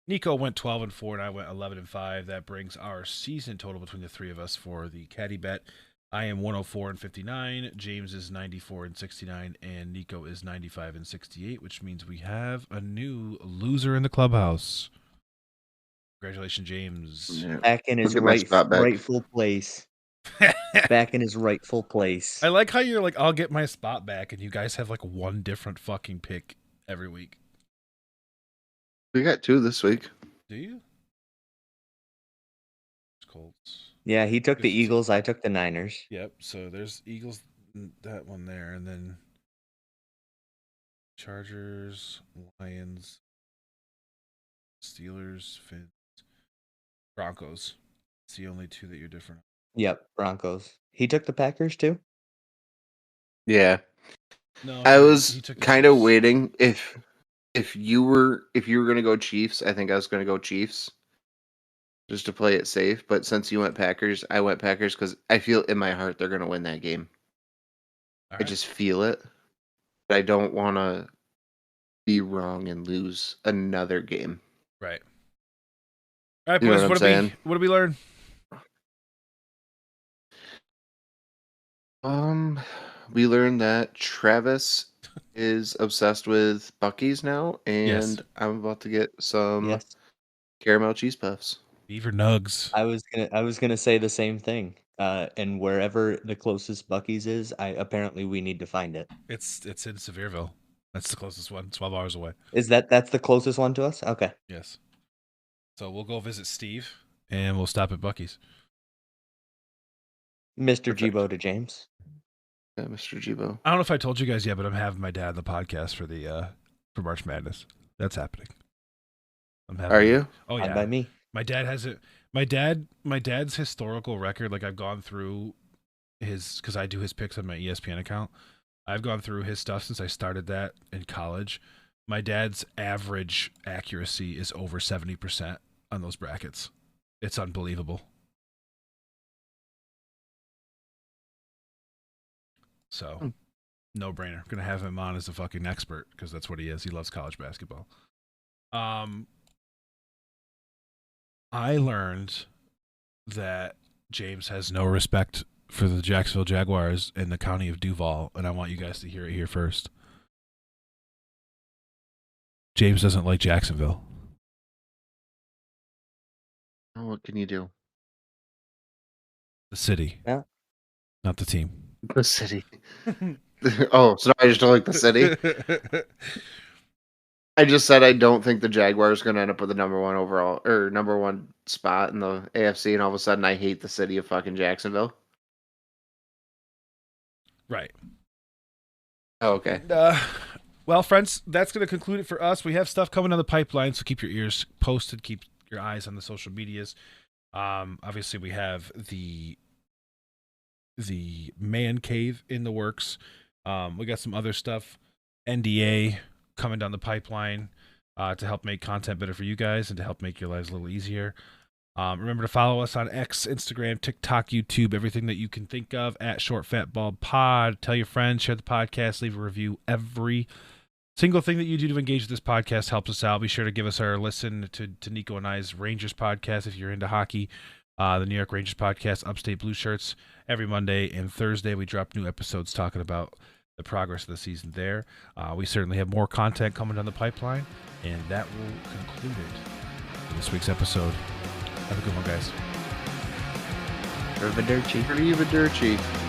Nico went 12-4, and I went 11-5. That brings our season total between the three of us for the caddy bet. I am 104-59, James is 94-69, and Nico is 95-68, which means we have a new loser in the clubhouse. Congratulations, James. Yeah. Back in his rightful place. Back in his rightful place. I like how you're like, I'll get my spot back, and you guys have like one different fucking pick every week. We got two this week. Do you? Colts. Yeah, he took the Eagles. I took the Niners. Yep. So there's Eagles, that one there, and then Chargers, Lions, Steelers, Fins, Broncos. It's the only two that you're different. Yep, Broncos. He took the Packers too? Yeah. No, I was took kind of waiting if you were gonna go Chiefs, I think I was gonna go Chiefs. Just to play it safe, but since you went Packers, I went Packers because I feel in my heart they're gonna win that game. All I right. just feel it. But I don't want to be wrong and lose another game. Right. All right, You know boys. what I'm saying? What did we learn? We learned that Travis is obsessed with Buc-ee's now, and Yes. I'm about to get some caramel cheese puffs. Beaver Nugs. I was gonna say the same thing. And wherever the closest Buc-ee's is, apparently we need to find it. It's in Sevierville. That's the closest one. 12 hours away. That's the closest one to us? Okay. Yes. So we'll go visit Steve, and we'll stop at Buc-ee's. Mr. Gibo to James. Yeah, Mr. Gibo. I don't know if I told you guys yet, but I'm having my dad on the podcast for March Madness. That's happening. Are you? Oh yeah. By me. My dad has it. My dad's historical record. Like I've gone through because I do his picks on my ESPN account. I've gone through his stuff since I started that in college. My dad's average accuracy is over 70% on those brackets. It's unbelievable. So, no brainer. Gonna have him on as a fucking expert because that's what he is. He loves college basketball. I learned that James has no respect for the Jacksonville Jaguars in the county of Duval, and I want you guys to hear it here first. James doesn't like Jacksonville. Oh, what can you do? The city. Yeah. Not the team. The city. Oh, so I just don't like the city. I just said I don't think the Jaguars are going to end up with the number one overall or number one spot in the AFC, and all of a sudden I hate the city of fucking Jacksonville. Right. Oh, okay. Well, friends, that's going to conclude it for us. We have stuff coming down the pipeline, so keep your ears posted. Keep your eyes on the social medias. Obviously, we have the man cave in the works. We got some other stuff, NDA coming down the pipeline to help make content better for you guys and to help make your lives a little easier. Remember to follow us on X, Instagram, TikTok, YouTube, everything that you can think of at Short Fat Bald Pod. Tell your friends, share the podcast, leave a review. Every single thing that you do to engage with this podcast helps us out. Be sure to give us our listen to Nico and I's Rangers podcast if you're into hockey. The New York Rangers podcast, Upstate Blue Shirts. Every Monday and Thursday, we drop new episodes talking about the progress of the season there. We certainly have more content coming down the pipeline, and that will conclude it for this week's episode. Have a good one, guys. Arrivederci. Arrivederci.